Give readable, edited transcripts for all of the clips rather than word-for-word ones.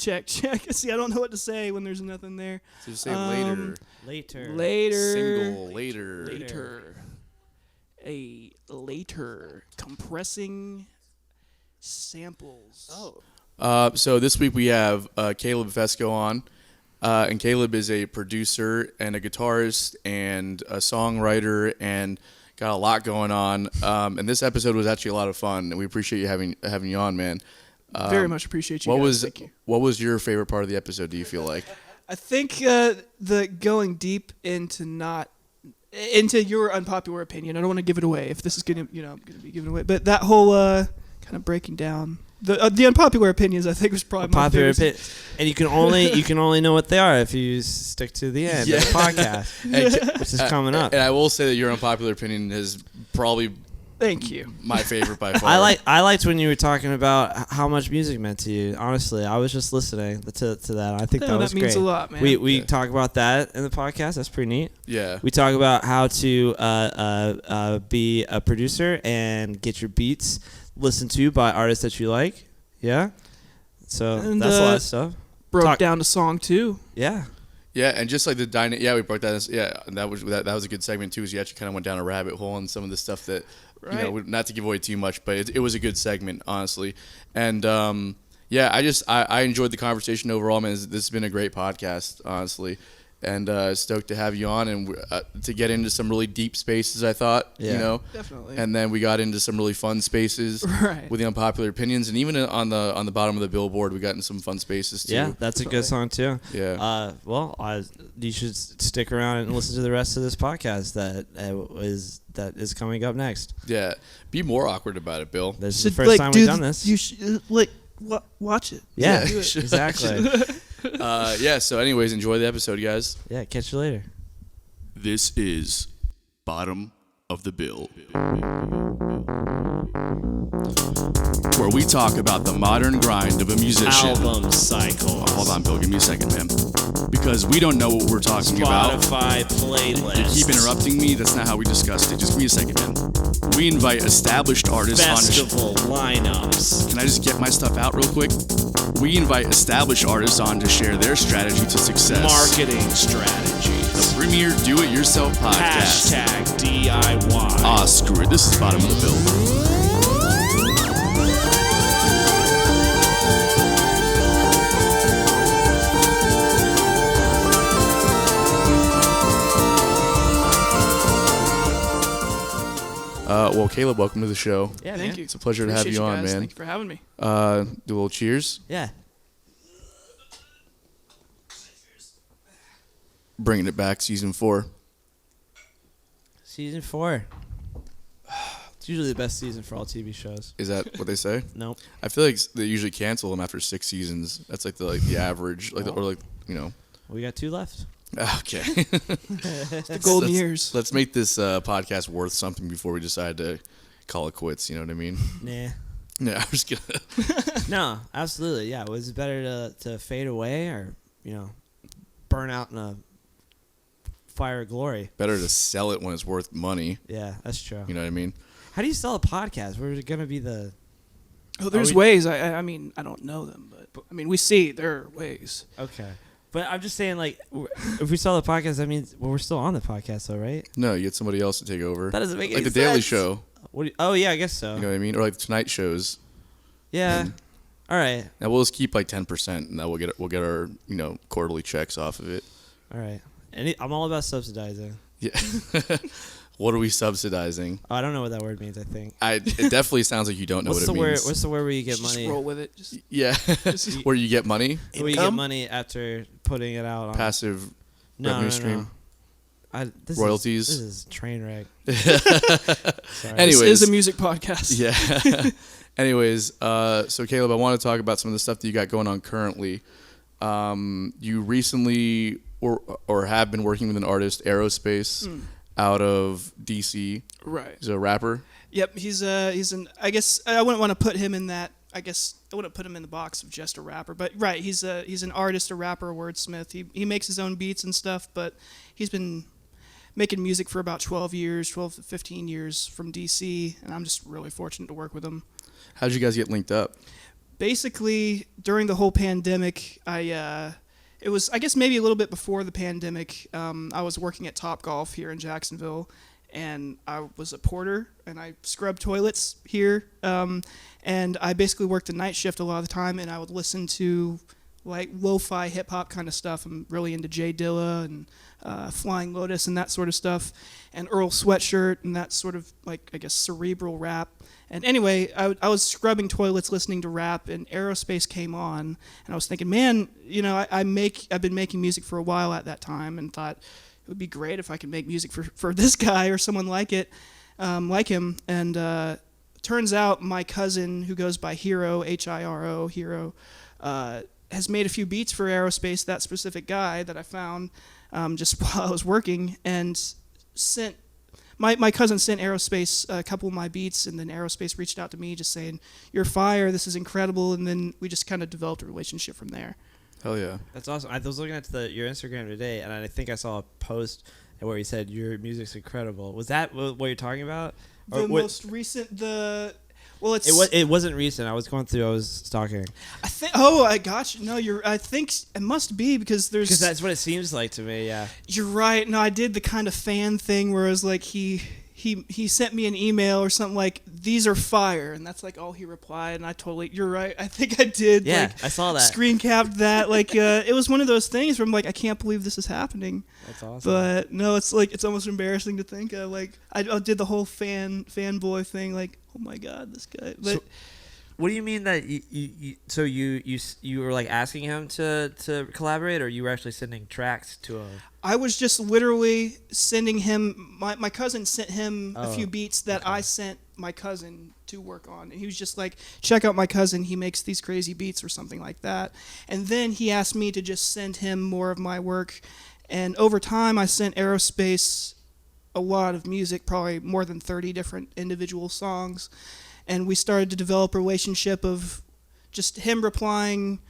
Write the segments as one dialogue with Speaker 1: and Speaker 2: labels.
Speaker 1: Check. See, I don't know what to say when there's nothing there.
Speaker 2: So just say later.
Speaker 1: Later.
Speaker 2: Single. Later.
Speaker 1: Compressing samples.
Speaker 2: So this week we have Caleb Fesco on. And Caleb is a producer and a guitarist and a songwriter and got a lot going on. And this episode was actually a lot of fun, and we appreciate you having you on, man.
Speaker 1: Very much appreciate you guys. Thank you.
Speaker 2: What was your favorite part of the episode, do you feel like?
Speaker 1: I think the going deep into your unpopular opinion. I don't want to give it away if this is going to be given away. But that whole kind of breaking down the unpopular opinions, I think, was probably my favorite.
Speaker 3: And you can only know what they are if you stick to the end of the podcast, which is coming up.
Speaker 2: And I will say that your unpopular opinion is probably
Speaker 1: thank you
Speaker 2: my favorite by far.
Speaker 3: I liked when you were talking about how much music meant to you. Honestly, I was just listening to that. I think that was great.
Speaker 1: That means a lot, man.
Speaker 3: We talk about that in the podcast. That's pretty neat.
Speaker 2: Yeah.
Speaker 3: We talk about how to be a producer and get your beats listened to by artists that you like. Yeah. So
Speaker 1: and,
Speaker 3: that's a lot of stuff.
Speaker 1: Broke down to song 2.
Speaker 3: Yeah.
Speaker 2: Yeah, and just like the dynamic. Yeah, we broke that. Yeah, and that was a good segment too. Is you actually kind of went down a rabbit hole on some of the stuff that not to give away too much, but it was a good segment, honestly. And yeah, I enjoyed the conversation overall, man. This has been a great podcast, honestly, and stoked to have you on and to get into some really deep spaces. I thought,
Speaker 1: definitely.
Speaker 2: And then we got into some really fun spaces with the unpopular opinions, and even on the bottom of the billboard, we got in some fun spaces too.
Speaker 3: Yeah, that's a good song too.
Speaker 2: Yeah.
Speaker 3: You should stick around and listen to the rest of this podcast that is coming up next.
Speaker 2: Yeah, be more awkward about it, Bill.
Speaker 3: This is the first time we've done this.
Speaker 1: You should watch it.
Speaker 3: Yeah, exactly.
Speaker 2: Yeah, so anyways, enjoy the episode, guys.
Speaker 3: Yeah, catch you later.
Speaker 2: This is Bottom of the Bill, where we talk about the modern grind of a musician.
Speaker 3: Album cycle.
Speaker 2: Oh, hold on, Bill, give me a second, man. Because we don't know what we're talking about.
Speaker 3: Spotify playlist.
Speaker 2: You keep interrupting me. That's not how we discussed it. Just give me a second, man. We invite established artists
Speaker 3: Festival lineups.
Speaker 2: Can I just get my stuff out real quick? We invite established artists on to share their strategy to success.
Speaker 3: Marketing strategies.
Speaker 2: The premier do-it-yourself podcast.
Speaker 3: Hashtag DIY.
Speaker 2: Ah, screw it. This is Bottom of the Bill. Well, Caleb, welcome to the show.
Speaker 1: Yeah, thank you.
Speaker 2: It's a pleasure to have you on, man.
Speaker 1: Thank you for having me.
Speaker 2: Do a little cheers.
Speaker 3: Yeah.
Speaker 2: Bringing it back, season 4.
Speaker 3: Season 4. It's usually the best season for all TV shows.
Speaker 2: Is that what they say?
Speaker 3: Nope.
Speaker 2: I feel like they usually cancel them after 6 seasons. That's like the average,
Speaker 3: We got 2 left.
Speaker 2: Okay.
Speaker 1: The golden years.
Speaker 2: Let's make this podcast worth something before we decide to call it quits. You know what I mean?
Speaker 3: Nah.
Speaker 2: Yeah, I'm just gonna.
Speaker 3: No, absolutely. Yeah, was it better to fade away or burn out in a fire of glory?
Speaker 2: Better to sell it when it's worth money.
Speaker 3: Yeah, that's true.
Speaker 2: You know what I mean?
Speaker 3: How do you sell a podcast? Where's it gonna be the?
Speaker 1: Oh, there's ways. I mean, I don't know them, but I mean, we see there are ways.
Speaker 3: Okay. But I'm just saying, like, if we saw the podcast, that means we're still on the podcast, though, right?
Speaker 2: No, you get somebody else to take over.
Speaker 3: That doesn't make any sense.
Speaker 2: Like the Daily Show.
Speaker 3: Oh, yeah, I guess so.
Speaker 2: You know what I mean? Or like the Tonight shows.
Speaker 3: Yeah. All right.
Speaker 2: Now we'll just keep like 10%, and that we'll get our quarterly checks off of it.
Speaker 3: All right. I'm all about subsidizing.
Speaker 2: Yeah. What are we subsidizing?
Speaker 3: Oh, I don't know what that word means. I think.
Speaker 2: It definitely sounds like you don't know what it means.
Speaker 3: What's the word where you get money?
Speaker 1: Just roll with it.
Speaker 2: Where you get money?
Speaker 3: Where you get money after putting it out on
Speaker 2: passive revenue stream. Royalties.
Speaker 3: This is train wreck.
Speaker 2: Anyways,
Speaker 1: this is a music podcast.
Speaker 2: Yeah. Anyways, so Caleb, I want to talk about some of the stuff that you got going on currently. You recently or have been working with an artist, Aerospace. Out of DC. Right. He's a rapper.
Speaker 1: Yep, he's an I guess I wouldn't want to put him in that. I guess I wouldn't put him in the box of just a rapper, but right, he's an artist, a rapper, a wordsmith. He makes his own beats and stuff, but he's been making music for about 12 to 15 years from DC, and I'm just really fortunate to work with him.
Speaker 2: How'd you guys get linked up?
Speaker 1: basically during the whole pandemic, it was, I guess, maybe a little bit before the pandemic. I was working at Topgolf here in Jacksonville, and I was a porter, and I scrubbed toilets here. And I basically worked a night shift a lot of the time, and I would listen to like lo-fi hip-hop kind of stuff. I'm really into Jay Dilla and Flying Lotus and that sort of stuff, and Earl Sweatshirt and that sort of, like, I guess, cerebral rap. And anyway, I was scrubbing toilets listening to rap, and Aerospace came on, and I was thinking, man, I've been making music for a while at that time, and thought it would be great if I could make music for this guy or someone like him. And turns out my cousin, who goes by Hero, Hiro, Hero, has made a few beats for Aerospace, that specific guy that I found just while I was working, and sent my cousin sent Aerospace a couple of my beats, and then Aerospace reached out to me just saying, "You're fire, this is incredible," and then we just kind of developed a relationship from there.
Speaker 2: Hell yeah.
Speaker 3: That's awesome. I was looking at your Instagram today, and I think I saw a post where you said your music's incredible. Was that what you're talking about?
Speaker 1: The most recent,
Speaker 3: it wasn't recent. I was stalking.
Speaker 1: I think. Oh, I got you. No, I think it must be because
Speaker 3: that's what it seems like to me. Yeah.
Speaker 1: You're right. No, I did the kind of fan thing where it was like he sent me an email or something like, "These are fire," and that's like all he replied. And you're right. I think I did.
Speaker 3: Yeah, I saw that.
Speaker 1: Screen capped that. Like it was one of those things where I'm like, I can't believe this is happening.
Speaker 3: That's awesome.
Speaker 1: But no, it's like it's almost embarrassing to think of. Like I did the whole fanboy thing. Like, oh my god, this guy. But
Speaker 3: so, what do you mean that you were like asking him to collaborate, or you were actually sending tracks to him?
Speaker 1: I was just literally sending him. My cousin sent him a few beats that I sent my cousin to work on, and he was just like, "Check out my cousin. He makes these crazy beats," or something like that. And then he asked me to just send him more of my work, and over time I sent Aerospace a lot of music, probably more than 30 different individual songs. And we started to develop a relationship of just him replying,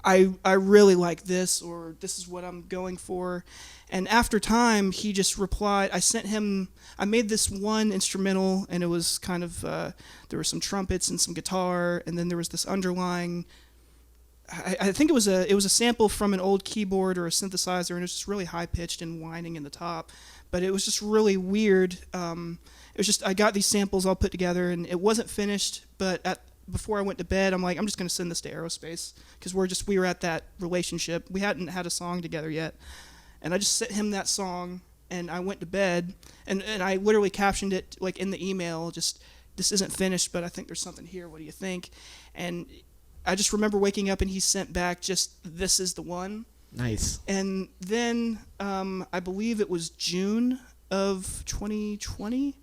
Speaker 1: I really like this, or this is what I'm going for. And after time, he just replied. I made this one instrumental, and it was kind of, there were some trumpets and some guitar, and then there was this underlying, I think it was a sample from an old keyboard or a synthesizer, and it was just really high-pitched and whining in the top. But it was just really weird. It was just, I got these samples all put together, and it wasn't finished, but before I went to bed, I'm like, I'm just going to send this to Aerospace, because we were at that relationship. We hadn't had a song together yet. And I just sent him that song, and I went to bed, and I literally captioned it like in the email, just, "This isn't finished, but I think there's something here. What do you think?" And I just remember waking up, and he sent back just, "This is the one."
Speaker 3: Nice.
Speaker 1: And then I believe it was June of 2020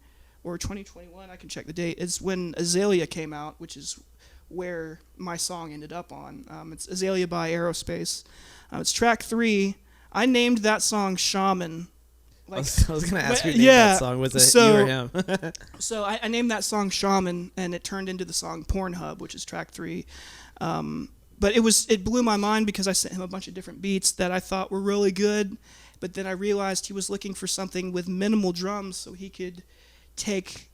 Speaker 1: or 2021, I can check the date, is when Azalea came out, which is where my song ended up on. It's Azalea by Aerospace. It's track 3. I named that song Shaman.
Speaker 3: Like, I was going to ask you to name that song. Was it you or him?
Speaker 1: So I named that song Shaman, and it turned into the song Pornhub, which is track 3. But it blew my mind because I sent him a bunch of different beats that I thought were really good, but then I realized he was looking for something with minimal drums so he could take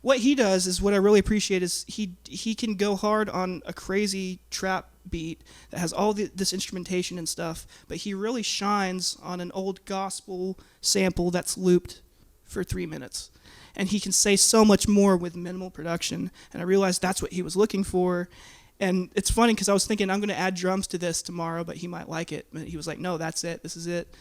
Speaker 1: what he does is what I really appreciate is he can go hard on a crazy trap beat that has all this instrumentation and stuff, but he really shines on an old gospel sample that's looped for 3 minutes. And he can say so much more with minimal production, and I realized that's what he was looking for. And it's funny because I was thinking I'm going to add drums to this tomorrow, but he might like it. But he was like, "No, that's it. This is it."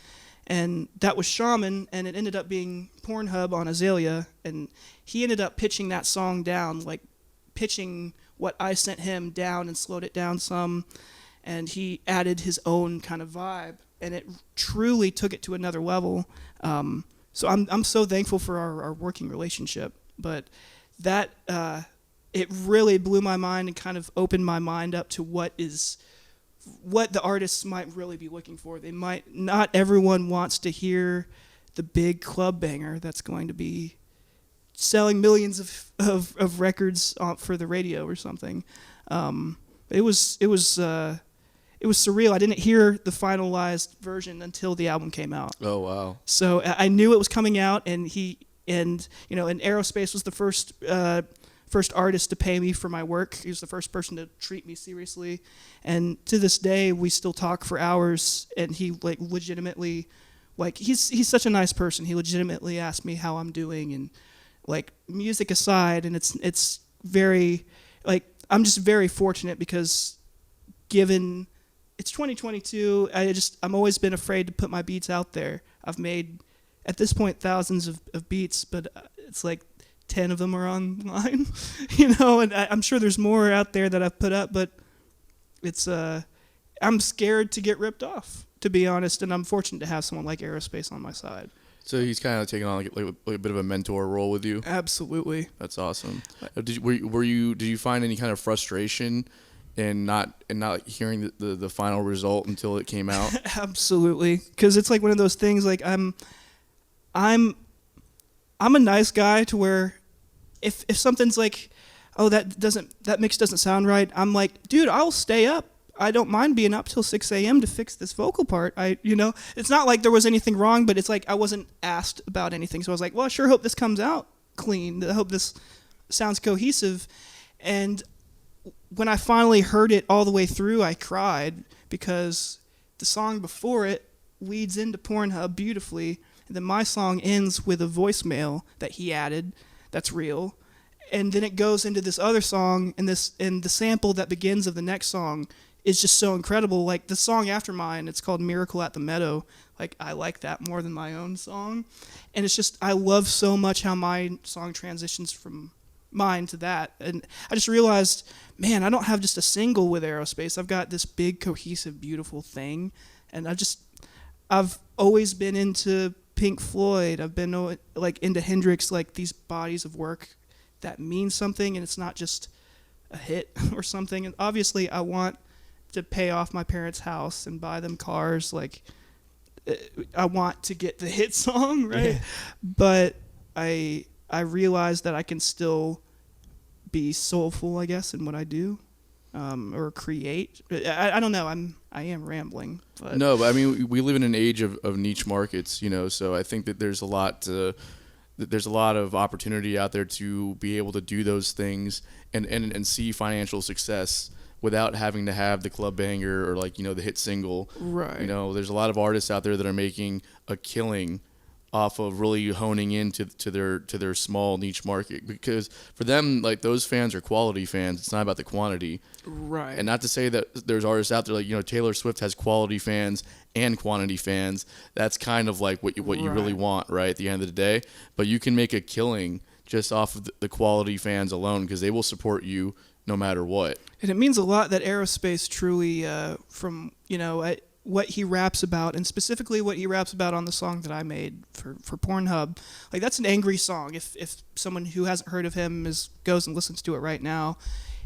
Speaker 1: And that was Shaman, and it ended up being Pornhub on Azalea. And he ended up pitching that song down, like pitching what I sent him down and slowed it down some. And he added his own kind of vibe, and it truly took it to another level. So I'm so thankful for our working relationship. But that it really blew my mind and kind of opened my mind up to what the artists might really be looking for. Not everyone wants to hear the big club banger that's going to be selling millions of records for the radio or something. It was surreal. I didn't hear the finalized version until the album came out.
Speaker 2: Oh wow!
Speaker 1: So I knew it was coming out, and Aerospace was the first first artist to pay me for my work. He was the first person to treat me seriously, and to this day we still talk for hours. And he like legitimately, like he's such a nice person. He legitimately asked me how I'm doing, and like music aside, and it's very like I'm just very fortunate because given it's 2022, I'm always been afraid to put my beats out there. I've made at this point thousands of beats, but it's like 10 of them are online, and I'm sure there's more out there that I've put up, but it's I'm scared to get ripped off, to be honest, and I'm fortunate to have someone like Aerospace on my side.
Speaker 2: So he's kind of taking on like a bit of a mentor role with you.
Speaker 1: Absolutely.
Speaker 2: That's awesome. Did you find any kind of frustration in not hearing the final result until it came out?
Speaker 1: Absolutely, because it's like one of those things. Like I'm a nice guy to where if something's like, oh, that mix doesn't sound right, I'm like, dude, I'll stay up. I don't mind being up till 6 a.m. to fix this vocal part. It's not like there was anything wrong, but it's like I wasn't asked about anything. So I was like, well, I sure hope this comes out clean. I hope this sounds cohesive. And when I finally heard it all the way through, I cried because the song before it leads into Pornhub beautifully. And then my song ends with a voicemail that he added that's real. And then it goes into this other song, and the sample that begins of the next song is just so incredible. Like the song after mine, it's called Miracle at the Meadow. Like I like that more than my own song. And it's just, I love so much how my song transitions from mine to that. And I just realized, man, I don't have just a single with Aerospace. I've got this big, cohesive, beautiful thing. And I've always been into Pink Floyd. I've been like into Hendrix, like these bodies of work that mean something, and it's not just a hit or something. And obviously I want to pay off my parents' house and buy them cars. Like I want to get the hit song, right? Yeah. But I realize that I can still be soulful, I guess, in what I do, or create. I don't know. I am rambling. But.
Speaker 2: No, but I mean, we live in an age of niche markets, so I think that there's a lot of opportunity out there to be able to do those things and see financial success without having to have the club banger or the hit single.
Speaker 1: Right.
Speaker 2: There's a lot of artists out there that are making a killing off of really honing into their small niche market, because for them, like, those fans are quality fans. It's not about the quantity.
Speaker 1: Right.
Speaker 2: And not to say that there's artists out there like Taylor Swift has quality fans and quantity fans. That's kind of like what you really want, right, at the end of the day. But you can make a killing just off of the quality fans alone, because they will support you no matter what.
Speaker 1: And it means a lot that Aerospace truly, from what he raps about, and specifically what he raps about on the song that I made for Pornhub, like, that's an angry song. If someone who hasn't heard of him goes and listens to it right now,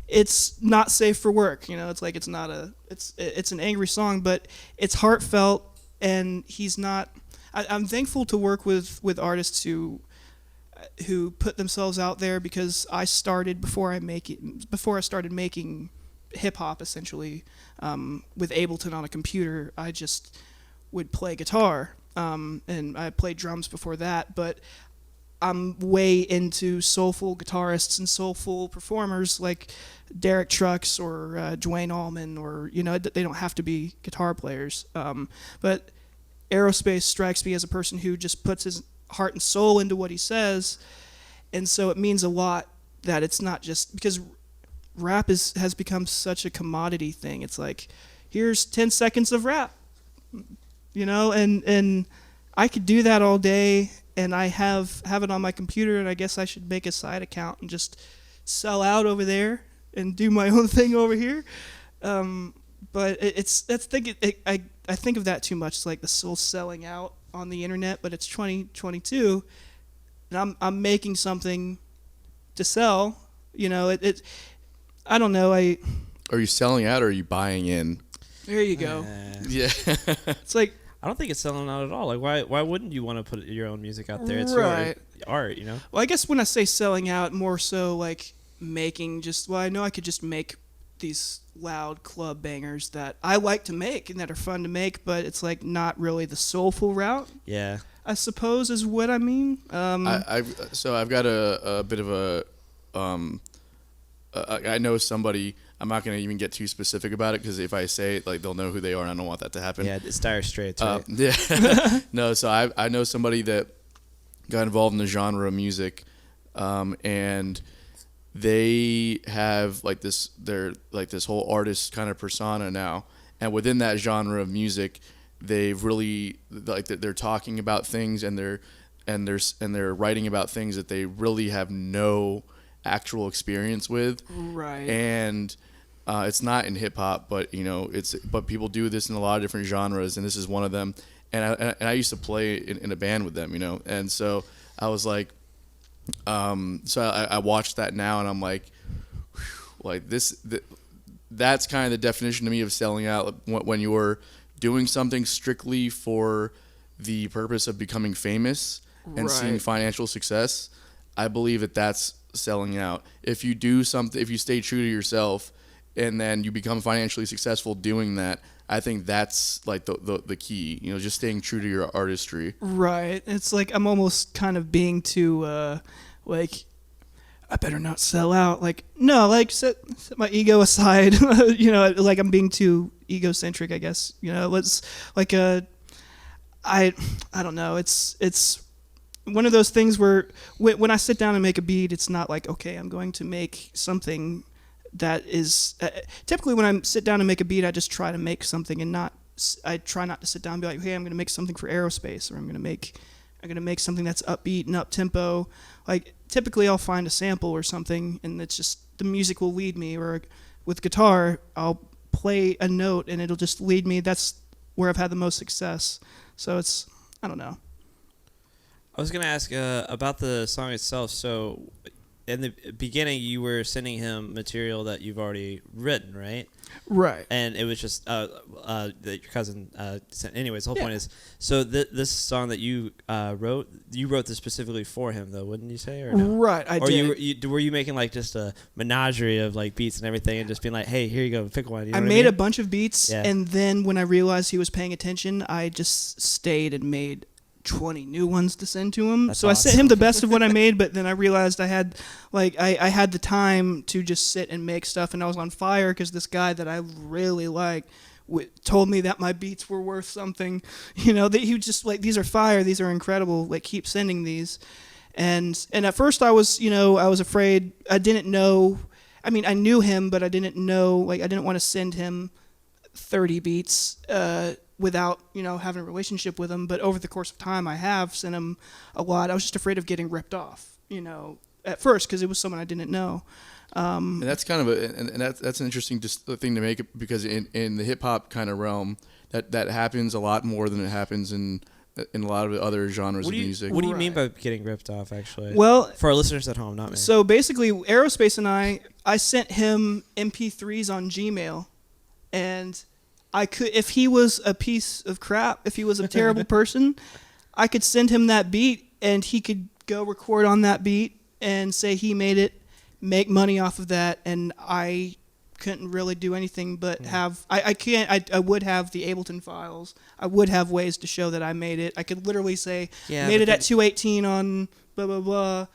Speaker 1: it's not safe for work. It's like it's an angry song, but it's heartfelt, and he's not. I'm thankful to work with artists who put themselves out there, because I started before I started making hip hop, essentially, with Ableton on a computer. I just would play guitar, and I played drums before that, but I'm way into soulful guitarists and soulful performers like Derek Trucks or Dwayne Allman, or they don't have to be guitar players, but Aerospace strikes me as a person who just puts his heart and soul into what he says. And so it means a lot that it's not just because rap has become such a commodity thing. It's like, here's 10 seconds of rap, and I could do that all day, and I have it on my computer, and I guess I should make a side account and just sell out over there and do my own thing over here. But I think of that too much. It's like the soul selling out on the internet, but it's 2022, and I'm making something to sell. I don't know.
Speaker 2: Are you selling out or are you buying in?
Speaker 1: There you go.
Speaker 2: Yeah.
Speaker 1: It's like,
Speaker 3: I don't think it's selling out at all. Like, why wouldn't you want to put your own music out there? It's
Speaker 1: right.
Speaker 3: Your art,
Speaker 1: Well, I guess when I say selling out, more so like making I know I could just make these loud club bangers that I like to make and that are fun to make, but it's like not really the soulful route.
Speaker 3: Yeah.
Speaker 1: I suppose is what I mean.
Speaker 2: I've got a bit of a I know somebody. I'm not going to even get too specific about it because if I say it, like they'll know who they are, and I don't want that to happen.
Speaker 3: Yeah, it's Dire Straits, right?
Speaker 2: Yeah. No, so I know somebody that got involved in the genre of music, and they have like this. They're like this whole artist kind of persona now, and within that genre of music, they've really like they're talking about things and they're writing about things that they really have no actual experience with.
Speaker 1: Right.
Speaker 2: And it's not in hip hop, but but people do this in a lot of different genres, and this is one of them. And I used to play in a band with them, and so I was like, I watched that now, and I'm like, like that's kind of the definition to me of selling out when you're doing something strictly for the purpose of becoming famous and seeing financial success. I believe that that's selling out. If you do something, if you stay true to yourself and then you become financially successful doing that, I think that's like the key, just staying true to your artistry.
Speaker 1: Right. It's like I'm almost kind of being too like I better not sell out. Like no, like set my ego aside. Like I'm being too egocentric, I guess. Let's like I don't know. It's one of those things where when I sit down and make a beat, it's not like, okay, I'm going to make something that is typically when I sit down and make a beat, I just try to make something and I try not to sit down and be like, hey, I'm going to make something for aerospace, or I'm going to make something that's upbeat and up tempo. Like typically I'll find a sample or something and it's just the music will lead me, or with guitar, I'll play a note and it'll just lead me. That's where I've had the most success. So I don't know.
Speaker 3: I was going to ask about the song itself. So in the beginning, you were sending him material that you've already written, right?
Speaker 1: Right.
Speaker 3: And it was just that your cousin sent. Anyways, the whole point is, so this song that you wrote this specifically for him, though, wouldn't you say? Or no?
Speaker 1: Right, I
Speaker 3: did. Were you making like just a menagerie of like beats and everything and just being like, hey, here you go, pick one? You know
Speaker 1: I
Speaker 3: what
Speaker 1: made
Speaker 3: mean?
Speaker 1: a bunch of beats, and then when I realized he was paying attention, I just stayed and made 20 new ones to send to him.
Speaker 3: That's
Speaker 1: so
Speaker 3: awesome.
Speaker 1: I sent him the best of what I made, but then I realized I had I had the time to just sit and make stuff, and I was on fire because this guy that I really like told me that my beats were worth something. That he was just like, these are fire, these are incredible, like keep sending these. And at first I was afraid. I didn't know. I mean, I knew him, but I didn't know, like I didn't want to send him 30 beats without having a relationship with him. But over the course of time, I have sent him a lot. I was just afraid of getting ripped off, at first, because it was someone I didn't know.
Speaker 2: And that's kind of that's an interesting thing to make, because in the hip hop kind of realm, that happens a lot more than it happens in a lot of other genres of music.
Speaker 3: What do you mean by getting ripped off, actually?
Speaker 1: Well,
Speaker 3: for our listeners at home, not me.
Speaker 1: So basically, Aerospace and I sent him MP3s on Gmail, and I could, if he was a piece of crap, if he was a terrible person, I could send him that beat, and he could go record on that beat and say he made it, make money off of that, and I couldn't really do anything but have. I would have the Ableton files. I would have ways to show that I made it. I could literally say made it at 218 on blah blah blah.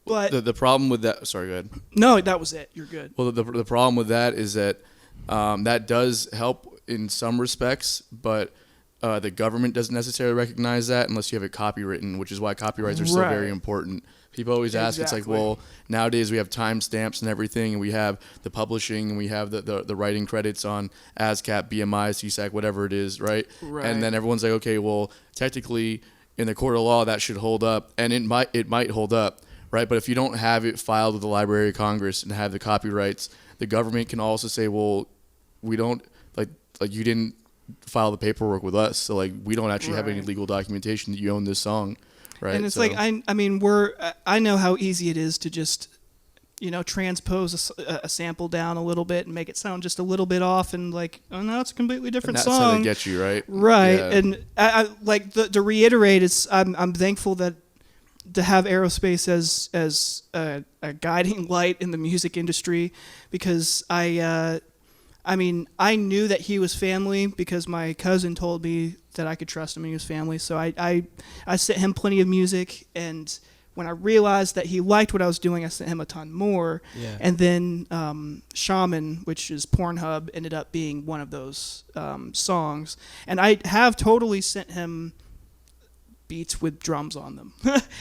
Speaker 1: But
Speaker 2: the problem with that. Sorry, go ahead.
Speaker 1: No, that was it. You're good.
Speaker 2: Well, the problem with that is that that does help in some respects, but the government doesn't necessarily recognize that unless you have it copywritten, which is why copyrights are so very important. People always ask, it's like, well, nowadays we have timestamps and everything, and we have the publishing, and we have the writing credits on ASCAP, BMI, CSAC, whatever it is, right? And then everyone's like, okay, well, technically in the court of law that should hold up, and it might hold up, right? But if you don't have it filed with the Library of Congress and have the copyrights, the government can also say, well, we don't like you didn't file the paperwork with us, so like we don't actually have any legal documentation that you own this song, right?
Speaker 1: And it's like I mean I know how easy it is to just transpose a sample down a little bit and make it sound just a little bit off, and like, oh no, it's a completely different
Speaker 2: and
Speaker 1: song.
Speaker 2: That's how they get you, right?
Speaker 1: Right.
Speaker 2: Yeah.
Speaker 1: And I like to reiterate, I'm thankful that to have Aerospace as a guiding light in the music industry, because I mean, I knew that he was family because my cousin told me that I could trust him and he was family. So I sent him plenty of music, and when I realized that he liked what I was doing, I sent him a ton more.
Speaker 3: Yeah.
Speaker 1: And then Shaman, which is Pornhub, ended up being one of those songs. And I have totally sent him beats with drums on them.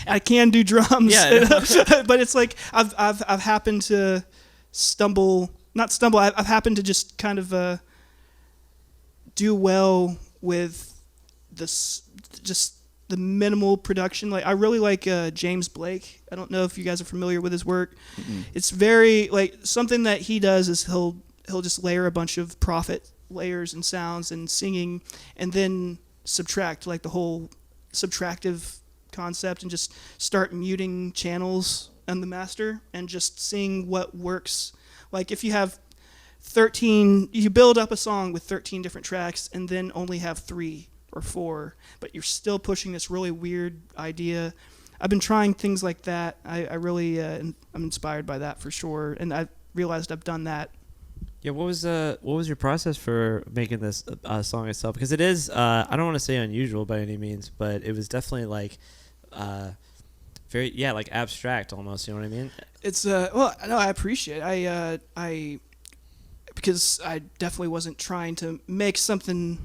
Speaker 1: I can do drums, but it's like I've happened to I've happened to just kind of do well with this, just the minimal production. Like I really like James Blake. I don't know if you guys are familiar with his work. Mm-mm. It's very like something that he does is he'll just layer a bunch of Prophet layers and sounds and singing, and then subtract like the whole subtractive concept and just start muting channels on the master and just seeing what works. Like if you have 13, you build up a song with 13 different tracks and then only have 3 or 4, but you're still pushing this really weird idea. I've been trying things like that. I really I'm inspired by that for sure, and I realized I've done that.
Speaker 3: Yeah, what was your process for making this song itself? Because it is I don't want to say unusual by any means, but it was definitely like very like abstract almost. You know what I mean?
Speaker 1: It's well, no, I appreciate it. I because I definitely wasn't trying to make something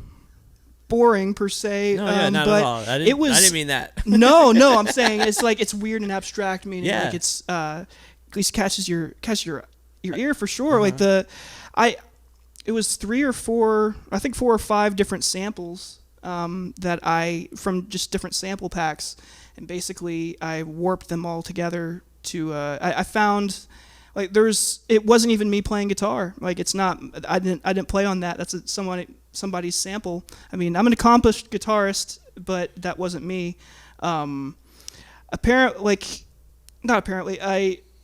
Speaker 1: boring per se.
Speaker 3: No, yeah, not
Speaker 1: but
Speaker 3: at all. I didn't mean that.
Speaker 1: no, I'm saying it's like it's weird and abstract, meaning like it's at least catches your ear for sure. Like it was 3 or 4, I think 4 or 5 different samples that I from just different sample packs, and basically I warped them all together to I found like it wasn't even me playing guitar. Like it's not I didn't play on that. That's somebody's sample. I mean, I'm an accomplished guitarist, but that wasn't me. I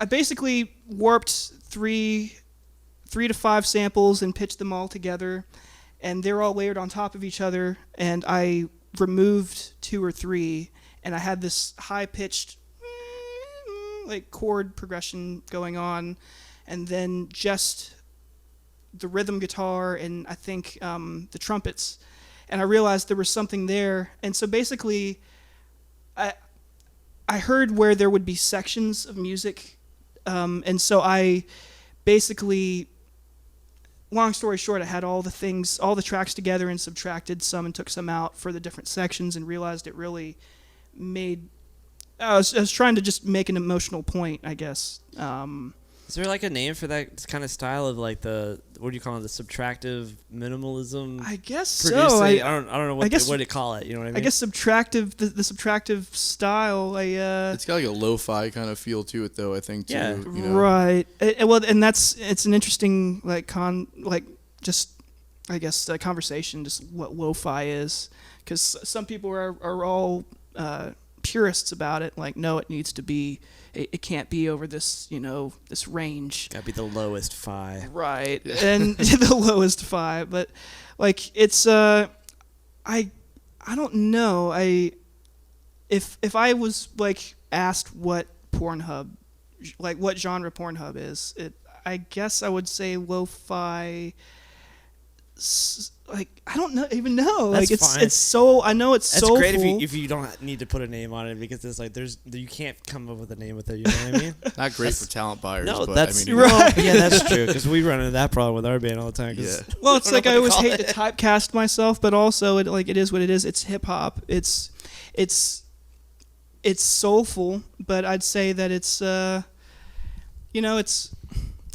Speaker 1: basically warped 3 to 5 samples and pitched them all together, and they're all layered on top of each other, and I removed 2 or 3, and I had this high-pitched like chord progression going on, and then just the rhythm guitar and I think the trumpets, and I realized there was something there. And so basically I heard where there would be sections of music, and so I basically, long story short, I had all the tracks together and subtracted some and took some out for the different sections, and realized it really made I was trying to just make an emotional point, I guess.
Speaker 3: Is there like a name for that kind of style of like the, what do you call it, the subtractive minimalism?
Speaker 1: I guess
Speaker 3: producing?
Speaker 1: so.
Speaker 3: I don't know what to call it. You know what I mean?
Speaker 1: I guess subtractive, the subtractive style.
Speaker 2: It's got like a lo-fi kind of feel to it, though. I think too.
Speaker 3: Yeah.
Speaker 2: You know?
Speaker 1: Right. Well, and it's an interesting conversation, just what lo-fi is, because some people are all purists about it. Like, no, it needs to be. It can't be over this, this range.
Speaker 3: Gotta be the lowest fi.
Speaker 1: Right, and the lowest fi. But like, it's I don't know. If I was like asked what Pornhub, like what genre Pornhub is, I guess I would say lo-fi. Like, I don't even know.
Speaker 3: That's
Speaker 1: like
Speaker 3: fine.
Speaker 1: It's so, I know it's soulful.
Speaker 3: That's great if you don't need to put a name on it, because it's like you can't come up with a name with it. You know what I mean?
Speaker 2: Not great for talent buyers.
Speaker 3: No,
Speaker 2: but
Speaker 3: that's
Speaker 2: I mean,
Speaker 1: right.
Speaker 3: Yeah, that's true, because we run into that problem with our band all the time.
Speaker 2: Yeah.
Speaker 1: Well, it's like I always hate to
Speaker 3: it.
Speaker 1: typecast myself, but also it is what it is. It's hip hop. It's soulful, but I'd say that it's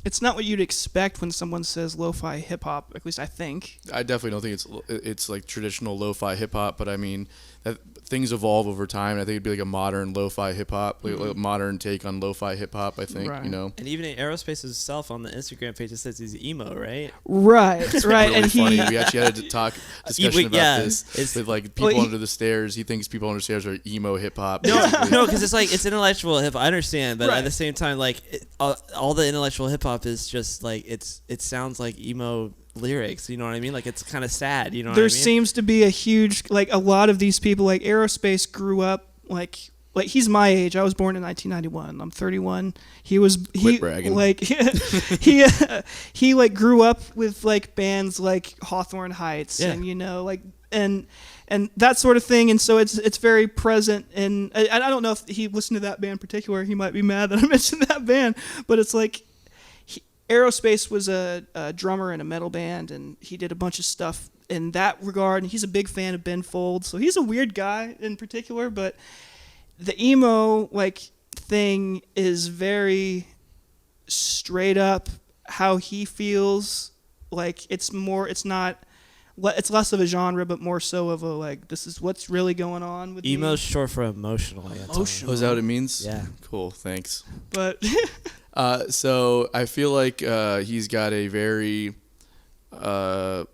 Speaker 1: it's not what you'd expect when someone says lo-fi hip hop. At least I think.
Speaker 2: I definitely don't think it's like traditional lo-fi hip hop, but I mean things evolve over time. And I think it'd be like a modern lo-fi hip hop, like a modern take on lo-fi hip hop. I think,
Speaker 1: Right.
Speaker 2: And
Speaker 3: even in Aerospace itself on the Instagram page, it says he's emo, right?
Speaker 1: Right, right,
Speaker 2: really
Speaker 1: and
Speaker 2: funny. We actually had a discussion about
Speaker 3: it's
Speaker 2: this with like people under the stairs. He thinks people under the stairs are emo hip hop.
Speaker 3: No, because it's intellectual hip hop. I understand, but
Speaker 1: Right.
Speaker 3: at the same time, like all the intellectual hip hop is just like it sounds like emo lyrics. You know what I mean? Like, it's kind of sad. You know what I
Speaker 1: there
Speaker 3: mean?
Speaker 1: seems to be a huge, like, a lot of these people, like Aerospace grew up like like he's my age. I was born in 1991. I'm 31.
Speaker 2: Quit bragging.
Speaker 1: Like he like grew up with like bands like Hawthorne Heights and like and that sort of thing. And so it's very present. And I don't know if he listened to that band in particular. He might be mad that I mentioned that band, but it's like Aerospace was a drummer in a metal band, and he did a bunch of stuff in that regard. And he's a big fan of Ben Folds, so he's a weird guy in particular, but the emo like thing is very straight up how he feels. Like it's less of a genre, but more so of a like, this is what's really going on with
Speaker 3: Emo's short for emotional.
Speaker 2: Emotional. Oh, is that what it means?
Speaker 3: Yeah.
Speaker 2: Cool. Thanks.
Speaker 1: But
Speaker 2: so I feel like he's got a very like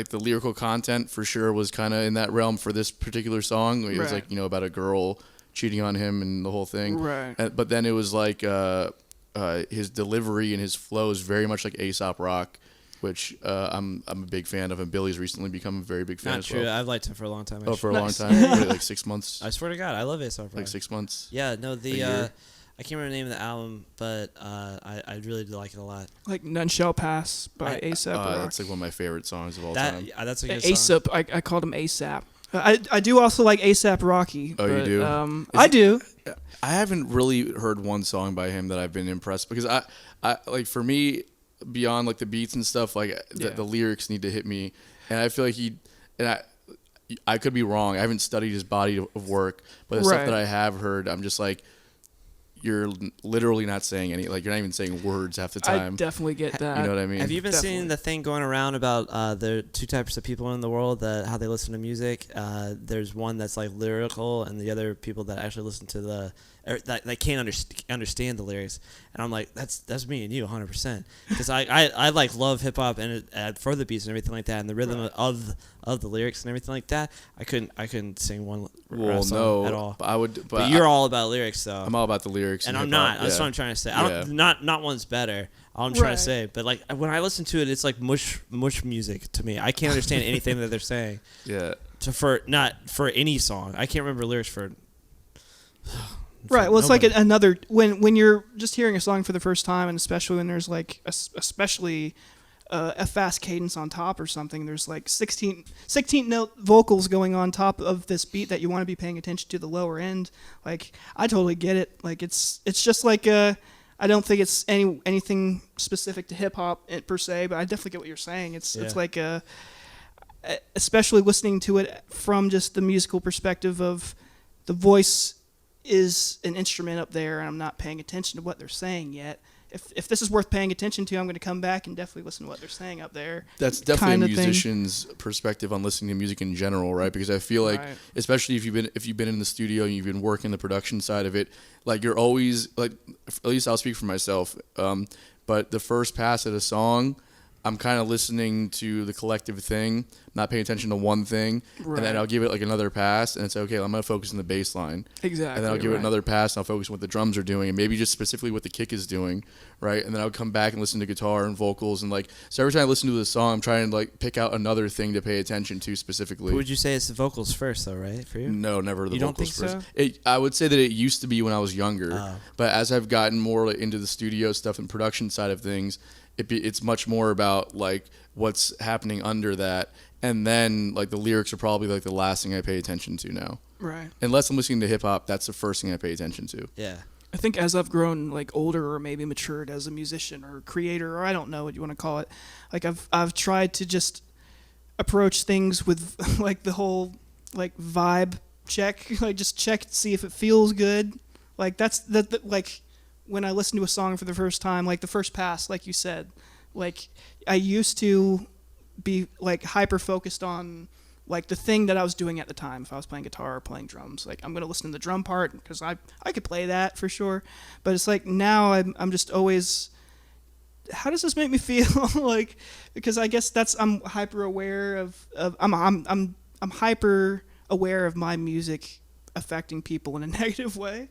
Speaker 2: the lyrical content for sure was kind of in that realm for this particular song. It was like, about a girl cheating on him and the whole thing.
Speaker 1: Right.
Speaker 2: But then it was like his delivery and his flow is very much like Aesop Rock, which I'm a big fan of, and Billy's recently become a very big fan as well.
Speaker 3: I've liked him for a long time.
Speaker 2: Actually. Oh, for a long time? Wait, like 6 months?
Speaker 3: I swear to God, I love Aesop Rock.
Speaker 2: Like 6 months?
Speaker 3: Yeah, no, I can't remember the name of the album, but I really do like it a lot.
Speaker 1: Like None Shall Pass by A$AP Rocky.
Speaker 2: That's like one of my favorite songs of all time.
Speaker 3: Yeah, that's a good
Speaker 1: A$AP,
Speaker 3: song.
Speaker 1: I called him A$AP. I do also like A$AP Rocky.
Speaker 2: Oh, you do?
Speaker 1: I do.
Speaker 2: I haven't really heard one song by him that I've been impressed, because I like, for me, beyond like the beats and stuff, like the lyrics need to hit me, and I feel like I could be wrong. I haven't studied his body of work, but the stuff that I have heard, I'm just like, you're literally not saying any, like, you're not even saying words half the time.
Speaker 1: I definitely get that.
Speaker 2: You know what I mean?
Speaker 3: Have you been seeing the thing going around about the two types of people in the world, how they listen to music? There's one that's like lyrical, and the other people that actually listen to that can't understand the lyrics. And I'm like, that's me and you 100%, because I like love hip hop and for the beats and everything like that, and the rhythm of the lyrics and everything like that. I couldn't sing one song at all.
Speaker 2: But
Speaker 3: you're all about lyrics, though.
Speaker 2: I'm all about the lyrics,
Speaker 3: and I'm not. That's what I'm trying to say. I don't, not one's better. All I'm trying to say, but like when I listen to it, it's like mush music to me. I can't understand anything that they're saying.
Speaker 2: Yeah.
Speaker 3: Not for any song. I can't remember lyrics for.
Speaker 1: Right. Well, it's like another when you're just hearing a song for the first time, and especially when there's like especially a fast cadence on top or something. There's like 16 note vocals going on top of this beat that you want to be paying attention to the lower end. Like, I totally get it. Like, it's just like I don't think it's anything specific to hip hop per se, but I definitely get what you're saying. It's like especially listening to it from just the musical perspective of the voice is an instrument up there, and I'm not paying attention to what they're saying yet. If this is worth paying attention to, I'm going to come back and definitely listen to what they're saying up there.
Speaker 2: That's definitely a musician's perspective on listening to music in general, right? Because I feel like, especially if you've been in the studio and you've been working the production side of it, like, you're always like, at least I'll speak for myself, but the first pass at a song, I'm kind of listening to the collective thing, not paying attention to one thing, and then I'll give it like another pass, and it's okay, I'm going to focus on the bass line.
Speaker 1: Exactly.
Speaker 2: And then I'll give it another pass, and I'll focus on what the drums are doing, and maybe just specifically what the kick is doing, right? And then I'll come back and listen to guitar and vocals, and like, so every time I listen to the song, I'm trying to like pick out another thing to pay attention to specifically.
Speaker 3: But would you say it's the vocals first, though, right, for you?
Speaker 2: No, never the vocals first.
Speaker 3: You don't think so?
Speaker 2: I would say that it used to be when I was younger, but as I've gotten more into the studio stuff and production side of things, it's much more about like what's happening under that, and then like the lyrics are probably like the last thing I pay attention to now.
Speaker 1: Right. Unless
Speaker 2: I'm listening to hip hop, that's the first thing I pay attention to.
Speaker 3: Yeah.
Speaker 1: I think as I've grown like older, or maybe matured as a musician or creator, or I don't know what you want to call it, like I've tried to just approach things with like the whole like vibe check, like just check to see if it feels good. Like that's like when I listen to a song for the first time, like the first pass, like you said, like I used to be like hyper focused on like the thing that I was doing at the time. If I was playing guitar or playing drums, like I'm going to listen to the drum part because I could play that for sure. But it's like now I'm just always, how does this make me feel? Like, because I guess I'm hyper aware of I'm hyper aware of my music affecting people in a negative way.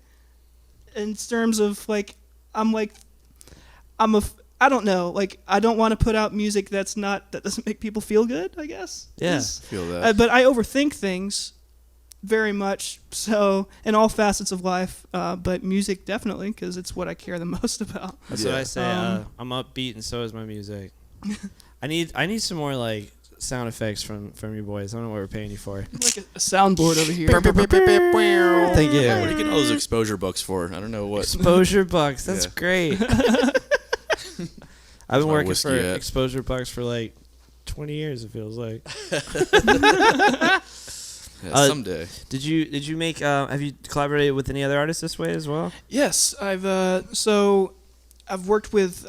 Speaker 1: In terms of like, I don't know, like I don't want to put out music that doesn't make people feel good, I guess.
Speaker 3: Yeah,
Speaker 2: feel that.
Speaker 1: But I overthink things, very much so in all facets of life, but music definitely, because it's what I care the most about.
Speaker 3: That's what I say. I'm upbeat, and so is my music. I need some more like sound effects from you boys. I don't know what we're paying you for.
Speaker 1: Like a soundboard over here.
Speaker 3: Thank you.
Speaker 2: What are you getting all those exposure bucks for? I don't know what.
Speaker 3: Exposure bucks. That's great. I've been working
Speaker 2: whiskey
Speaker 3: for
Speaker 2: at.
Speaker 3: exposure bucks for like 20 years. It feels like.
Speaker 2: Someday.
Speaker 3: Did you make? Have you collaborated with any other artists this way as well?
Speaker 1: Yes, I've worked with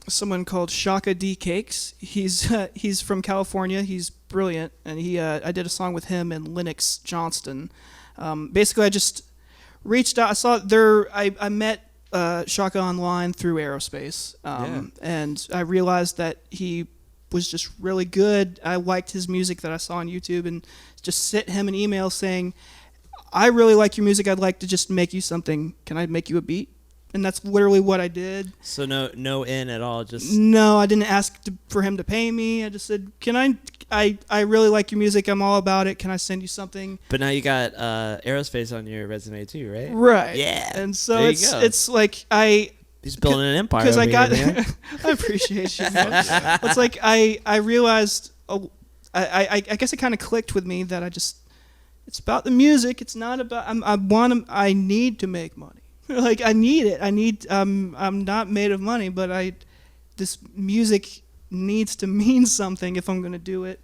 Speaker 1: someone called Shaka D Cakes. He's from California. He's brilliant, and I did a song with him and Lennox Johnston. Basically, I just reached out. I met Shaka online through Aerospace, and I realized that he was just really good. I liked his music that I saw on YouTube, and just sent him an email saying, I really like your music. I'd like to just make you something. Can I make you a beat? And that's literally what I did.
Speaker 3: So no in at all. Just
Speaker 1: no, I didn't ask for him to pay me. I just said, can I really like your music. I'm all about it. Can I send you something?
Speaker 3: But now you got Aerospace on your resume too, right?
Speaker 1: Right.
Speaker 3: Yeah.
Speaker 1: And so
Speaker 3: there
Speaker 1: it's like
Speaker 3: he's building an empire.
Speaker 1: Because I got
Speaker 3: here,
Speaker 1: I appreciate you. It's like I realized I guess it kind of clicked with me that it's about the music. It's not about I need to make money. Like I need it. I'm not made of money, but this music needs to mean something if I'm going to do it.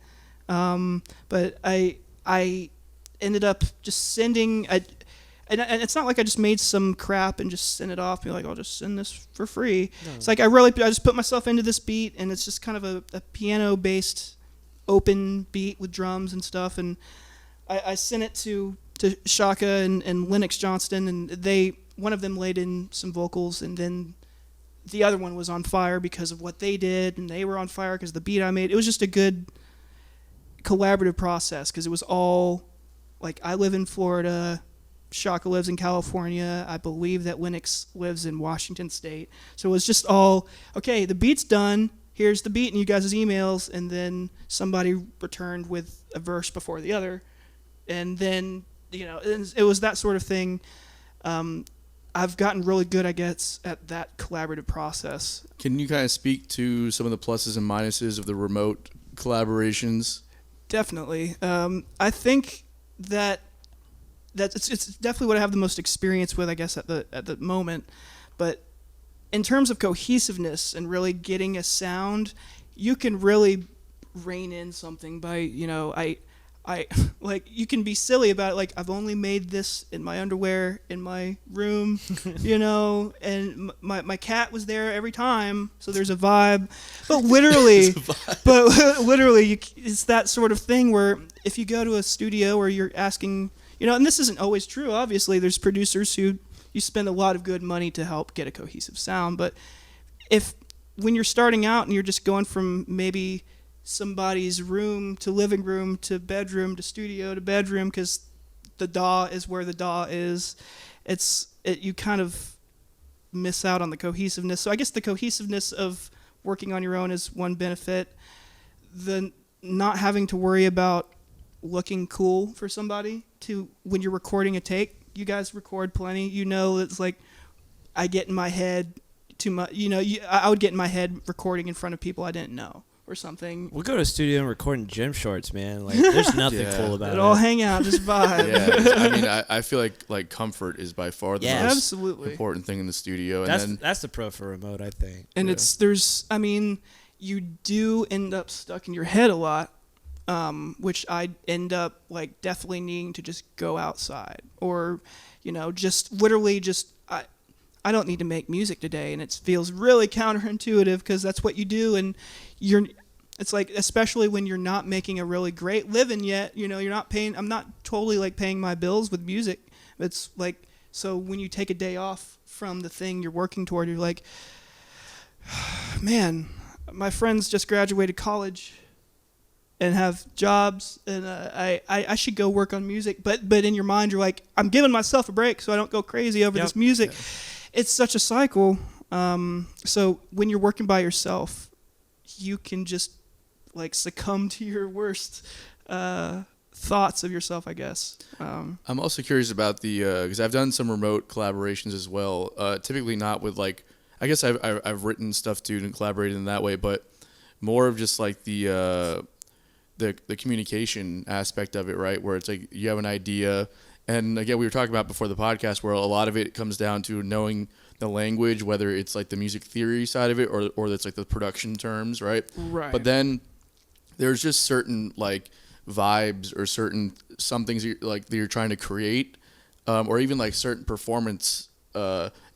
Speaker 1: But I ended up just sending and it's not like I just made some crap and just sent it off and be like, I'll just send this for free. No. It's like I just put myself into this beat, and it's just kind of a piano based open beat with drums and stuff, and I sent it to Shaka and Lennox Johnston, and one of them laid in some vocals, and then the other one was on fire because of what they did, and they were on fire because of the beat I made. It was just a good collaborative process because it was all like, I live in Florida, Shaka lives in California, I believe that Lennox lives in Washington State, so it was just all, okay, the beat's done, here's the beat in you guys' emails, and then somebody returned with a verse before the other, and then it was that sort of thing. I've gotten really good, I guess, at that collaborative process.
Speaker 2: Can you kind of speak to some of the pluses and minuses of the remote collaborations?
Speaker 1: Definitely. I think that it's definitely what I have the most experience with, I guess, at the moment. But in terms of cohesiveness and really getting a sound, you can really rein in something by, I like, you can be silly about it, like, I've only made this in my underwear in my room, and my cat was there every time, so there's a vibe. But literally, it's that sort of thing where if you go to a studio where you're asking, and this isn't always true, obviously, there's producers who you spend a lot of good money to help get a cohesive sound, but when you're starting out and you're just going from maybe somebody's room to living room to bedroom to studio to bedroom because the DAW is where the DAW is, you kind of miss out on the cohesiveness. So I guess the cohesiveness of working on your own is one benefit. The not having to worry about looking cool for somebody when you're recording a take. You guys record plenty. It's like I get in my head too much. I would get in my head recording in front of people I didn't know or something.
Speaker 3: We'll go to a studio and record in gym shorts, man. Like, there's nothing cool about it.
Speaker 1: All hang out, just vibe.
Speaker 2: Yeah, I mean, I feel like comfort is by far the most
Speaker 1: absolutely
Speaker 2: important thing in the studio.
Speaker 3: That's the pro for remote, I think.
Speaker 1: And you do end up stuck in your head a lot, which I end up like definitely needing to just go outside or, just literally just I don't need to make music today, and it feels really counterintuitive because that's what you do, and it's like, especially when you're not making a really great living yet, you're not paying, I'm not totally like paying my bills with music. It's like, so when you take a day off from the thing you're working toward, you're like, man, my friends just graduated college and have jobs, and I should go work on music, but in your mind you're like, I'm giving myself a break so I don't go crazy over this music. Yeah. It's such a cycle. So when you're working by yourself, you can just like succumb to your worst thoughts of yourself, I guess.
Speaker 2: I'm also curious about the because I've done some remote collaborations as well. Typically not with like, I guess I've written stuff too and collaborated in that way, but more of just like the communication aspect of it, right? Where it's like you have an idea, and again we were talking about before the podcast, where a lot of it comes down to knowing the language, whether it's like the music theory side of it or that's like the production terms, right?
Speaker 1: Right.
Speaker 2: But then there's just certain like vibes or certain some things that you're trying to create, or even like certain performance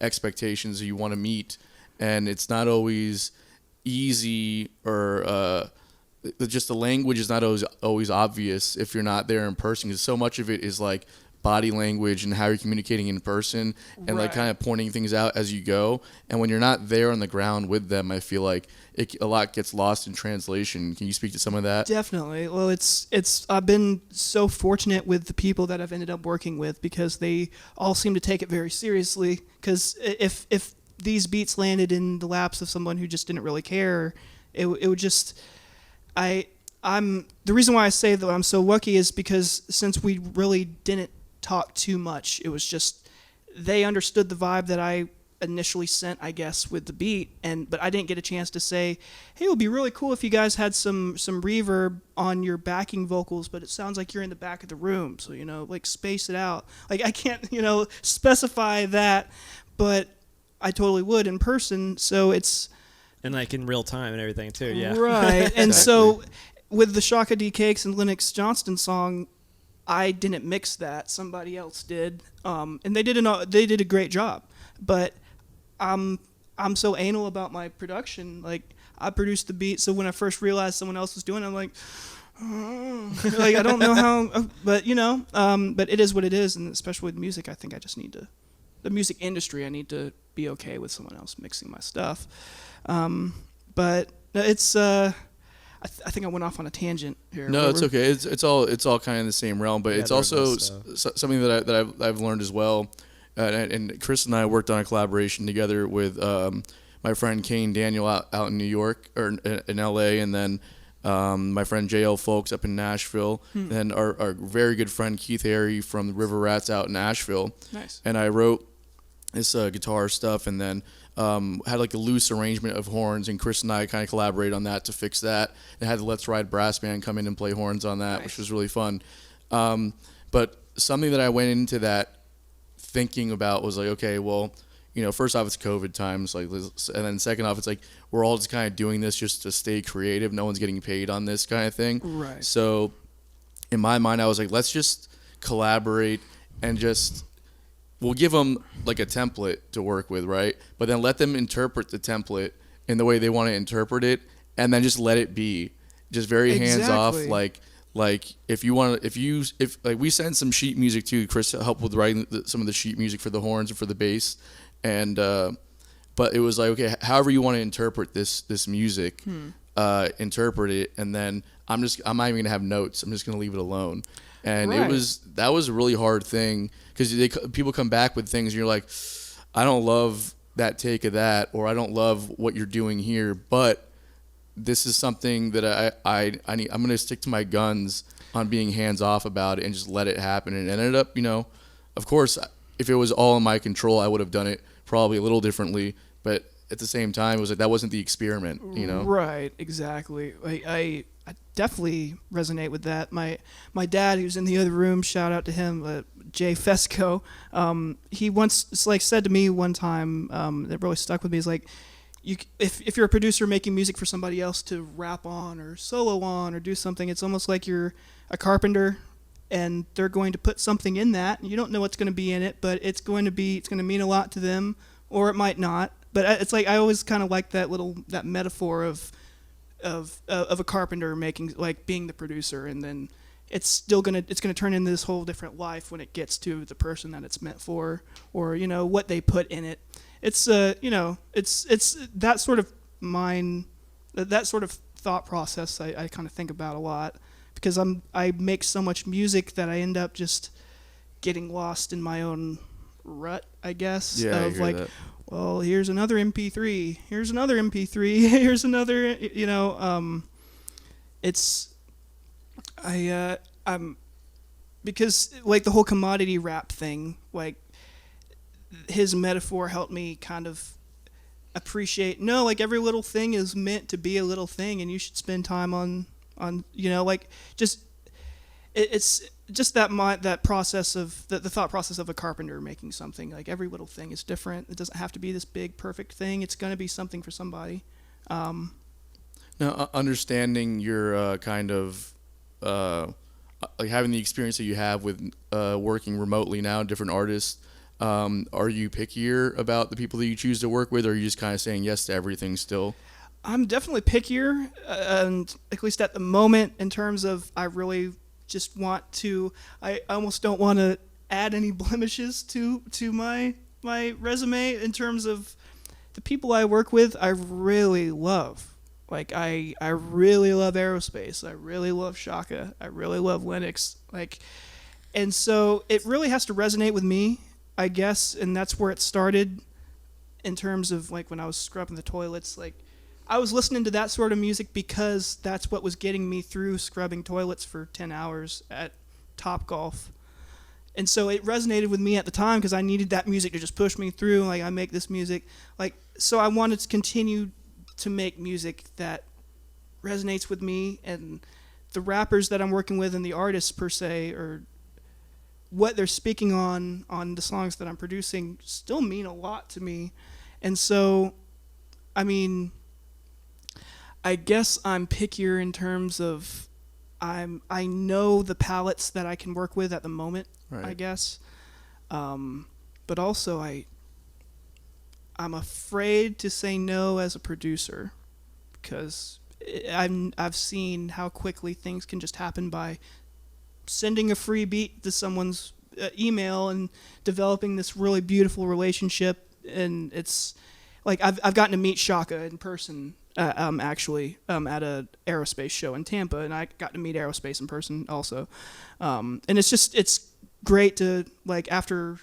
Speaker 2: expectations you want to meet, and it's not always easy, or just the language is not always obvious if you're not there in person, because so much of it is like body language and how you're communicating in person, and like kind of pointing things out as you go. And when you're not there on the ground with them, I feel like a lot gets lost in translation. Can you speak to some of that?
Speaker 1: Definitely. Well, it's I've been so fortunate with the people that I've ended up working with, because they all seem to take it very seriously. Because if these beats landed in the laps of someone who just didn't really care, it would just I'm the reason why I say that I'm so lucky is because since we really didn't talk too much, it was just they understood the vibe that I initially sent, I guess, with the beat, but I didn't get a chance to say, hey, it would be really cool if you guys had some reverb on your backing vocals, but it sounds like you're in the back of the room, so like space it out. Like I can't specify that, but I totally would in person. So it's
Speaker 3: and like in real time and everything too. Yeah,
Speaker 1: right. And so with the Shaka D Cakes and Lennox Johnston song, I didn't mix that. Somebody else did, and they did a great job. But I'm so anal about my production. Like I produced the beat, so when I first realized someone else was doing it, I'm like, like I don't know how, but but it is what it is, and especially with music, I think I just need the music industry. I need to be okay with someone else mixing my stuff. But it's I think I went off on a tangent here.
Speaker 2: No, it's okay. It's all kind of in the same realm, but it's also something that I've learned as well. And Chris and I worked on a collaboration together with my friend Kane Daniel out in New York or in LA, and then my friend JL Folks up in Nashville, and then our very good friend Keith Harry from the River Rats out in Asheville.
Speaker 1: Nice.
Speaker 2: And I wrote this guitar stuff, and then had like a loose arrangement of horns, and Chris and I kind of collaborated on that to fix that, and had the Let's Ride brass band come in and play horns on that, which was really fun. But something that I went into that thinking about was like, okay, well, first off, it's COVID times, like, and then second off, it's like we're all just kind of doing this just to stay creative. No one's getting paid on this kind of thing.
Speaker 1: Right.
Speaker 2: So in my mind, I was like, let's just collaborate and we'll give them like a template to work with, right? But then let them interpret the template in the way they want to interpret it, and then just let it be, just very hands off. Like if we send some sheet music too. Chris helped with writing some of the sheet music for the horns and for the bass, and but it was like, okay, however you want to interpret this music, interpret it, and then I'm not even gonna have notes. I'm just gonna leave it alone. And that was a really hard thing, because people come back with things and you're like, I don't love that take of that, or I don't love what you're doing here, but this is something that I need. I'm gonna stick to my guns on being hands off about it and just let it happen. And it ended up, of course, if it was all in my control, I would have done it probably a little differently. But at the same time, it was like that wasn't the experiment,
Speaker 1: Right, exactly. I definitely resonate with that. My dad, who's in the other room, shout out to him, Jay Fesco. He once said to me one time, that really stuck with me, is like, if you're a producer making music for somebody else to rap on or solo on or do something, it's almost like you're a carpenter and they're going to put something in that. You don't know what's going to be in it, but it's going to mean a lot to them, or it might not. But it's like I always kind of like that metaphor of a carpenter being the producer, and then it's gonna turn into this whole different life when it gets to the person that it's meant for, or what they put in it. It's it's that sort of that sort of thought process I kind of think about a lot, because I make so much music that I end up just getting lost in my own rut, I guess.
Speaker 2: Yeah, I hear that.
Speaker 1: Well, here's another MP3. Here's another MP3. Here's another. because like the whole commodity rap thing, like his metaphor helped me kind of appreciate, no, like every little thing is meant to be a little thing, and you should spend time on like just it's just that process of the thought process of a carpenter making something. Like every little thing is different. It doesn't have to be this big perfect thing. It's going to be something for somebody.
Speaker 2: Now, understanding your kind of like having the experience that you have with working remotely now, different artists, are you pickier about the people that you choose to work with, or are you just kind of saying yes to everything still?
Speaker 1: I'm definitely pickier, and at least at the moment, in terms of I really just want to. I almost don't want to add any blemishes to my resume in terms of the people I work with. I really love. Like I really love aerospace. I really love Shaka. I really love Linux. Like, and so it really has to resonate with me, I guess, and that's where it started. In terms of like when I was scrubbing the toilets, like I was listening to that sort of music because that's what was getting me through scrubbing toilets for 10 hours at Topgolf. And so it resonated with me at the time because I needed that music to just push me through. Like I make this music, like so I wanted to continue to make music that resonates with me, and the rappers that I'm working with and the artists per se, or what they're speaking on the songs that I'm producing, still mean a lot to me. And so, I mean, I guess I'm pickier in terms of I know the palettes that I can work with at the moment, right. I guess. But also I'm afraid to say no as a producer because I've seen how quickly things can just happen by sending a free beat to someone's email and developing this really beautiful relationship. And it's like I've gotten to meet Shaka in person actually at a aerospace show in Tampa, and I got to meet aerospace in person also. And it's great to, like, after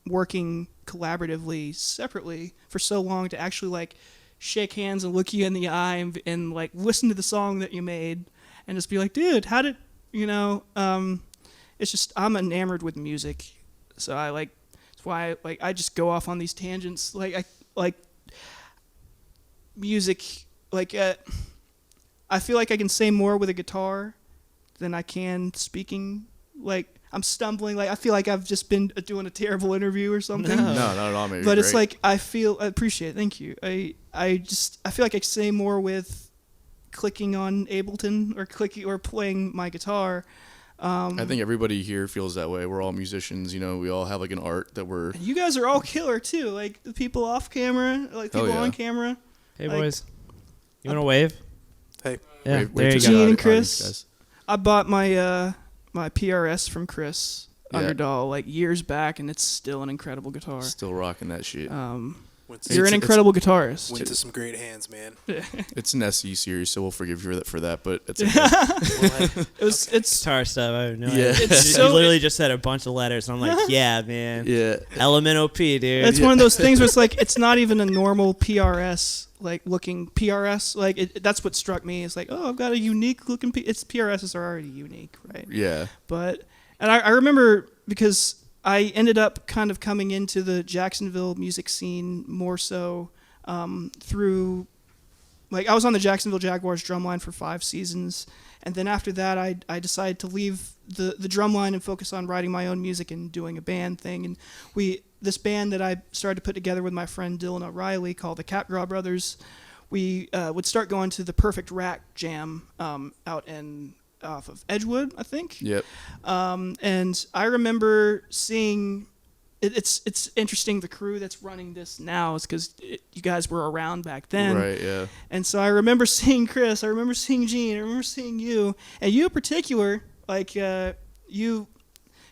Speaker 1: working collaboratively separately for so long, to actually like shake hands and look you in the eye and like listen to the song that you made and just be like, dude, how did it's just I'm enamored with music, so that's why I just go off on these tangents. Like I like music, like I feel like I can say more with a guitar than I can speaking. Like I'm stumbling. Like I feel like I've just been doing a terrible interview or something.
Speaker 2: No, not at all.
Speaker 1: But it's like I appreciate it. Thank you. I feel like I say more with clicking on Ableton or playing my guitar.
Speaker 2: I think everybody here feels that way. We're all musicians, we all have like an art that we're.
Speaker 1: And you guys are all killer too. Like the people off camera, like people on camera.
Speaker 3: Hey boys, you want to wave?
Speaker 4: Hey.
Speaker 3: Yeah,
Speaker 2: wait
Speaker 3: there you go.
Speaker 1: Gene and Chris. I bought my my PRS from Chris Underdahl like years back, and it's still an incredible guitar.
Speaker 2: Still rocking that shit.
Speaker 1: You're an incredible guitarist.
Speaker 4: Went to some great hands, man.
Speaker 2: It's an SE series, so we'll forgive you for that. But it's okay.
Speaker 1: It's
Speaker 3: guitar stuff. I have no
Speaker 2: idea.
Speaker 3: It's you literally just said a bunch of letters, and I'm like, yeah, man.
Speaker 2: Yeah.
Speaker 3: Elemental P, dude.
Speaker 1: It's one of those things where it's like it's not even a normal PRS like looking PRS. Like that's what struck me. It's like, oh, I've got a unique looking PRSs are already unique, right?
Speaker 2: Yeah.
Speaker 1: But I remember because I ended up kind of coming into the Jacksonville music scene more so through, like, I was on the Jacksonville Jaguars drumline for 5 seasons, and then after that I decided to leave the drumline and focus on writing my own music and doing a band thing. And this band that I started to put together with my friend Dylan O'Reilly called the Capgraw Brothers, we would start going to the Perfect Rack Jam out off of Edgewood, I think.
Speaker 2: Yep.
Speaker 1: And I remember seeing it's interesting. The crew that's running this now is because you guys were around back then,
Speaker 2: right? Yeah.
Speaker 1: And so I remember seeing Chris. I remember seeing Gene. I remember seeing you, and you in particular, like you,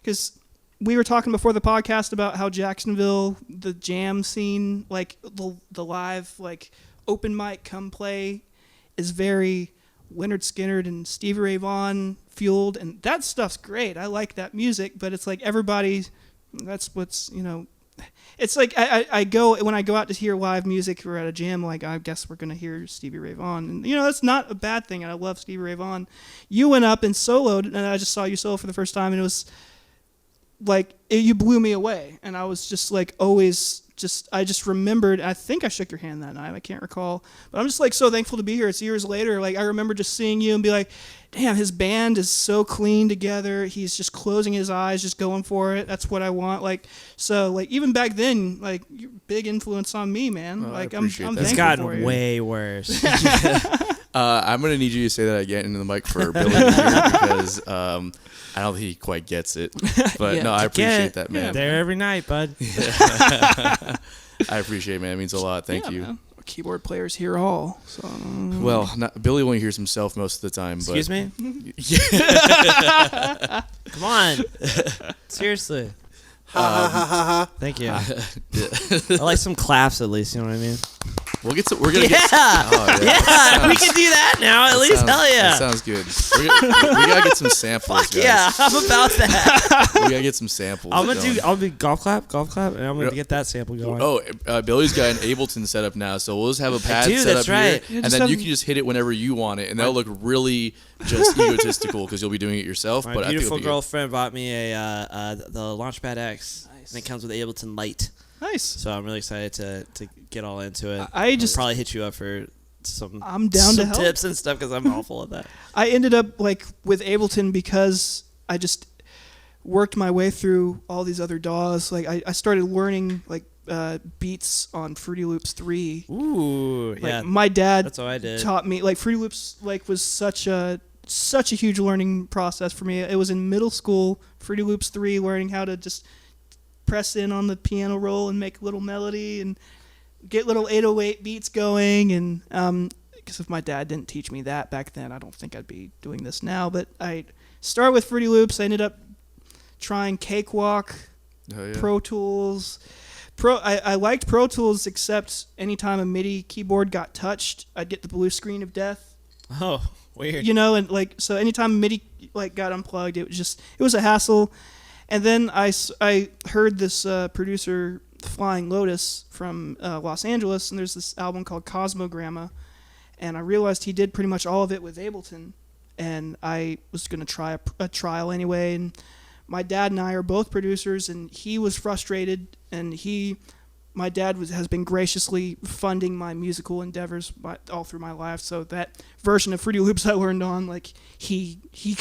Speaker 1: because we were talking before the podcast about how Jacksonville, the jam scene, like the live like open mic come play, is very Leonard Skinner and Stevie Ray Vaughan fueled, and that stuff's great. I like that music, but it's like everybody, that's what's, it's like I go when I go out to hear live music or at a jam, like I guess we're gonna hear Stevie Ray Vaughan, and that's not a bad thing. And I love Stevie Ray Vaughan. You went up and soloed, and I just saw you solo for the first time, and it was like you blew me away, and I was just like always. I just remembered. I think I shook your hand that night. I can't recall, but I'm just like so thankful to be here. It's years later. Like I remember just seeing you and be like, "Damn, his band is so clean together. He's just closing his eyes, just going for it. That's what I want." Like so, like even back then, like you're a big influence on me, man. Like I'm thankful
Speaker 3: It's
Speaker 1: for
Speaker 3: gotten
Speaker 1: you.
Speaker 3: way worse.
Speaker 2: I'm gonna need you to say that again into the mic for Billy to hear because I don't think he quite gets it. But no, I appreciate that, man.
Speaker 3: There every night, bud.
Speaker 2: I appreciate it, man. It means a lot. Thank you.
Speaker 1: Man. Keyboard players hear all. So.
Speaker 2: Well, Billy only hears himself most of the time.
Speaker 3: Excuse me?
Speaker 2: Yeah.
Speaker 3: Come on. Seriously. Thank you. I like some claps at least, you know what I mean?
Speaker 2: We're gonna get.
Speaker 3: Oh, yeah, we can do that now. At least, hell yeah.
Speaker 2: That sounds good. We gotta get some samples,
Speaker 3: Fuck
Speaker 2: guys.
Speaker 3: yeah, I'm about that.
Speaker 2: We gotta get some samples.
Speaker 3: I'll do golf clap, and I'm gonna get that sample going.
Speaker 2: Oh, Billy's got an Ableton set up now, so we'll just have a pad set up
Speaker 3: right.
Speaker 2: here, and then you can just hit it whenever you want it, and that'll look really just egotistical because you'll be doing it yourself.
Speaker 3: My
Speaker 2: but
Speaker 3: beautiful
Speaker 2: I think
Speaker 3: girlfriend bought me the Launchpad X, and it comes with the Ableton Lite.
Speaker 1: Nice.
Speaker 3: So I'm really excited to get all into it.
Speaker 1: I'll
Speaker 3: probably hit you up for some.
Speaker 1: I'm down to help.
Speaker 3: Tips and stuff because I'm awful at that.
Speaker 1: I ended up like with Ableton because I just worked my way through all these other DAWs. Like I started learning like beats on Fruity Loops 3.
Speaker 3: Ooh,
Speaker 1: like,
Speaker 3: yeah.
Speaker 1: My dad
Speaker 3: that's what I did.
Speaker 1: taught me. Like Fruity Loops like was such a huge learning process for me. It was in middle school. Fruity Loops 3, learning how to just press in on the piano roll and make a little melody and get little 808 beats going. And because if my dad didn't teach me that back then, I don't think I'd be doing this now. But I started with Fruity Loops. I ended up trying Cakewalk, Pro Tools. I liked Pro Tools, except anytime a MIDI keyboard got touched, I'd get the blue screen of death.
Speaker 3: Oh, weird.
Speaker 1: And like so anytime MIDI like got unplugged, it was a hassle. And then I heard this producer, Flying Lotus, from Los Angeles, and there's this album called Cosmogramma, and I realized he did pretty much all of it with Ableton, and I was going to try a trial anyway, and my dad and I are both producers, and he was frustrated, and my dad has been graciously funding my musical endeavors all through my life, so that version of Fruity Loops I learned on, like, he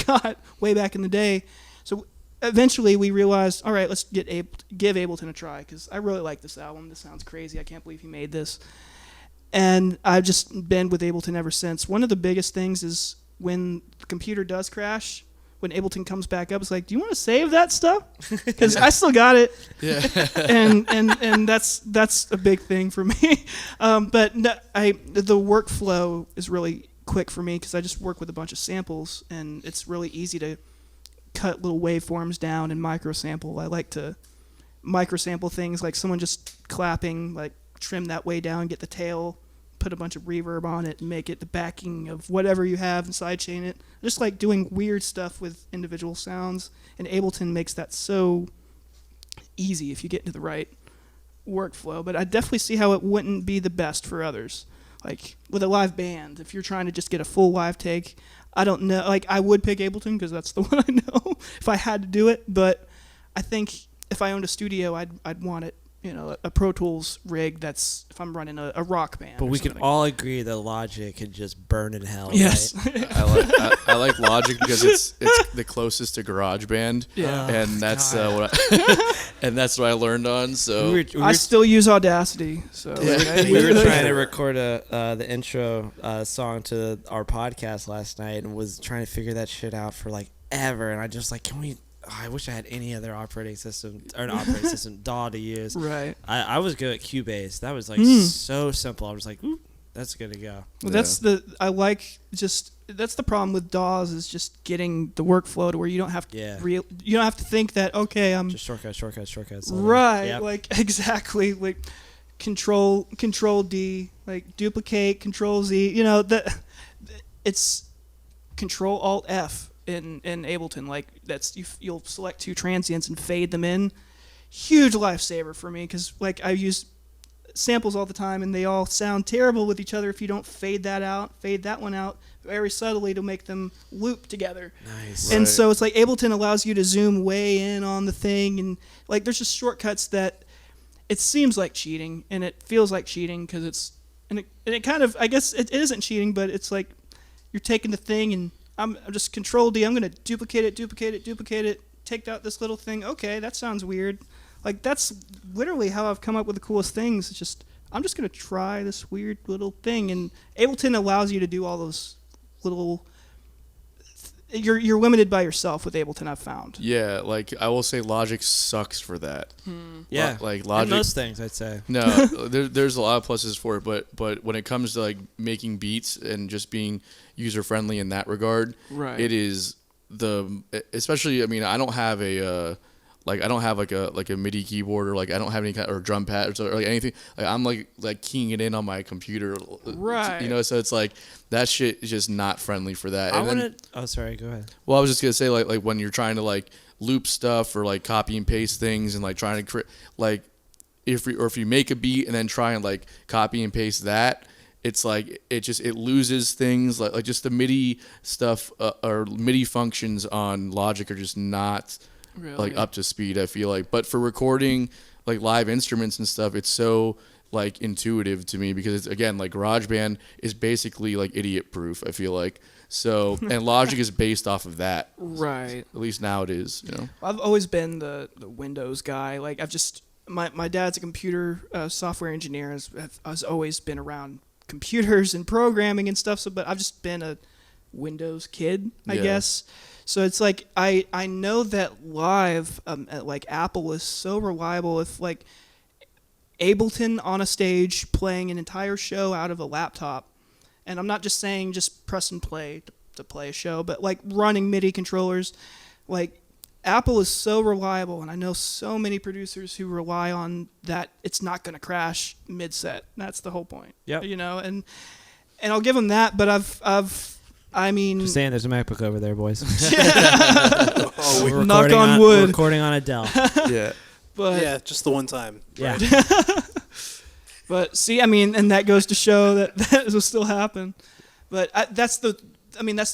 Speaker 1: got way back in the day. So eventually we realized, all right, let's give Ableton a try, because I really like this album. This sounds crazy. I can't believe he made this. And I've just been with Ableton ever since. One of the biggest things is when the computer does crash, when Ableton comes back up, it's like, do you want to save that stuff? Because I still got it.
Speaker 2: Yeah.
Speaker 1: and that's a big thing for me. But no, the workflow is really quick for me because I just work with a bunch of samples, and it's really easy to cut little waveforms down and microsample. I like to microsample things like someone just clapping, like trim that way down, get the tail, put a bunch of reverb on it, and make it the backing of whatever you have and sidechain it. I just like doing weird stuff with individual sounds, and Ableton makes that so easy if you get into the right workflow. But I definitely see how it wouldn't be the best for others. Like with a live band, if you're trying to just get a full live take, I don't know. Like I would pick Ableton because that's the one I know if I had to do it. But I think if I owned a studio, I'd want it. A Pro Tools rig. That's if I'm running a rock band.
Speaker 3: But we can all agree that Logic can just burn in hell.
Speaker 1: Yes.
Speaker 3: Right?
Speaker 2: I like Logic because it's the closest to GarageBand.
Speaker 1: Yeah.
Speaker 2: And that's that's what I learned on. So
Speaker 1: I still use Audacity. So
Speaker 3: we were trying to record the intro song to our podcast last night, and was trying to figure that shit out for like ever. And I just like, can we? I wish I had any other operating system DAW to use.
Speaker 1: Right.
Speaker 3: I was good at Cubase. That was like so simple. I was like, ooh, that's good to go.
Speaker 1: Well, that's the problem with DAWs is just getting the workflow to where you don't have to you don't have to think that I'm
Speaker 3: just shortcuts.
Speaker 1: Right.
Speaker 3: Yep.
Speaker 1: Like exactly like control D, like duplicate, control Z. That it's control Alt F. In Ableton, like you'll select two transients and fade them in. huge lifesaver for me because like I use samples all the time and they all sound terrible with each other if you don't fade that one out very subtly to make them loop together.
Speaker 3: Nice.
Speaker 1: And
Speaker 2: Right.
Speaker 1: so it's like Ableton allows you to zoom way in on the thing, and like there's just shortcuts that it seems like cheating and it feels like cheating because it kind of, I guess it isn't cheating, but it's like you're taking the thing and I'm just Control D. I'm gonna duplicate it, take out this little thing. Okay, that sounds weird. Like that's literally how I've come up with the coolest things. It's just I'm just gonna try this weird little thing, and Ableton allows you to do all those little. You're limited by yourself with Ableton, I've found.
Speaker 2: Yeah, like I will say Logic sucks for that.
Speaker 3: Yeah.
Speaker 2: Like Logic.
Speaker 3: And most things, I'd say.
Speaker 2: No, there's a lot of pluses for it, but when it comes to like making beats and just being user friendly in that regard,
Speaker 1: Right.
Speaker 2: it is especially. I mean, I don't have a MIDI keyboard or like I don't have any kind or drum pad or like anything. Like I'm like keying it in on my computer,
Speaker 1: Right.
Speaker 2: You know, so it's like that shit is just not friendly for that.
Speaker 3: I
Speaker 2: And then-
Speaker 3: want to. Oh, sorry. Go ahead.
Speaker 2: well, I was just gonna say like when you're trying to like loop stuff or like copy and paste things and like trying to create like if you make a beat and then try and like copy and paste that, it's like it loses things like just the MIDI stuff or MIDI functions on Logic are just not
Speaker 1: Really?
Speaker 2: like up to speed, I feel like. But for recording like live instruments and stuff, it's so like intuitive to me because it's again like GarageBand is basically like idiot proof, I feel like. So and Logic is based off of that.
Speaker 1: Right.
Speaker 2: At least now it is, you know.
Speaker 1: I've always been the Windows guy. Like I've just my dad's a computer software engineer. Has always been around computers and programming and stuff. So, but I've just been a Windows kid, I
Speaker 2: Yeah.
Speaker 1: guess. So it's like I know that live at like Apple is so reliable. If like Ableton on a stage playing an entire show out of a laptop, and I'm not just saying just press and play to play a show, but like running MIDI controllers, like Apple is so reliable, and I know so many producers who rely on that it's not going to crash mid-set. That's the whole point.
Speaker 3: Yep.
Speaker 1: You know, and I'll give them that, but I mean,
Speaker 3: Just saying, there's a MacBook over there, boys.
Speaker 4: Oh,
Speaker 3: We're
Speaker 1: Knock
Speaker 3: recording
Speaker 1: on
Speaker 3: We're
Speaker 1: wood.
Speaker 3: recording on a Dell.
Speaker 2: Yeah.
Speaker 1: but
Speaker 4: yeah, just the one time.
Speaker 3: Yeah.
Speaker 1: But see, I mean, and that goes to show that that will still happen. But that's the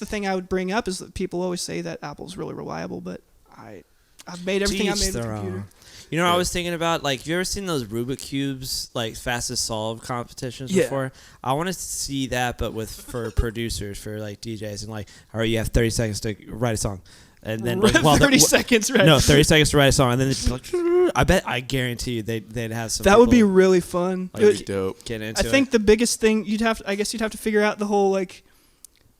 Speaker 1: thing I would bring up is that people always say that Apple's really reliable, but I've made everything I
Speaker 3: To
Speaker 1: made
Speaker 3: each
Speaker 1: with the
Speaker 3: their
Speaker 1: computer.
Speaker 3: own. You know what I was thinking about? Like, have you ever seen those Rubik Cubes, like, fastest solve competitions
Speaker 1: Yeah.
Speaker 3: before? I want to see that, but for producers, for, like, DJs, and, like, all right, you have 30 seconds to write a song. And then, like,
Speaker 1: 30 seconds, right?
Speaker 3: No, 30 seconds to write a song, and then they'd be like, I guarantee you they'd have some
Speaker 1: That would be
Speaker 3: people
Speaker 1: really fun.
Speaker 2: That'd be dope.
Speaker 3: get into
Speaker 1: I think the biggest thing you'd have to figure out the whole like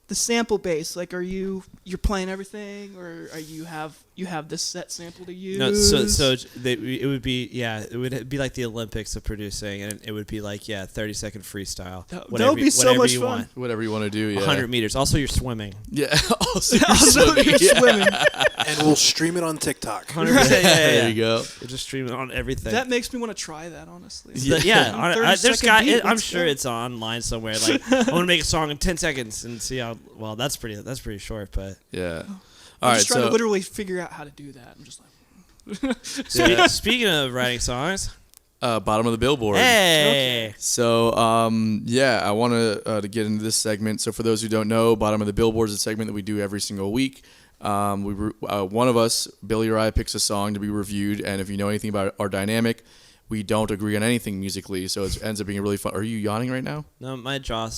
Speaker 1: the sample base. Like, you're playing everything, or are you have this set sample to use?
Speaker 3: No, it would be like the Olympics of producing, and it would be like 30-second freestyle.
Speaker 1: That
Speaker 3: Whatever
Speaker 1: would be so
Speaker 3: whatever
Speaker 1: much
Speaker 3: you
Speaker 1: fun.
Speaker 3: want.
Speaker 2: Whatever you want to do, yeah.
Speaker 3: 100 meters. Also, you're swimming.
Speaker 2: Yeah. Also,
Speaker 1: Also, you're swimming.
Speaker 4: And we'll stream it on TikTok.
Speaker 3: 100%.
Speaker 2: There you go.
Speaker 3: You're just streaming on everything.
Speaker 1: That makes me want to try that, honestly.
Speaker 3: Yeah,
Speaker 1: 30-second beat,
Speaker 3: I'm
Speaker 1: let's
Speaker 3: sure
Speaker 1: go.
Speaker 3: it's online somewhere. Like, I want to make a song in 10 seconds and see how. Well, that's pretty short, but
Speaker 2: Yeah.
Speaker 1: I'm
Speaker 2: All right,
Speaker 1: just trying
Speaker 2: so
Speaker 1: to literally figure out how to do that. I'm just like,
Speaker 3: speaking of writing songs,
Speaker 2: bottom of the Billboard.
Speaker 3: hey,
Speaker 2: So, I want to get into this segment. So, for those who don't know, Bottom of the Billboard is a segment that we do every single week. One of us, Billy or I, picks a song to be reviewed, and if you know anything about our dynamic, we don't agree on anything musically, so it ends up being really fun. Are you yawning right now?
Speaker 3: no, my jaw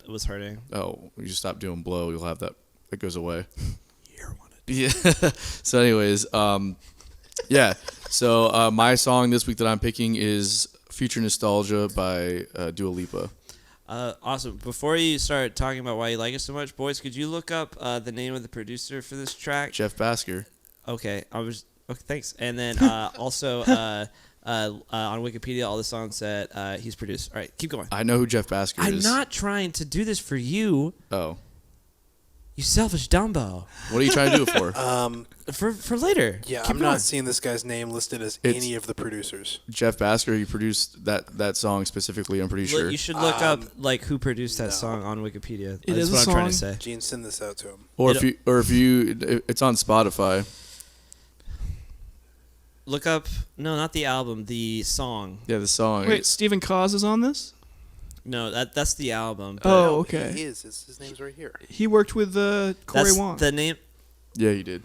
Speaker 3: was hurting.
Speaker 2: Oh, you just stop doing blow. You'll have that. It goes away.
Speaker 4: Year one.
Speaker 2: Yeah. So, anyways, So, my song this week that I'm picking is "Future Nostalgia" by Dua Lipa.
Speaker 3: Awesome. Before you start talking about why you like it so much, boys, could you look up the name of the producer for this track?
Speaker 2: Jeff Basker.
Speaker 3: Okay, thanks. And then also on Wikipedia, all the songs that he's produced. All right, keep going.
Speaker 2: I know who Jeff Basker
Speaker 3: I'm
Speaker 2: is.
Speaker 3: not trying to do this for you,
Speaker 2: Oh.
Speaker 3: you selfish Dumbo.
Speaker 2: What are you trying to do it for?
Speaker 3: For later.
Speaker 4: Yeah,
Speaker 3: Keep
Speaker 4: I'm
Speaker 3: going.
Speaker 4: not seeing this guy's name listed as
Speaker 2: It's-
Speaker 4: any of the producers.
Speaker 2: Jeff Basker, he produced that song specifically, I'm pretty sure.
Speaker 3: You should look up like who produced that
Speaker 4: no.
Speaker 3: song on Wikipedia.
Speaker 1: It
Speaker 3: That's
Speaker 1: is a
Speaker 3: what I'm trying to
Speaker 1: song.
Speaker 3: say.
Speaker 4: Gene, send this out to him.
Speaker 2: Or if you, it's on Spotify.
Speaker 3: look up. No, not the album. The song.
Speaker 2: Yeah, the song.
Speaker 1: Wait, Stephen Cause is on this?
Speaker 3: No, that's the album. But
Speaker 1: Oh, okay.
Speaker 4: He is. His name's right here.
Speaker 1: He worked with Corey
Speaker 3: that's
Speaker 1: Wong.
Speaker 3: the name.
Speaker 2: Yeah, you did.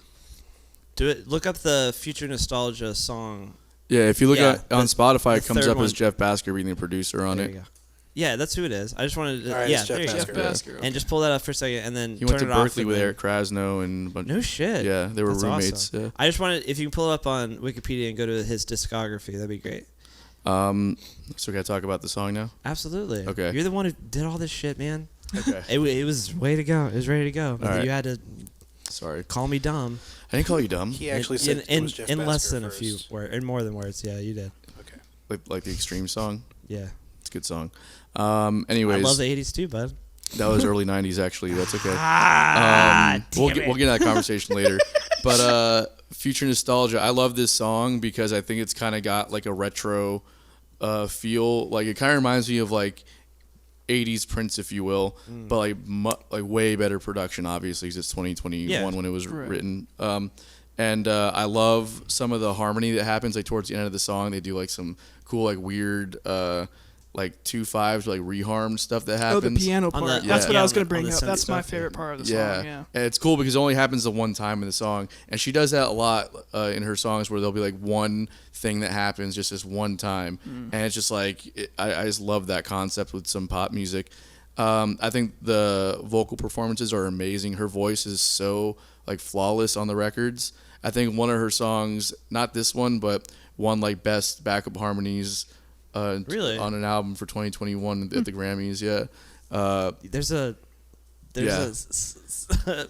Speaker 3: Do it. Look up the Future Nostalgia song.
Speaker 2: Yeah, if you look
Speaker 3: Yeah,
Speaker 2: on Spotify,
Speaker 3: the
Speaker 2: it comes
Speaker 3: third
Speaker 2: up as
Speaker 3: one.
Speaker 2: Jeff Basker being the producer on
Speaker 3: There
Speaker 2: it.
Speaker 3: you go. Yeah, that's who it is. I just wanted to.
Speaker 4: All right,
Speaker 3: yeah,
Speaker 4: it's Jeff
Speaker 3: there you go.
Speaker 1: Jeff
Speaker 4: Basker.
Speaker 1: Basker.
Speaker 3: And
Speaker 1: okay.
Speaker 3: just pull that up for a second, and then
Speaker 2: He went to
Speaker 3: turn it off
Speaker 2: Berkeley
Speaker 3: and
Speaker 2: with
Speaker 3: then-
Speaker 2: Eric Krasno and a bunch.
Speaker 3: No shit.
Speaker 2: Yeah, they were
Speaker 3: That's
Speaker 2: roommates.
Speaker 3: awesome.
Speaker 2: Yeah.
Speaker 3: I just wanted, if you can pull it up on Wikipedia and go to his discography, that'd be great.
Speaker 2: So can I talk about the song now?
Speaker 3: Absolutely.
Speaker 2: Okay.
Speaker 3: You're the one who did all this shit, man.
Speaker 2: Okay.
Speaker 3: It was way to go. It was ready to go. But
Speaker 2: right.
Speaker 3: you had to
Speaker 2: Sorry,
Speaker 3: call me dumb.
Speaker 2: I didn't call you dumb.
Speaker 4: He actually
Speaker 3: in,
Speaker 4: said it
Speaker 3: in,
Speaker 4: was Jeff
Speaker 3: in less
Speaker 4: Basker
Speaker 3: than
Speaker 4: first.
Speaker 3: a few words, in more than words. Yeah, you did.
Speaker 4: Okay.
Speaker 2: Like the Extreme song.
Speaker 3: Yeah.
Speaker 2: It's a good song.
Speaker 3: I
Speaker 2: Anyways,
Speaker 3: love the 80s too, bud.
Speaker 2: that was early '90s actually. That's okay. We'll get in that conversation later. But Future Nostalgia, I love this song because I think it's kind of got like a retro feel. Like it kind of reminds me of like 80s Prince, if you will, but like way better production, obviously, because it's 2021
Speaker 3: Yeah.
Speaker 2: when it was
Speaker 1: Right.
Speaker 2: written. And I love some of the harmony that happens like towards the end of the song. They do like some cool like weird like 2/5 like reharmed stuff that
Speaker 1: Oh, the
Speaker 2: happens.
Speaker 1: piano
Speaker 3: On
Speaker 1: part.
Speaker 3: the-
Speaker 1: That's what I was
Speaker 3: yeah,
Speaker 1: going
Speaker 3: on
Speaker 1: to bring
Speaker 3: the
Speaker 1: up.
Speaker 3: synth
Speaker 1: That's my
Speaker 3: stuff,
Speaker 1: favorite
Speaker 3: yeah.
Speaker 1: part of the
Speaker 2: Yeah.
Speaker 1: song. Yeah.
Speaker 2: And it's cool because it only happens the one time in the song, and she does that a lot in her songs where there'll be like one thing that happens just this one time, and it's just like I just love that concept with some pop music. I think the vocal performances are amazing. Her voice is so like flawless on the records. I think one of her songs, not this one, but one like best backup harmonies
Speaker 3: Really?
Speaker 2: on an album for 2021 at the Grammys. Yeah.
Speaker 3: There's a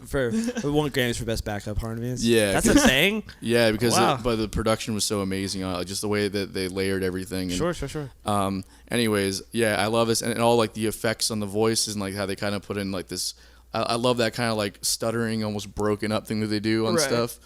Speaker 3: for one Grammys for best backup harmonies.
Speaker 2: Yeah,
Speaker 3: That's a thing.
Speaker 2: Yeah, because
Speaker 3: Wow.
Speaker 2: but the production was so amazing on it, like, just the way that they layered everything. And,
Speaker 3: Sure.
Speaker 2: Anyways, yeah, I love this, and all like the effects on the voices and like how they kind of put in like this. I love that kind of like stuttering, almost broken up thing that they do on
Speaker 1: Right.
Speaker 2: stuff.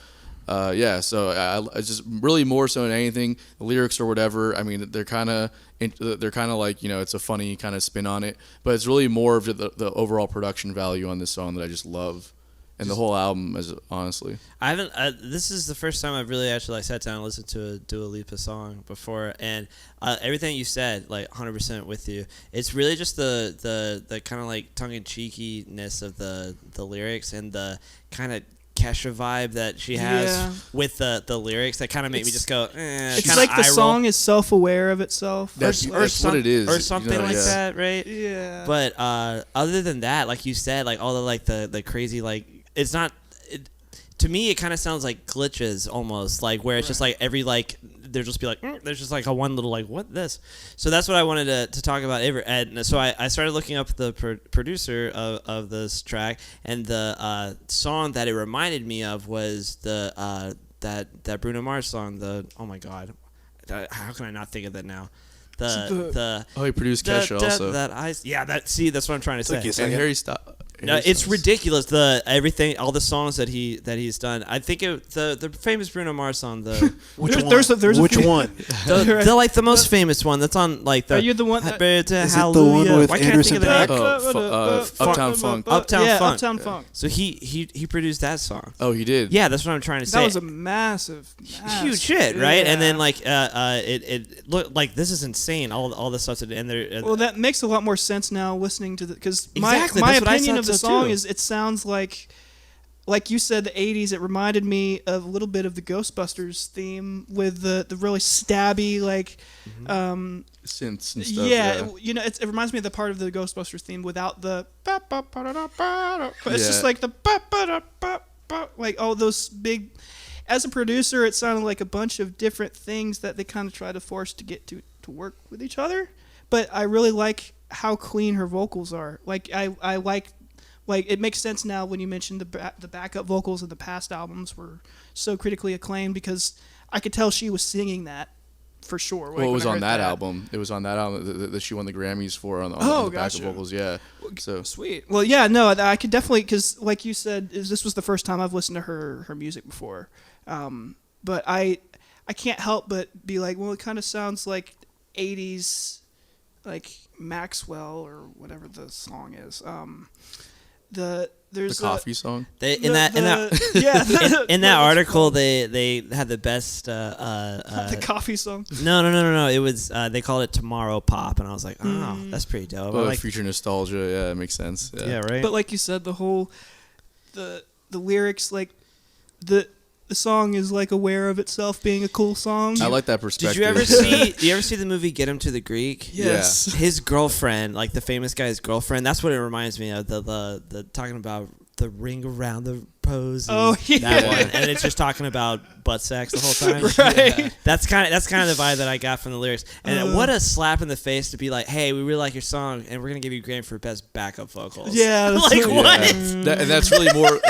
Speaker 2: Yeah, so I just really more so than anything, the lyrics or whatever. I mean, they're kind of like, it's a funny kind of spin on it, but it's really more of the overall production value on this song that I just love, and the whole album is honestly.
Speaker 3: I haven't. This is the first time I've really actually like sat down and listened to a Dua Lipa song before, and everything you said, like 100% with you. It's really just the kind of like tongue in cheekiness of the lyrics and the kind of Kesha vibe that she has
Speaker 1: Yeah.
Speaker 3: with the lyrics that kind of make me
Speaker 1: It's-
Speaker 3: just go.
Speaker 1: It's
Speaker 3: kinda
Speaker 1: like the
Speaker 3: eye roll.
Speaker 1: song is self-aware of itself.
Speaker 2: That's what it is,
Speaker 3: or something like
Speaker 2: yeah.
Speaker 3: that, right?
Speaker 1: Yeah.
Speaker 3: But other than that, like you said, like all the like the crazy like it's not. To me, it kind of sounds like glitches almost, like where it's just like every like there'll just be like there's just like a one little like what this. So that's what I wanted to talk about. And so I started looking up the producer of this track, and the song that it reminded me of was the that Bruno Mars song. The oh my god, how can I not think of that now? The
Speaker 2: Oh, he produced Kesha also.
Speaker 3: That's what I'm trying to say.
Speaker 4: Took you a
Speaker 2: And
Speaker 4: second.
Speaker 2: Harry Styles.
Speaker 3: No, it's ridiculous. All the songs that he's done. I think the famous Bruno Mars song, the
Speaker 1: There's a
Speaker 4: Which
Speaker 1: few-
Speaker 4: one?
Speaker 3: the like the most famous one that's on like the.
Speaker 1: Are you the one that-
Speaker 3: Happy to
Speaker 4: Is it the one
Speaker 3: Hallelujah.
Speaker 4: with
Speaker 3: Why can't I
Speaker 4: Anderson
Speaker 3: think of the
Speaker 4: .Paak?
Speaker 3: name?
Speaker 2: Uptown Funk.
Speaker 3: Uptown
Speaker 1: yeah,
Speaker 3: Funk.
Speaker 1: Uptown Funk.
Speaker 3: So he produced that song.
Speaker 2: Oh, he did.
Speaker 3: Yeah, that's what I'm trying to say.
Speaker 1: That was a massive
Speaker 3: huge shit, right? And then
Speaker 1: Yeah.
Speaker 3: like it looked like this is insane. All the stuff and there.
Speaker 1: Well, that makes a lot more sense now listening to the because
Speaker 3: Exactly,
Speaker 1: my
Speaker 3: that's what I
Speaker 1: opinion
Speaker 3: thought
Speaker 1: of the
Speaker 3: so,
Speaker 1: song
Speaker 3: too.
Speaker 1: is it sounds like you said the 80s. It reminded me of a little bit of the Ghostbusters theme with the really stabby like
Speaker 2: Synths and stuff.
Speaker 1: yeah, it reminds me of the part of the Ghostbusters theme without the but it's just
Speaker 2: Yeah.
Speaker 1: like the like all those big. As a producer, it sounded like a bunch of different things that they kind of try to force to get to work with each other. But I really like how clean her vocals are. Like I like it makes sense now when you mentioned the backup vocals in the past albums were so critically acclaimed because I could tell she was singing that for sure.
Speaker 2: Well, it was on that album. It was on that album that she won the Grammys for on the backup
Speaker 1: gotcha.
Speaker 2: vocals. Yeah. So
Speaker 1: Sweet. Well, yeah, no, I could definitely because, like you said, this was the first time I've listened to her music before. But I can't help but be like, well, it kind of sounds like 80s, like Maxwell or whatever the song is. there's
Speaker 2: The coffee song.
Speaker 3: They
Speaker 1: in that
Speaker 3: in that article they had the best
Speaker 1: the coffee song.
Speaker 3: No. It was they called it Tomorrow Pop, and I was like, oh, that's pretty dope.
Speaker 2: Oh,
Speaker 3: I like,
Speaker 2: future nostalgia. Yeah, it makes sense.
Speaker 3: yeah, right.
Speaker 1: But like you said, the whole the lyrics, like the song is like aware of itself being a cool song.
Speaker 2: I like that perspective.
Speaker 3: Did you ever see the movie Get Him to the Greek?
Speaker 1: Yes.
Speaker 3: His girlfriend, like the famous guy's girlfriend, that's what it reminds me of. The talking about the ring around the posy.
Speaker 1: Oh, yeah.
Speaker 3: That one. And it's just talking about butt sex the whole time.
Speaker 1: Right.
Speaker 3: Yeah. That's kind of the vibe that I got from the lyrics. And what a slap in the face to be like, hey, we really like your song, and we're gonna give you a Grammy for best backup vocals.
Speaker 1: Yeah, that's
Speaker 3: like what?
Speaker 2: And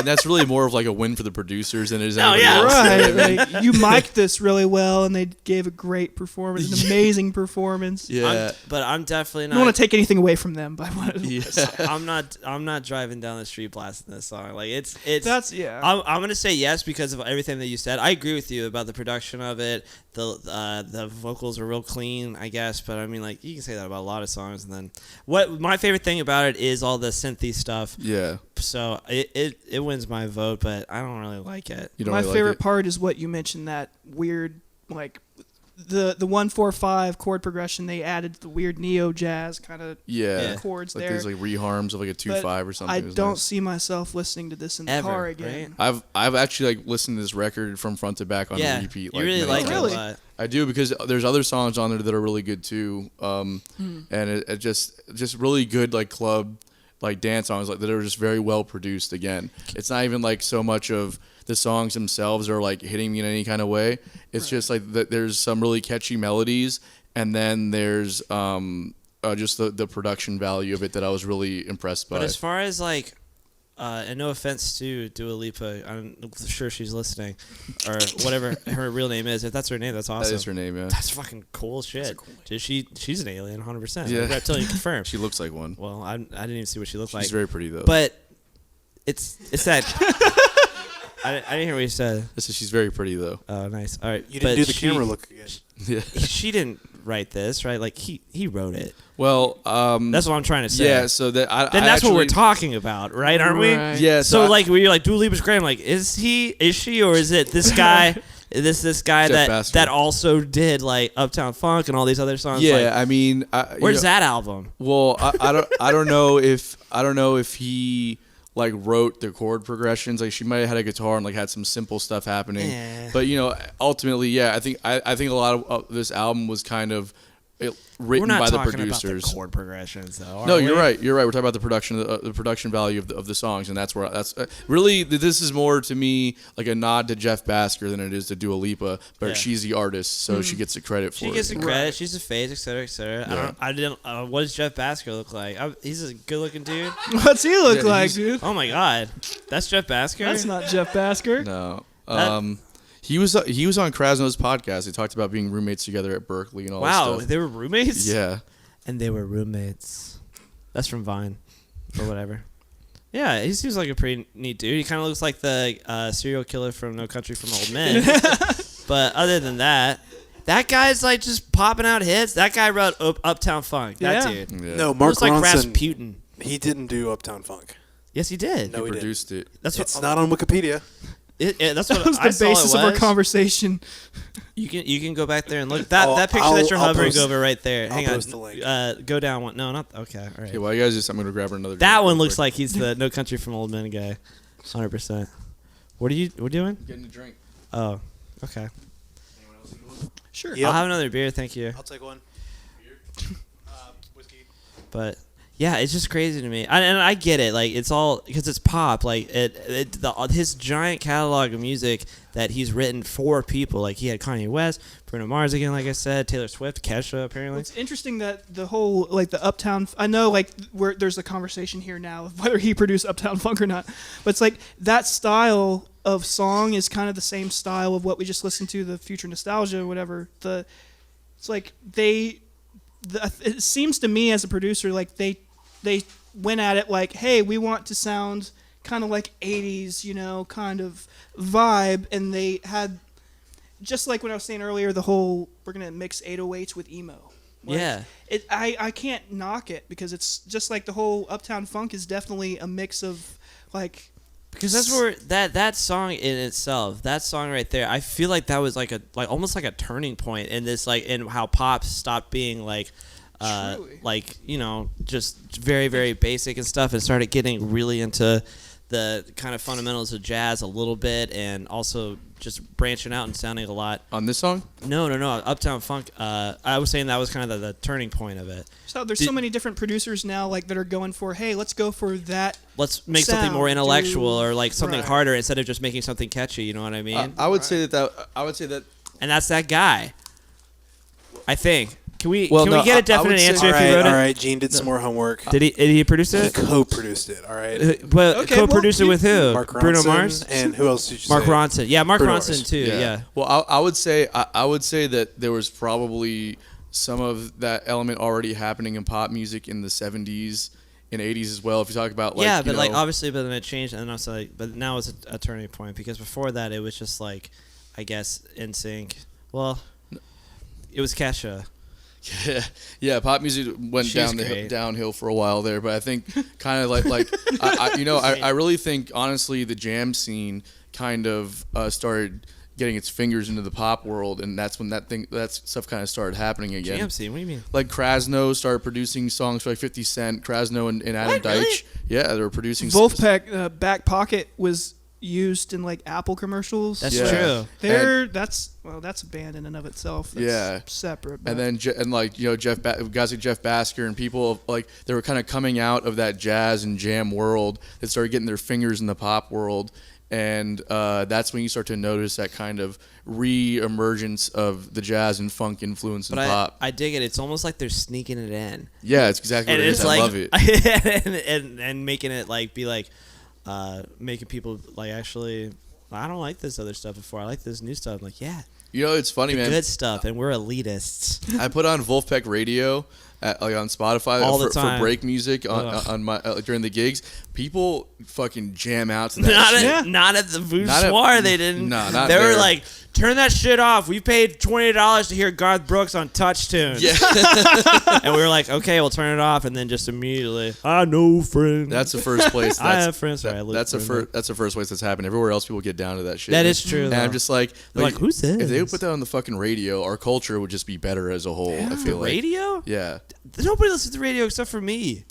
Speaker 2: that's really more of like a win for the producers than it is anybody
Speaker 3: yeah.
Speaker 2: else.
Speaker 1: Right. Like, you mic'd this really well, and they gave a great performance, an amazing performance.
Speaker 2: Yeah.
Speaker 3: But I'm definitely
Speaker 1: I
Speaker 3: not.
Speaker 1: don't want to take anything away from them, but
Speaker 3: I'm not driving down the street blasting this song. Like it's
Speaker 1: that's yeah.
Speaker 3: I'm gonna say yes because of everything that you said. I agree with you about the production of it. The vocals are real clean, I guess. But I mean, like you can say that about a lot of songs. And then what my favorite thing about it is all the synthy stuff.
Speaker 2: Yeah.
Speaker 3: So it wins my vote, but I don't really like it.
Speaker 2: You don't
Speaker 1: My
Speaker 2: really
Speaker 1: favorite
Speaker 2: like it?
Speaker 1: part is what you mentioned, that weird, like the 1-4-5 chord progression. They added the weird neo jazz kind of chords
Speaker 2: like
Speaker 1: there.
Speaker 2: there's like reharms of like a 2/5 or something.
Speaker 1: I
Speaker 2: It was
Speaker 1: don't
Speaker 2: nice.
Speaker 1: see myself listening to this in the
Speaker 3: Ever,
Speaker 1: car again.
Speaker 3: right?
Speaker 2: I've actually like listened to this record from front to back on repeat.
Speaker 3: You really
Speaker 2: many
Speaker 3: like it
Speaker 2: times.
Speaker 3: a lot.
Speaker 2: I do, because there's other songs on there that are really good too, and it just really good like club like dance songs like that are just very well produced. Again, it's not even like so much of the songs themselves are like hitting me in any kind of way. It's just like there's some really catchy melodies, and then there's just the production value of it that I was really impressed by.
Speaker 3: But as far as like, and no offense to Dua Lipa, I'm sure she's listening, or whatever her real name is. If that's her name, that's awesome.
Speaker 2: That is her name, yeah.
Speaker 3: That's fucking cool shit. She's an alien, 100%.
Speaker 2: Yeah.
Speaker 3: Like, until you confirm.
Speaker 2: She looks like one.
Speaker 3: Well, I didn't even see what she looked
Speaker 2: She's
Speaker 3: like.
Speaker 2: very pretty though.
Speaker 3: But it's that. I didn't hear what you said.
Speaker 2: She's very pretty though.
Speaker 3: Oh, nice. All right.
Speaker 4: You didn't do the camera look again.
Speaker 2: Yeah.
Speaker 3: She didn't write this, right? Like he wrote it.
Speaker 2: Well,
Speaker 3: That's what I'm trying to say.
Speaker 2: yeah. So that
Speaker 3: Then that's what we're talking about, right? Aren't we?
Speaker 1: Right.
Speaker 2: Yeah.
Speaker 3: So like, where you're like, Dua Lipa's great. I'm like, is she, or is it this guy? This guy
Speaker 2: Jeff
Speaker 3: that
Speaker 2: Basker.
Speaker 3: also did like Uptown Funk and all these other songs.
Speaker 2: yeah.
Speaker 3: Like,
Speaker 2: I mean,
Speaker 3: where's that album?
Speaker 2: Well, I don't know if he like wrote the chord progressions. Like she might have had a guitar and like had some simple stuff happening.
Speaker 3: Yeah.
Speaker 2: But ultimately, yeah, I think a lot of this album was kind of written
Speaker 3: We're not
Speaker 2: by the
Speaker 3: talking
Speaker 2: producers.
Speaker 3: about the chord progressions, though.
Speaker 2: No,
Speaker 3: are
Speaker 2: you're
Speaker 3: we?
Speaker 2: right. You're right. We're talking about the production value of the songs, and that's really this is more to me like a nod to Jeff Basker than it is to Dua Lipa. But
Speaker 3: Yeah.
Speaker 2: she's the artist, so she gets the credit for
Speaker 3: She
Speaker 2: it.
Speaker 3: gets the credit. She's a face, et cetera, et cetera.
Speaker 2: Yeah.
Speaker 3: I didn't. What does Jeff Basker look like? He's a good-looking dude.
Speaker 1: What's he look
Speaker 2: Yeah,
Speaker 1: like,
Speaker 2: he's-
Speaker 1: dude?
Speaker 3: Oh my God, that's Jeff Basker.
Speaker 1: That's not Jeff Basker.
Speaker 2: No.
Speaker 3: That-
Speaker 2: He was on Krasno's podcast. He talked about being roommates together at Berkeley and all
Speaker 3: Wow,
Speaker 2: that stuff.
Speaker 3: they were roommates.
Speaker 2: Yeah.
Speaker 3: And they were roommates. That's from Vine, or whatever. Yeah, he seems like a pretty neat dude. He kind of looks like the serial killer from No Country for Old Men. But other than that, that guy's like just popping out hits. That guy wrote Uptown Funk. That
Speaker 1: Yeah.
Speaker 3: dude.
Speaker 2: Yeah.
Speaker 4: No, Mark
Speaker 3: Looks like
Speaker 4: Ronson.
Speaker 3: Rasputin.
Speaker 4: He didn't do Uptown Funk.
Speaker 3: Yes, he did.
Speaker 4: No,
Speaker 2: He
Speaker 4: he didn't.
Speaker 2: produced it.
Speaker 3: That's
Speaker 4: It's
Speaker 3: what.
Speaker 4: not on Wikipedia.
Speaker 3: That's what
Speaker 1: That was
Speaker 3: I
Speaker 1: the
Speaker 3: saw
Speaker 1: basis
Speaker 3: it
Speaker 1: of our
Speaker 3: was.
Speaker 1: conversation.
Speaker 3: You can go back there and look. That picture
Speaker 4: I'll
Speaker 3: that you're hovering
Speaker 4: post-
Speaker 3: over right there.
Speaker 4: I'll
Speaker 3: Hang
Speaker 4: post
Speaker 3: on.
Speaker 4: the link.
Speaker 3: Go down one. No, not okay. All right.
Speaker 2: Okay, well, you guys just I'm gonna grab another.
Speaker 3: That
Speaker 2: drink
Speaker 3: one
Speaker 2: real
Speaker 3: looks
Speaker 2: quick.
Speaker 3: like he's the No Country from Old Men guy. 100%. What are you doing?
Speaker 2: Getting a drink.
Speaker 3: Oh, okay.
Speaker 1: Sure.
Speaker 4: Yep.
Speaker 3: I'll have another beer, thank you.
Speaker 4: I'll take one. Whiskey.
Speaker 3: But yeah, it's just crazy to me, and I get it. Like it's all because it's pop. Like his giant catalog of music that he's written for people. Like he had Kanye West, Bruno Mars again, like I said, Taylor Swift, Kesha apparently.
Speaker 1: It's interesting that the whole like the Uptown. I know like there's a conversation here now of whether he produced Uptown Funk or not, but it's like that style of song is kind of the same style of what we just listened to, the Future Nostalgia or whatever. It's like it seems to me as a producer like they went at it like, hey, we want to sound kind of like 80s, kind of vibe, and they had just like when I was saying earlier, the whole we're gonna mix 808s with emo. Like,
Speaker 3: Yeah.
Speaker 1: I can't knock it because it's just like the whole Uptown Funk is definitely a mix of Like,
Speaker 3: Because that's where that song in itself, that song right there, I feel like that was like almost like a turning point in this, like, in how pop stopped being like
Speaker 1: Truly.
Speaker 3: like, just very, very basic and stuff, and started getting really into the kind of fundamentals of jazz a little bit, and also just branching out and sounding a lot.
Speaker 2: On this song?
Speaker 3: No, Uptown Funk. I was saying that was kind of the turning point of it.
Speaker 1: so there's so many different producers now, like, that are going for, hey, let's go for that.
Speaker 3: Let's make something more
Speaker 1: sound,
Speaker 3: intellectual, or like something
Speaker 1: right.
Speaker 3: harder, instead of just making something catchy. You know what I mean?
Speaker 2: I would say that.
Speaker 3: And that's that guy. I think. Can we
Speaker 2: Well,
Speaker 3: get
Speaker 2: no,
Speaker 3: a
Speaker 2: I
Speaker 3: definite
Speaker 2: would say-
Speaker 3: answer if
Speaker 4: all right,
Speaker 3: he wrote
Speaker 4: all
Speaker 3: it?
Speaker 4: right. Gene did some more homework.
Speaker 3: Did he produce
Speaker 4: He
Speaker 3: it?
Speaker 4: co-produced it. All right.
Speaker 3: But
Speaker 1: Okay,
Speaker 3: co-produced it
Speaker 1: well,
Speaker 3: with who?
Speaker 4: Mark
Speaker 3: Bruno
Speaker 4: Ronson,
Speaker 3: Mars.
Speaker 4: and who else did you
Speaker 3: Mark
Speaker 4: say?
Speaker 3: Ronson. Yeah, Mark
Speaker 4: Bruno
Speaker 3: Ronson
Speaker 4: Mars.
Speaker 3: too. Yeah.
Speaker 2: Well, I would say that there was probably some of that element already happening in pop music in the 70s and 80s as well. If you talk about, like,
Speaker 3: Yeah, but like obviously, but then it changed, and also like, but now it's a turning point, because before that it was just like, I guess, NSYNC. Well, it was Kesha.
Speaker 2: yeah, pop music went
Speaker 3: She's
Speaker 2: downhill,
Speaker 3: great.
Speaker 2: for a while there, but I think kind of I really think honestly the jam scene kind of started getting its fingers into the pop world, and that's when that stuff kind of started happening again.
Speaker 3: Jam scene. What do you mean?
Speaker 2: Like Krasno started producing songs for like 50 Cent. Krasno and Adam
Speaker 3: What,
Speaker 2: Deitch.
Speaker 3: really?
Speaker 2: Yeah, they were producing.
Speaker 1: Wolfpack Back Pocket was used in, like, Apple commercials.
Speaker 3: That's
Speaker 2: Yeah.
Speaker 3: true.
Speaker 1: That's a band in and of itself. That's
Speaker 2: Yeah.
Speaker 1: separate.
Speaker 2: And
Speaker 1: but-
Speaker 2: then guys like Jeff Basker and people like they were kind of coming out of that jazz and jam world that started getting their fingers in the pop world, and that's when you start to notice that kind of re-emergence of the jazz and funk influence in
Speaker 3: But
Speaker 2: pop.
Speaker 3: I dig it. It's almost like they're sneaking it in.
Speaker 2: Yeah, it's exactly
Speaker 3: And
Speaker 2: what it
Speaker 3: it's
Speaker 2: is.
Speaker 3: like,
Speaker 2: I love it.
Speaker 3: and making it like be like, making people like, actually, I don't like this other stuff before. I like this new stuff. I'm like, yeah,
Speaker 2: You know, it's funny, man.
Speaker 3: good stuff, and we're elitists.
Speaker 2: I put on Wolfpack Radio like on Spotify
Speaker 3: All the
Speaker 2: for
Speaker 3: time.
Speaker 2: break music on my during the gigs. People fucking jam out to that shit.
Speaker 3: Not at the
Speaker 2: Not at-
Speaker 3: Voussoir, they didn't.
Speaker 2: No, not
Speaker 3: They were
Speaker 2: there.
Speaker 3: like, turn that shit off. We paid $20 to hear Garth Brooks on Touch Tunes.
Speaker 2: Yeah.
Speaker 3: And we were like, okay, we'll turn it off, and then just immediately, I know friends.
Speaker 2: That's the first place.
Speaker 3: I
Speaker 2: That's,
Speaker 3: have friends. Sorry, I looked
Speaker 2: that's the
Speaker 3: for a
Speaker 2: first.
Speaker 3: minute.
Speaker 2: That's the first place that's happened. Everywhere else, people get down to that shit.
Speaker 3: That is true,
Speaker 2: And
Speaker 3: though.
Speaker 2: I'm just like,
Speaker 3: They're like, who's
Speaker 2: If they would
Speaker 3: this?
Speaker 2: put that on the fucking radio, our culture would just be better as a whole. I feel like.
Speaker 3: Radio?
Speaker 2: Yeah.
Speaker 3: Nobody listens to radio except for me.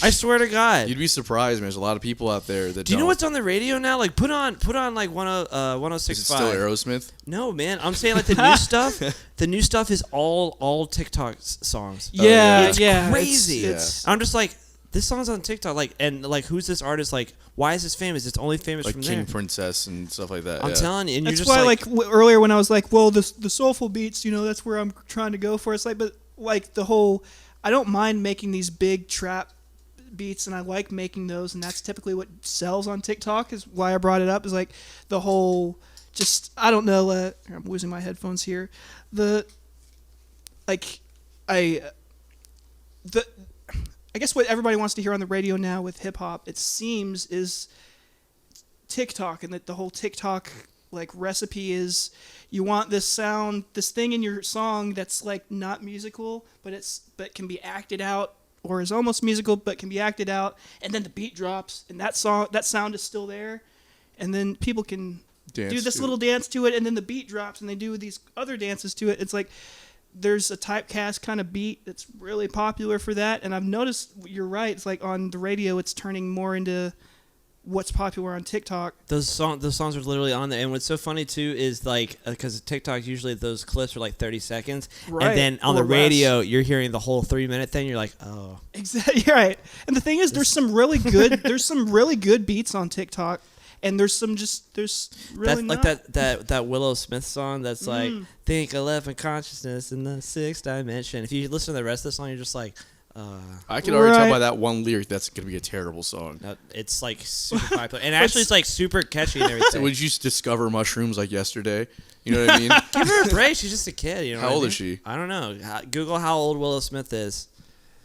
Speaker 3: I swear to God.
Speaker 2: You'd be surprised, man. There's a lot of people out there that
Speaker 3: Do you know
Speaker 2: don't.
Speaker 3: what's on the radio now? Like, put on like
Speaker 2: Is it
Speaker 3: 106.5.
Speaker 2: still Aerosmith?
Speaker 3: No, man. I'm saying like the new stuff. The new stuff is all TikTok songs.
Speaker 1: yeah,
Speaker 3: It's
Speaker 1: yeah,
Speaker 3: crazy.
Speaker 1: It's,
Speaker 3: I'm just like, this song's on TikTok. Like, and like, who's this artist? Like, why is this famous? It's only famous
Speaker 2: Like
Speaker 3: from
Speaker 2: King
Speaker 3: there.
Speaker 2: Princess and stuff like that.
Speaker 3: I'm
Speaker 2: yeah.
Speaker 3: telling you, and you're
Speaker 1: That's
Speaker 3: just
Speaker 1: why,
Speaker 3: like,
Speaker 1: earlier when I was like, well, the soulful beats, that's where I'm trying to go for. It's like, but like the whole, I don't mind making these big trap beats, and I like making those, and that's typically what sells on TikTok. Is why I brought it up. Is like the whole, just I don't know. I'm losing my headphones here. I guess what everybody wants to hear on the radio now with hip hop, it seems, is TikTok, and that the whole TikTok like recipe is you want this sound, this thing in your song that's like not musical, but can be acted out, or is almost musical but can be acted out, and then the beat drops, and that sound is still there, and then people can
Speaker 2: Dance
Speaker 1: do this
Speaker 2: to
Speaker 1: little
Speaker 2: it.
Speaker 1: dance to it, and then the beat drops, and they do these other dances to it. It's like there's a typecast kind of beat that's really popular for that, and I've noticed you're right. It's like on the radio, it's turning more into what's popular on TikTok.
Speaker 3: those songs are literally on there. And what's so funny too is like, because TikTok usually those clips are like 30 seconds,
Speaker 1: Right,
Speaker 3: and then on
Speaker 1: or
Speaker 3: the radio you're hearing the whole 3-minute thing. You're like, oh,
Speaker 1: Exactly right. And the thing is, there's some really good beats on TikTok, and there's really
Speaker 3: that's like that Willow Smith song that's like, think I left my consciousness in the 6th dimension. If you listen to the rest of the song, you're just like,
Speaker 2: I can already tell
Speaker 1: Right.
Speaker 2: by that one lyric that's gonna be a terrible song.
Speaker 3: no, it's like super popular, and actually it's like super catchy and everything.
Speaker 2: Would you just discover mushrooms like yesterday? You know what I mean?
Speaker 3: Give her a break. She's just a kid. You know
Speaker 2: How
Speaker 3: what I
Speaker 2: old
Speaker 3: mean?
Speaker 2: is she?
Speaker 3: I don't know. Google how old Willow Smith is.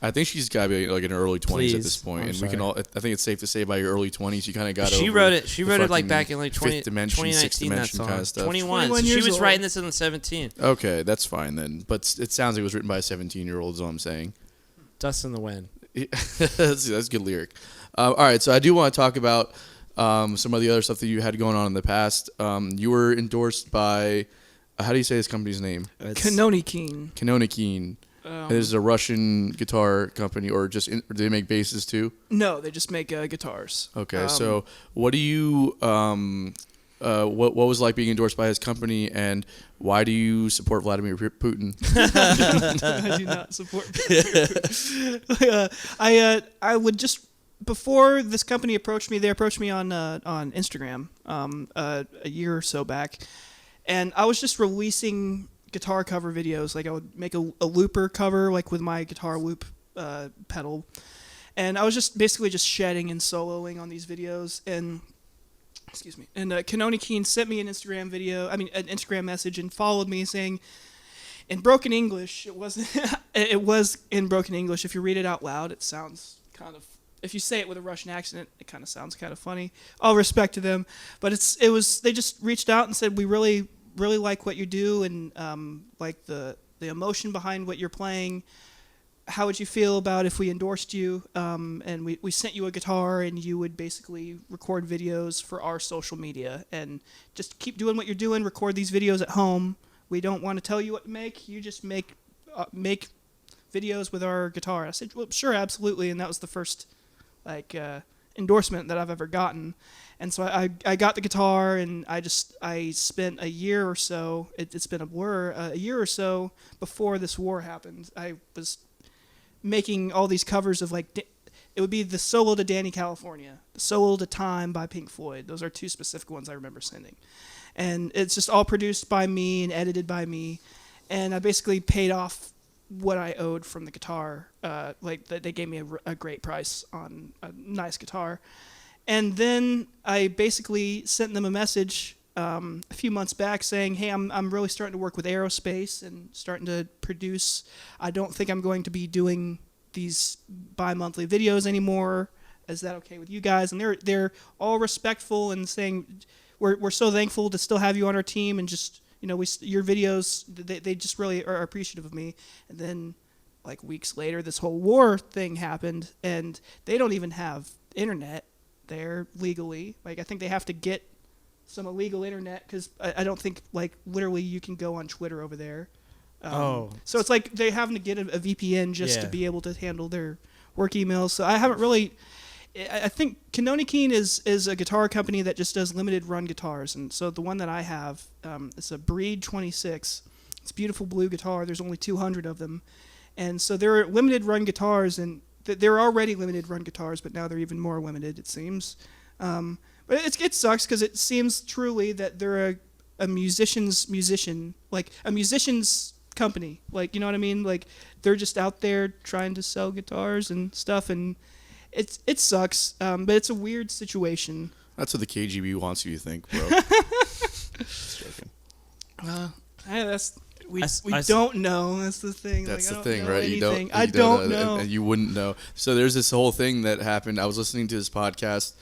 Speaker 2: I think she's got to be like in her early 20s at this
Speaker 3: Please.
Speaker 2: point,
Speaker 3: I'm
Speaker 2: and we can
Speaker 3: sorry.
Speaker 2: all. I think it's safe to say by your early 20s, you kind of got.
Speaker 3: She
Speaker 2: over
Speaker 3: wrote it. She
Speaker 2: the
Speaker 3: wrote it like
Speaker 2: fucking
Speaker 3: back in like
Speaker 2: 5th dimension, 6th
Speaker 3: 2019. That
Speaker 2: dimension
Speaker 3: song.
Speaker 2: kind of stuff.
Speaker 3: 21.
Speaker 1: 21
Speaker 3: So she
Speaker 1: years
Speaker 3: was
Speaker 1: old.
Speaker 3: writing this in 17.
Speaker 2: Okay, that's fine then. But it sounds like it was written by a 17-year-old. Is all I'm saying.
Speaker 3: Dust in the Wind.
Speaker 2: that's a good lyric. All right, so I do want to talk about some of the other stuff that you had going on in the past. You were endorsed by, how do you say this company's name?
Speaker 1: Kanoni
Speaker 2: Kanoni. This is a Russian guitar company, or just do they make basses too?
Speaker 1: No, they just make guitars.
Speaker 2: Okay, so what do you what was it like being endorsed by his company, and why do you support Vladimir Putin?
Speaker 1: I do not support Putin. I would just, before this company approached me, they approached me on Instagram a year or so back, and I was just releasing guitar cover videos. Like I would make a looper cover, like with my guitar loop pedal, and I was just basically just shedding and soloing on these videos. And excuse me. And Kanoni Keen sent me an Instagram message and followed me saying, in broken English, it was in broken English. If you read it out loud, it sounds kind of. If you say it with a Russian accent, it kind of sounds kind of funny. All respect to them, but they just reached out and said, we really like what you do, and like the emotion behind what you're playing. How would you feel about if we endorsed you, and we sent you a guitar, and you would basically record videos for our social media, and just keep doing what you're doing, record these videos at home. We don't want to tell you what to make. You just make videos with our guitar. I said, well, sure, absolutely, and that was the first endorsement that I've ever gotten. And so I got the guitar, and I spent a year or so, it's been a blur, a year or so before this war happened. I was making all these covers of it would be the Solo to Danny California, the Solo to Time by Pink Floyd. Those are two specific ones I remember sending. And it's just all produced by me and edited by me. And I basically paid off what I owed from the guitar. They gave me a great price on a nice guitar. And then I basically sent them a message a few months back saying, hey, I'm really starting to work with aerospace and starting to produce. I don't think I'm going to be doing these bi-monthly videos anymore. Is that okay with you guys? And they're all respectful and saying, we're so thankful to still have you on our team, and just, your videos, they just really are appreciative of me. And then weeks later, this whole war thing happened, and they don't even have internet there legally. I think they have to get some illegal internet, because I don't think literally you can go on Twitter over there. So it's they're having to get a VPN just to be able to handle their work emails. So I haven't really. I think Kanoni Keen is a guitar company that just does limited run guitars, and so the one that I have, it's a Breed 26. It's a beautiful blue guitar. There's only 200 of them, and so they're limited run guitars, and they're already limited run guitars, but now they're even more limited, it seems. But it sucks, because it seems truly that they're a musician's musician, a musician's company. You know what I mean? They're just out there trying to sell guitars and stuff, and it sucks. But it's a weird situation.
Speaker 2: That's what the KGB wants you to think, bro. Just joking.
Speaker 1: We don't know. That's the thing.
Speaker 2: That's
Speaker 1: I
Speaker 2: the
Speaker 1: don't
Speaker 2: thing,
Speaker 1: know
Speaker 2: right?
Speaker 1: Anything.
Speaker 2: You
Speaker 1: don't know.
Speaker 2: And you wouldn't know. So there's this whole thing that happened. I was listening to this podcast.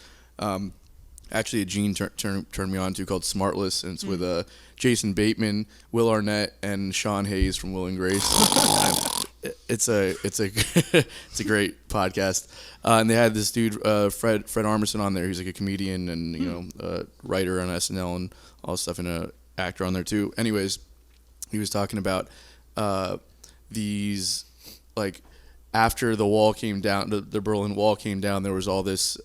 Speaker 2: Actually, a Gene turned me on to, called Smartless, and it's with Jason Bateman, Will Arnett, and Sean Hayes from Will and Grace. It's a it's a great podcast. And they had this dude, Fred Armisen, on there. He's a comedian and a writer on SNL and all this stuff, and an actor on there too. Anyways, he was talking about these after the wall came down, the Berlin Wall came down. There was all this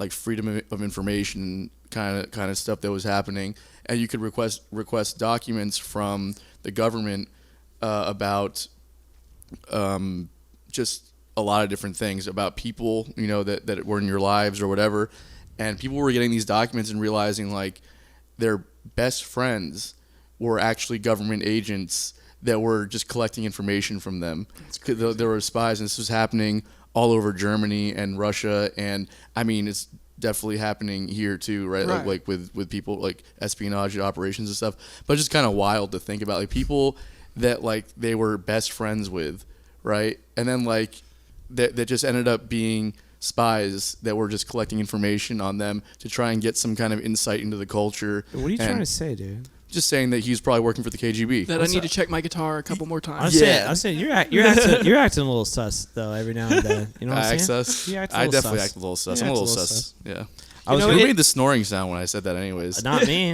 Speaker 2: freedom of information kind of stuff that was happening, and you could request documents from the government about just a lot of different things about people that were in your lives or whatever, and people were getting these documents and realizing their best friends were actually government agents that were just collecting information from them. There were spies, and this was happening all over Germany and Russia, and I mean it's definitely happening here too, right? With people espionage operations and stuff. But it's just kind of wild to think about people that they were best friends with, right? And then that just ended up being spies that were just collecting information on them to try and get some kind of insight into the culture.
Speaker 3: What are you trying to say, dude?
Speaker 2: just saying that he's probably working for the KGB.
Speaker 1: That I need to check my guitar a couple more times.
Speaker 3: I'm saying you're acting a little sus though every now and then. You know what I'm
Speaker 2: act
Speaker 3: saying?
Speaker 2: sus.
Speaker 3: You act a
Speaker 2: I
Speaker 3: little
Speaker 2: definitely
Speaker 3: sus.
Speaker 2: act a little sus.
Speaker 3: You
Speaker 2: I'm a
Speaker 3: act
Speaker 2: little sus. Yeah.
Speaker 3: Who
Speaker 2: Who made the snoring sound when I said that? Anyways,
Speaker 3: Not me.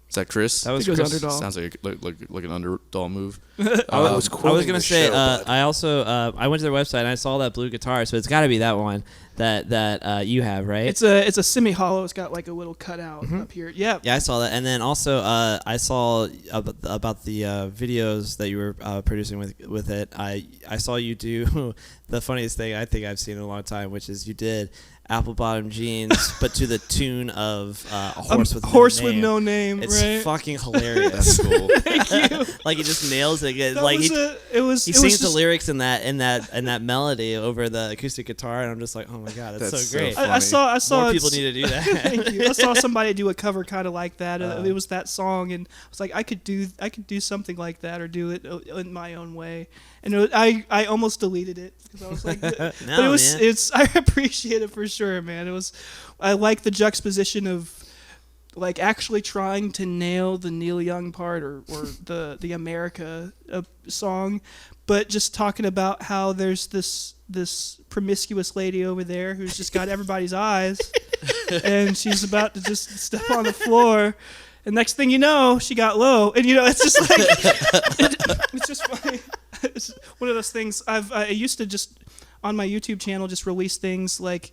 Speaker 2: is that Chris?
Speaker 3: That was
Speaker 1: I think it was
Speaker 3: Chris.
Speaker 1: Underdog.
Speaker 2: Sounds like an underdog move.
Speaker 4: I was
Speaker 3: I was
Speaker 4: quoting
Speaker 3: gonna
Speaker 4: the
Speaker 3: say.
Speaker 4: show, bud.
Speaker 3: I also I went to their website and I saw that blue guitar, so it's got to be that one that you have, right?
Speaker 1: It's a semi-hollow. It's got like a little cutout up here. Yeah.
Speaker 3: Yeah, I saw that, and then also I saw about the videos that you were producing with it. I saw you do the funniest thing I think I've seen in a long time, which is you did apple bottom jeans, but to the tune of a horse with
Speaker 1: no name.
Speaker 3: It's
Speaker 1: right?
Speaker 3: fucking hilarious.
Speaker 2: That's cool.
Speaker 1: Thank you.
Speaker 3: Like he just nails it.
Speaker 1: That
Speaker 3: Like
Speaker 1: was
Speaker 3: he
Speaker 1: it
Speaker 3: sings
Speaker 1: was
Speaker 3: the
Speaker 1: just,
Speaker 3: lyrics in that melody over the acoustic guitar, and I'm just like, oh my god, that's
Speaker 2: That's
Speaker 3: so great.
Speaker 2: so
Speaker 1: I saw
Speaker 3: More people need to do that.
Speaker 1: Thank you. I saw somebody do a cover kind of like that.
Speaker 3: Oh.
Speaker 1: It was that song, and I was like, I could do something like that or do it in my own way. And I almost deleted it because I was like, but it was
Speaker 3: man.
Speaker 1: I appreciate it for sure, man. I like the juxtaposition of like actually trying to nail the Neil Young part or the America song, but just talking about how there's this promiscuous lady over there who's just got everybody's eyes, and she's about to just step on the floor, and next thing you know, she got low, and it's just like it's just funny. It's one of those things. I used to just on my YouTube channel just release things like,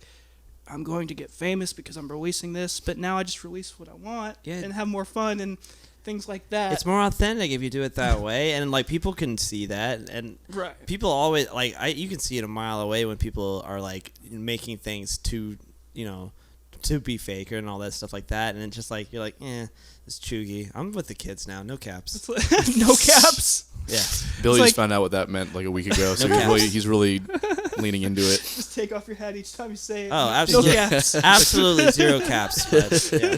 Speaker 1: I'm going to get famous because I'm releasing this, but now I just release what I want and have more fun and things like that.
Speaker 3: It's more authentic if you do it that way, and like people can see that, and
Speaker 1: Right.
Speaker 3: people always like you can see it a mile away when people are like making things to be fake and all that stuff like that, and it's just like you're like, it's chuggy. I'm with the kids now, no caps.
Speaker 1: No caps.
Speaker 3: Yeah,
Speaker 2: Billy
Speaker 1: like-
Speaker 2: just found out what that meant like a week ago, so
Speaker 3: No
Speaker 2: he's really leaning into it.
Speaker 1: Just take off your hat each time you say it.
Speaker 3: Oh, absolutely.
Speaker 1: No caps.
Speaker 3: absolutely zero caps. But, yeah.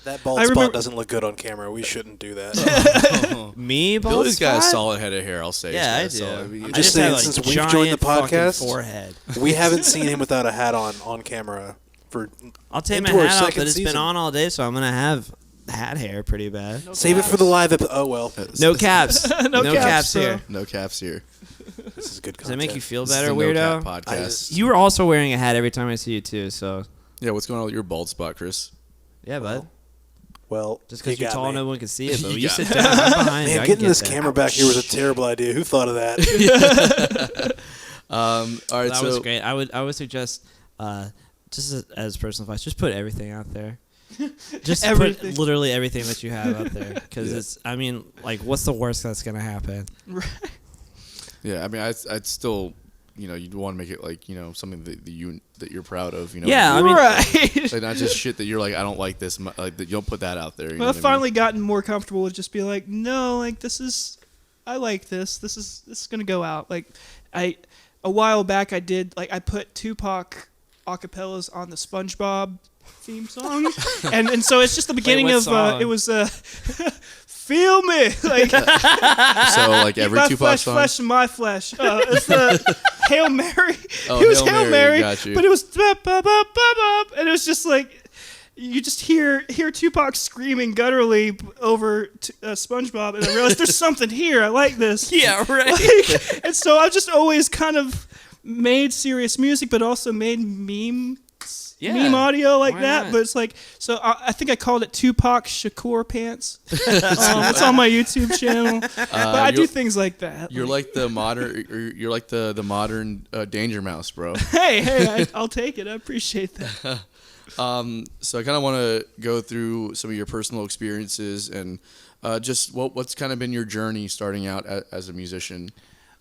Speaker 4: That bald
Speaker 1: I
Speaker 4: spot
Speaker 1: remember-
Speaker 4: doesn't look good on camera. We shouldn't do that.
Speaker 3: Me, bald
Speaker 2: Billy's got a
Speaker 3: spot?
Speaker 2: solid head of hair. I'll say.
Speaker 3: Yeah, I
Speaker 2: He's
Speaker 3: do.
Speaker 2: got a solid-
Speaker 3: I
Speaker 4: just
Speaker 3: just
Speaker 4: saying,
Speaker 3: have,
Speaker 4: since
Speaker 3: like,
Speaker 4: we've
Speaker 3: giant
Speaker 4: joined the
Speaker 3: fucking
Speaker 4: podcast-
Speaker 3: forehead.
Speaker 4: We haven't seen him without a hat on camera for.
Speaker 3: I'll take my
Speaker 4: into our
Speaker 3: hat off,
Speaker 4: second
Speaker 3: but it's been
Speaker 4: season.
Speaker 3: on all day, so I'm gonna have hat hair pretty bad.
Speaker 1: No
Speaker 4: Save it for the live episode. Oh well,
Speaker 3: No caps.
Speaker 1: No
Speaker 3: no
Speaker 1: caps,
Speaker 3: caps
Speaker 1: so-
Speaker 3: here.
Speaker 2: No caps here.
Speaker 4: this is good.
Speaker 3: Does that make you feel
Speaker 2: This is
Speaker 3: better,
Speaker 2: the
Speaker 3: weirdo?
Speaker 2: No Cap podcast.
Speaker 3: You were also wearing a hat every time I see you too, so
Speaker 2: Yeah, what's going on with your bald spot, Chris?
Speaker 3: yeah, bud.
Speaker 4: Well,
Speaker 3: Just because
Speaker 4: you
Speaker 3: you're
Speaker 4: got
Speaker 3: tall,
Speaker 4: me.
Speaker 3: no one can see it. But
Speaker 2: You
Speaker 3: you
Speaker 2: got
Speaker 3: sit
Speaker 2: me.
Speaker 3: down, I'm behind you.
Speaker 4: Man,
Speaker 3: I can
Speaker 4: getting
Speaker 3: get
Speaker 4: this
Speaker 3: that.
Speaker 4: camera back here was a terrible idea. Who thought of that?
Speaker 2: All right,
Speaker 3: That
Speaker 2: so
Speaker 3: was great. I would suggest, just as personal advice, just put everything out there. Just
Speaker 1: Everything.
Speaker 3: put literally everything that you have out there, because
Speaker 2: Yeah.
Speaker 3: it's. I mean, like, what's the worst that's gonna happen?
Speaker 2: yeah, I mean, I'd still, you'd want to make it like, something that you're proud of,
Speaker 3: Yeah, I mean,
Speaker 1: right.
Speaker 2: like not just shit that you're like, I don't like this, like that you don't put that out there. You know
Speaker 1: Well,
Speaker 2: what
Speaker 1: I've
Speaker 2: I mean?
Speaker 1: finally gotten more comfortable with just being like, no, like I like this. This is gonna go out. Like, a while back I put Tupac acapellas on the SpongeBob theme song, and so it's just the beginning
Speaker 3: what
Speaker 1: of
Speaker 3: song?
Speaker 1: it was feel me like
Speaker 2: So like every
Speaker 1: my
Speaker 2: Tupac
Speaker 1: flesh,
Speaker 2: song.
Speaker 1: flesh, my flesh. It's the Hail Mary.
Speaker 2: Oh,
Speaker 1: it was
Speaker 2: Hail
Speaker 1: Hail
Speaker 2: Mary,
Speaker 1: Mary,
Speaker 2: got you.
Speaker 1: but it was ba-ba-ba-ba-ba, and it was just like. You just hear Tupac screaming gutturally over SpongeBob, and I realized there's something here. I like this.
Speaker 3: yeah, right.
Speaker 1: Like, and so I've just always kind of made serious music, but also made meme audio like
Speaker 3: Why
Speaker 1: that.
Speaker 3: not?
Speaker 1: But it's like, so I think I called it Tupac Shakur Pants. It's on my YouTube channel. But I do things like that.
Speaker 2: You're like the modern. You're like the modern Danger Mouse, bro.
Speaker 1: Hey, I'll take it. I appreciate that.
Speaker 2: So I kind of want to go through some of your personal experiences and just what's kind of been your journey starting out as a musician.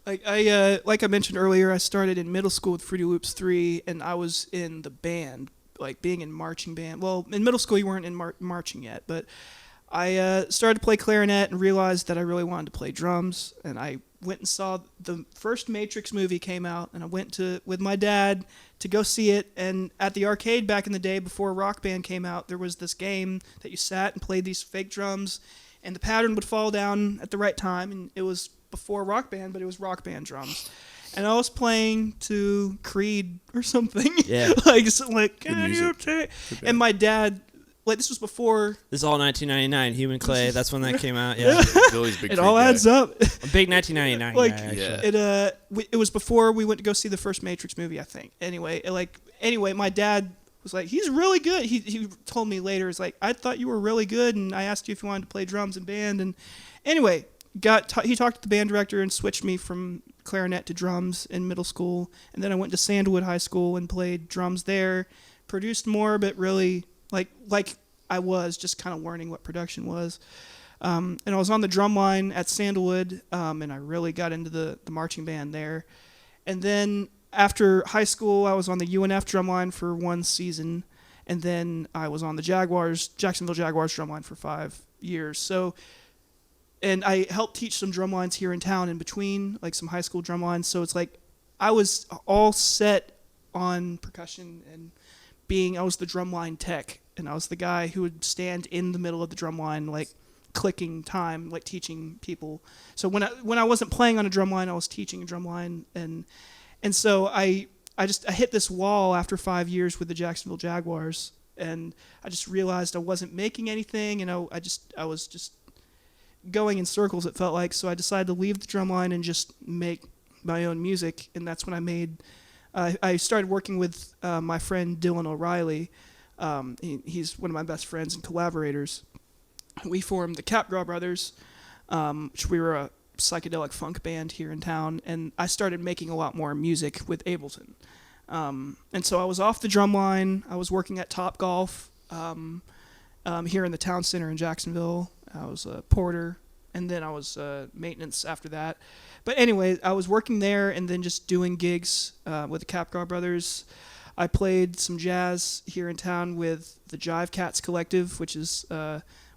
Speaker 1: Like I mentioned earlier, I started in middle school with Fruity Loops 3, and I was in the band, like being in marching band. Well, in middle school you weren't in marching yet, but I started to play clarinet and realized that I really wanted to play drums, and I went and saw the first Matrix movie came out, and I went with my dad to go see it. And at the arcade back in the day before Rock Band came out, there was this game that you sat and played these fake drums, and the pattern would fall down at the right time, and it was before Rock Band, but it was Rock Band drums. And I was playing to Creed or something.
Speaker 3: Yeah.
Speaker 1: like, can
Speaker 2: music.
Speaker 1: you take? And my dad like this was before.
Speaker 3: This is all 1999. Human Clay. That's when that came out. Yeah,
Speaker 2: Billy's big
Speaker 1: It
Speaker 2: Creed
Speaker 1: all
Speaker 2: guy.
Speaker 1: adds up.
Speaker 3: a big 1999
Speaker 1: Like,
Speaker 3: guy. Actually.
Speaker 2: Yeah.
Speaker 1: It was before we went to go see the first Matrix movie, I think. Anyway, my dad was like, he's really good. He told me later, it's like, I thought you were really good, and I asked you if you wanted to play drums in band. And anyway, he talked to the band director and switched me from clarinet to drums in middle school. And then I went to Sandwood High School and played drums there, produced more, but really like I was just kind of learning what production was. And I was on the drum line at Sandalwood, and I really got into the marching band there. And then after high school, I was on the UNF drum line for 1 season, and then I was on the Jacksonville Jaguars drum line for 5 years. So, and I helped teach some drum lines here in town in between, like some high school drum lines. So it's like I was all set on percussion and I was the drum line tech, and I was the guy who would stand in the middle of the drum line, like clicking time, like teaching people. So when I wasn't playing on a drum line, I was teaching a drum line, and so I hit this wall after 5 years with the Jacksonville Jaguars, and I just realized I wasn't making anything, and I was just going in circles, it felt like. So I decided to leave the drum line and just make my own music, and that's when I started working with my friend Dylan O'Reilly. He's one of my best friends and collaborators. We formed the Capgras Brothers, which we were a psychedelic funk band here in town, and I started making a lot more music with Ableton. And so I was off the drum line. I was working at Top Golf here in the town center in Jacksonville. I was a porter, and then I was maintenance after that. But anyway, I was working there and then just doing gigs with the Capgras Brothers. I played some jazz here in town with the Jive Cats Collective, which is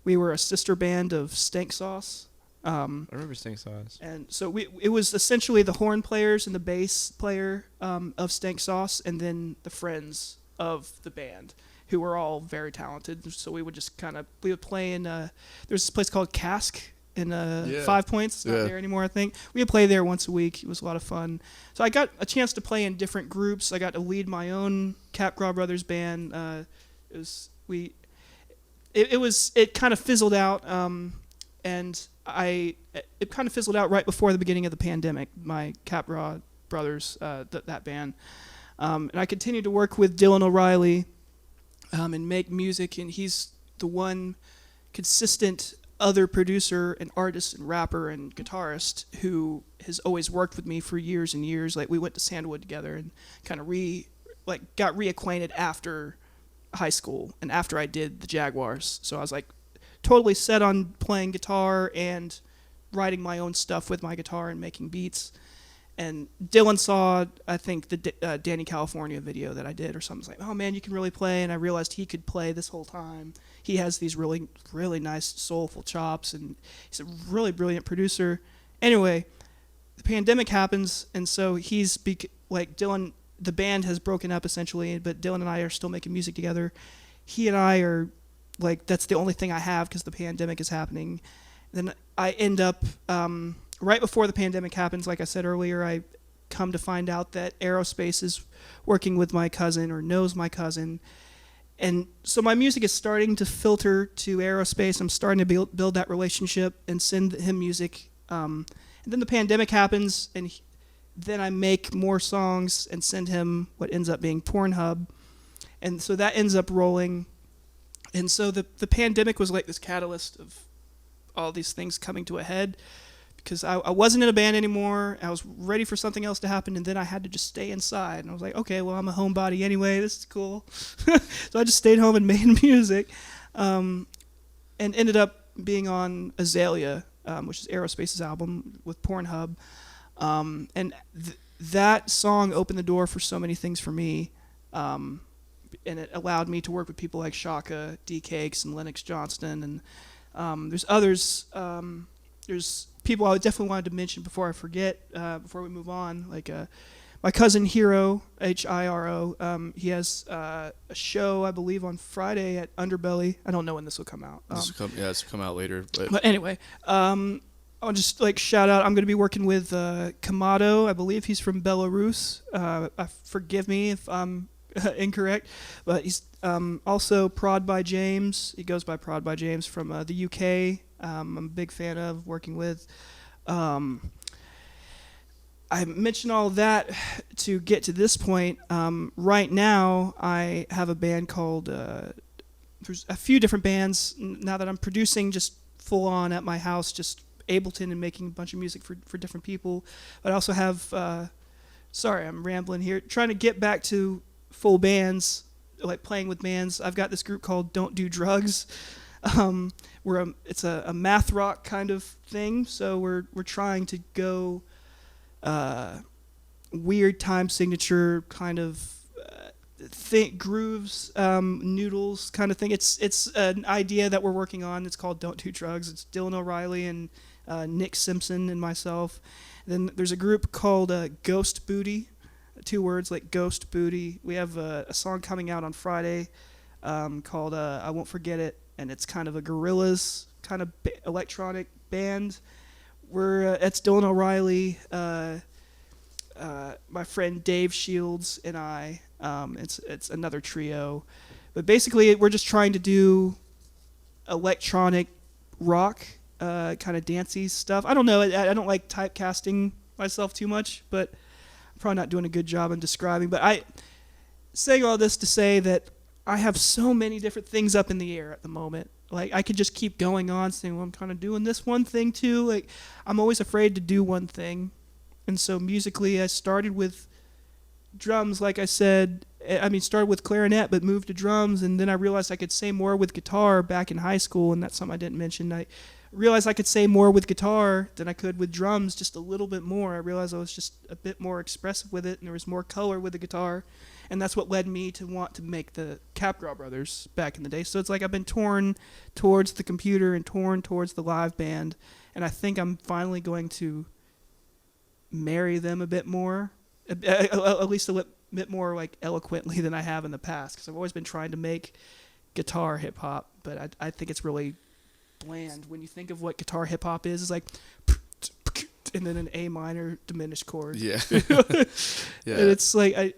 Speaker 1: we were a sister band of Stank Sauce.
Speaker 3: I remember Stank Sauce.
Speaker 1: And so it was essentially the horn players and the bass player of Stank Sauce, and then the friends of the band, who were all very talented. So we would just we would play in there's this place called Cask in 5 Points. It's not there anymore, I think. We would play there once a week. It was a lot of fun. So I got a chance to play in different groups. I got to lead my own Capgras Brothers band. It kind of fizzled out, and it kind of fizzled out right before the beginning of the pandemic. My Capgras Brothers, that band, and I continued to work with Dylan O'Reilly, and make music. And he's the one consistent other producer and artist and rapper and guitarist who has always worked with me for years and years. Like, we went to Sandwood together and kind of got reacquainted after high school and after I did the Jaguars. So I was like totally set on playing guitar and writing my own stuff with my guitar and making beats. And Dylan saw, I think, the Danny California video that I did or something. He's like, oh man, you can really play. And I realized he could play this whole time. He has these really, really nice soulful chops, and he's a really brilliant producer. Anyway, the pandemic happens, and so Dylan, the band has broken up essentially, but Dylan and I are still making music together. He and I are that's the only thing I have because the pandemic is happening. Then I end up right before the pandemic happens, like I said earlier, I come to find out that Aerospace is working with my cousin or knows my cousin. And so my music is starting to filter to Aerospace. I'm starting to build that relationship and send him music. And then the pandemic happens, and then I make more songs and send him what ends up being Pornhub. And so that ends up rolling. And so the pandemic was like this catalyst of all these things coming to a head, because I wasn't in a band anymore. I was ready for something else to happen, and then I had to just stay inside. And I was like, okay, well, I'm a homebody anyway. This is cool. So I just stayed home and made music, and ended up being on Azalea, which is Aerospace's album with Pornhub. And that song opened the door for so many things for me, and it allowed me to work with people like Shaka, D Cakes, and Lennox Johnston, and there's others. There's people I definitely wanted to mention before I forget, before we move on, like my cousin Hiro, Hiro. He has a show, I believe, on Friday at Underbelly. I don't know when this will come out.
Speaker 2: This will come out later.
Speaker 1: But anyway, I'll just shout out. I'm going to be working with Kamado. I believe he's from Belarus. Forgive me if I'm incorrect. But he's also Prod by James. He goes by Prod by James from the UK. I'm a big fan of working with. I mentioned all of that to get to this point. Right now, I have a band called. There's a few different bands now that I'm producing just full on at my house, just Ableton and making a bunch of music for different people. But I also have. Sorry, I'm rambling here. Trying to get back to full bands, like playing with bands. I've got this group called Don't Do Drugs. It's a math rock kind of thing. So we're trying to go weird time signature kind of grooves, noodles kind of thing. It's an idea that we're working on. It's called Don't Do Drugs. It's Dylan O'Reilly and Nick Simpson and myself. Then there's a group called Ghost Booty, 2 words like Ghost Booty. We have a song coming out on Friday called I Won't Forget It, and it's kind of a Gorillaz kind of electronic band. It's Dylan O'Reilly, my friend Dave Shields, and I. It's another trio, but basically we're just trying to do electronic rock. Kind of dancey stuff. I don't know. I don't like typecasting myself too much, but I'm probably not doing a good job in describing. But I saying all this to say that I have so many different things up in the air at the moment. Like I could just keep going on saying, well, I'm kind of doing this one thing too. Like I'm always afraid to do one thing, and so musically I started with drums, like I said. Started with clarinet, but moved to drums, and then I realized I could say more with guitar back in high school, and that's something I didn't mention. I realized I could say more with guitar than I could with drums, just a little bit more. I realized I was just a bit more expressive with it, and there was more color with the guitar, and that's what led me to want to make the Capgras Brothers back in the day. So it's like I've been torn towards the computer and torn towards the live band, and I think I'm finally going to marry them a bit more, at least a bit more like eloquently than I have in the past, because I've always been trying to make guitar hip hop, but I think it's really bland. When you think of what guitar hip hop is, it's like and then an A minor diminished chord.
Speaker 2: Yeah. Yeah.
Speaker 1: And it's like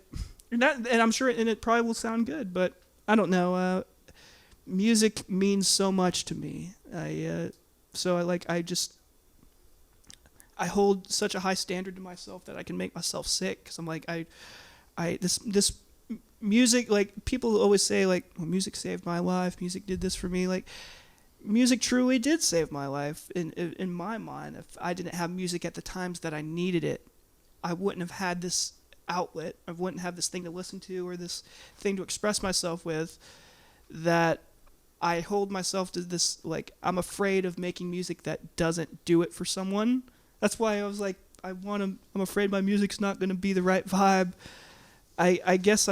Speaker 1: and I'm sure it probably will sound good, but I don't know. Music means so much to me. I hold such a high standard to myself that I can make myself sick, because I'm like this music, like people always say like, well, music saved my life, music did this for me. Like music truly did save my life in my mind. If I didn't have music at the times that I needed it, I wouldn't have had this outlet. I wouldn't have this thing to listen to or this thing to express myself with. That I hold myself to this, like, I'm afraid of making music that doesn't do it for someone. That's why I was like, I'm afraid my music's not going to be the right vibe. I guess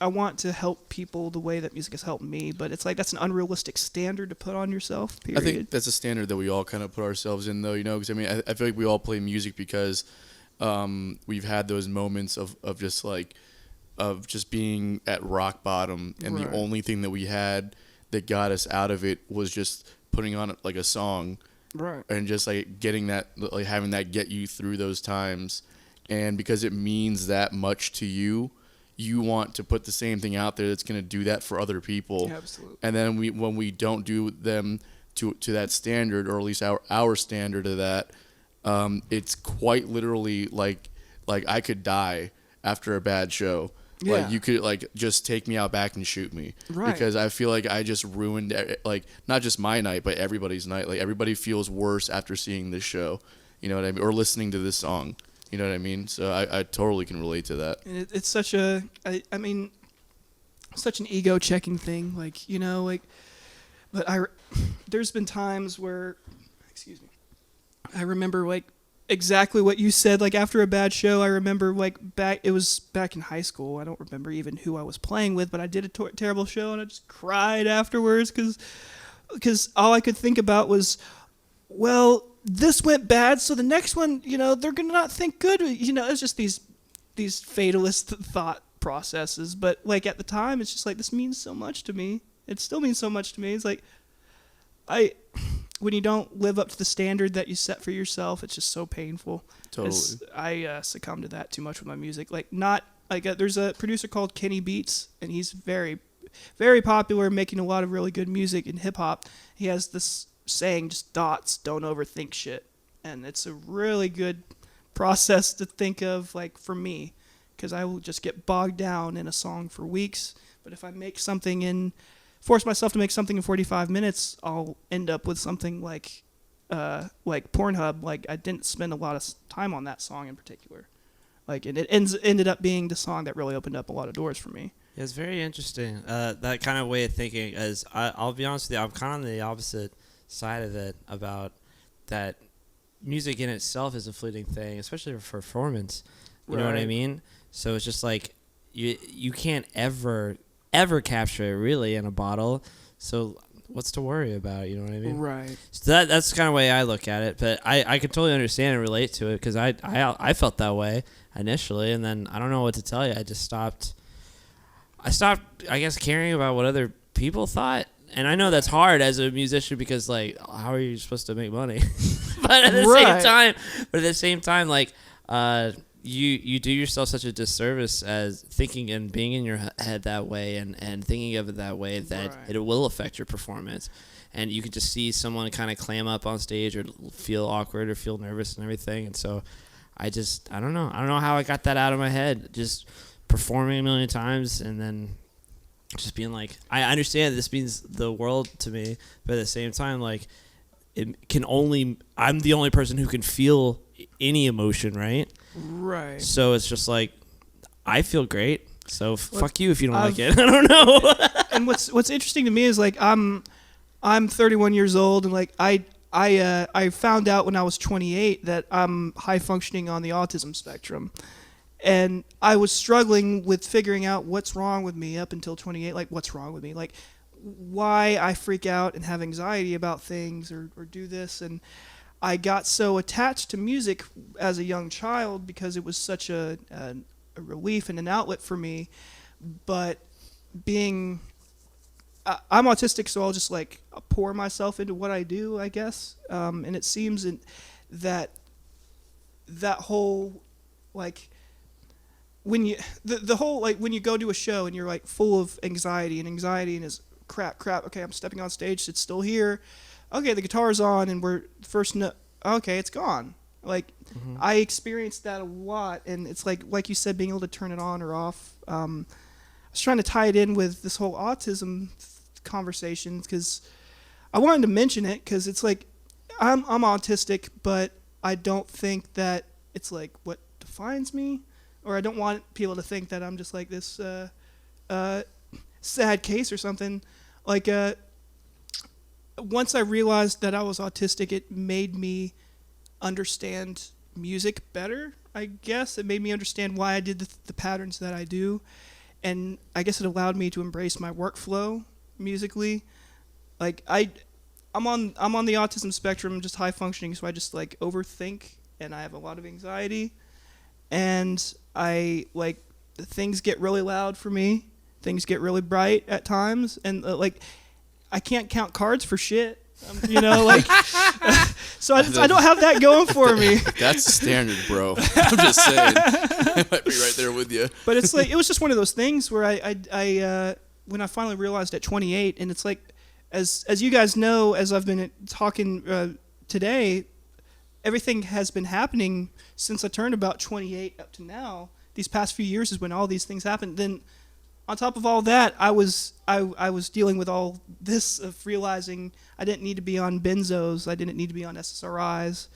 Speaker 1: I want to help people the way that music has helped me, but it's like that's an unrealistic standard to put on yourself, period.
Speaker 2: I think that's a standard that we all kind of put ourselves in, though, because I feel like we all play music because we've had those moments of just being at rock bottom, and right. The only thing that we had that got us out of it was just putting on like a song, right? And just like getting that, like having that get you through those times. And because it means that much to you, you want to put the same thing out there that's going to do that for other people.
Speaker 1: Yeah, absolutely.
Speaker 2: And then when we don't do them to that standard, or at least our standard of that, it's quite literally like I could die after a bad show. Yeah. Like you could like just take me out back and shoot me. Right. Because I feel like I just ruined like not just my night, but everybody's night. Like everybody feels worse after seeing this show. You know what I mean? Or listening to this song. You know what I mean? So I totally can relate to that.
Speaker 1: And it's such such an ego-checking thing. Like, you know, like, but there's been times where, excuse me, I remember like exactly what you said. Like after a bad show, I remember like it was back in high school. I don't remember even who I was playing with, but I did a terrible show and I just cried afterwards because all I could think about was, well, this went bad, so the next one, you know, they're gonna not think good. You know, it's just these fatalist thought processes. But like at the time, it's just like, this means so much to me. It still means so much to me. It's like when you don't live up to the standard that you set for yourself, it's just so painful.
Speaker 2: Totally.
Speaker 1: I succumb to that too much with my music. Like not Like there's a producer called Kenny Beats, and he's very, very popular, making a lot of really good music in hip hop. He has this saying, just dots, don't overthink shit, and it's a really good process to think of, like for me, because I will just get bogged down in a song for weeks. But if I force myself to make something in 45 minutes, I'll end up with something like Pornhub. Like I didn't spend a lot of time on that song in particular. Like and it ended up being the song that really opened up a lot of doors for me.
Speaker 3: Yeah, it's very interesting. That kind of way of thinking. As I'll be honest with you, I'm kind of on the opposite side of it about that. Music in itself is a fleeting thing, especially for performance. You know what I mean? So it's just like you can't ever capture it really in a bottle. So what's to worry about? You know what I mean?
Speaker 1: Right.
Speaker 3: So that's the kind of way I look at it. But I can totally understand and relate to it because I felt that way initially, and then I don't know what to tell you. I just stopped. I guess, caring about what other people thought. And I know that's hard as a musician because, like, how are you supposed to make money? but at the same time, like, you do yourself such a disservice as thinking and being in your head that way and thinking of it that way that it will affect your performance. And you can just see someone kind of clam up on stage or feel awkward or feel nervous and everything. And so I don't know. I don't know how I got that out of my head. Just performing a million times and then just being like, I understand this means the world to me, but at the same time, like, I'm the only person who can feel any emotion, right?
Speaker 1: Right.
Speaker 3: So it's just like, I feel great, so fuck you if you don't like it. I don't know.
Speaker 1: And what's interesting to me is, like, I'm 31 years old, and like I found out when I was 28 that I'm high functioning on the autism spectrum. And I was struggling with figuring out what's wrong with me up until 28. Like, what's wrong with me? Like, why I freak out and have anxiety about things or do this. And I got so attached to music as a young child because it was such a relief and an outlet for me. But I'm autistic, so I'll just, like, pour myself into what I do, I guess. And it seems that whole, like, when you the whole, like, when you go to a show and you're, like, full of anxiety and is crap, okay, I'm stepping on stage, it's still here, okay, the guitar's on and we're first note, okay, it's gone. Like, I experienced that a lot, and it's like you said, being able to turn it on or off. I was trying to tie it in with this whole autism conversation because I wanted to mention it because it's like I'm autistic, but I don't think that it's like what defines me. Or I don't want people to think that I'm just like this sad case or something. Like, once I realized that I was autistic, it made me understand music better, I guess. It made me understand why I did the patterns that I do. And I guess it allowed me to embrace my workflow musically. Like, I'm on the autism spectrum, just high functioning, so I just, like, overthink, and I have a lot of anxiety. And I, like, things get really loud for me. Things get really bright at times. And, like, I can't count cards for shit. You know, like, so I don't have that going for me.
Speaker 2: That's standard, bro. I'm just saying. I might be right there with you.
Speaker 1: But it's like, it was just one of those things where I when I finally realized at 28, and it's like, as you guys know, as I've been talking today, everything has been happening since I turned about 28 up to now. These past few years is when all these things happened. Then, on top of all that, I was dealing with all this of realizing I didn't need to be on benzos, I didn't need to be on SSRIs,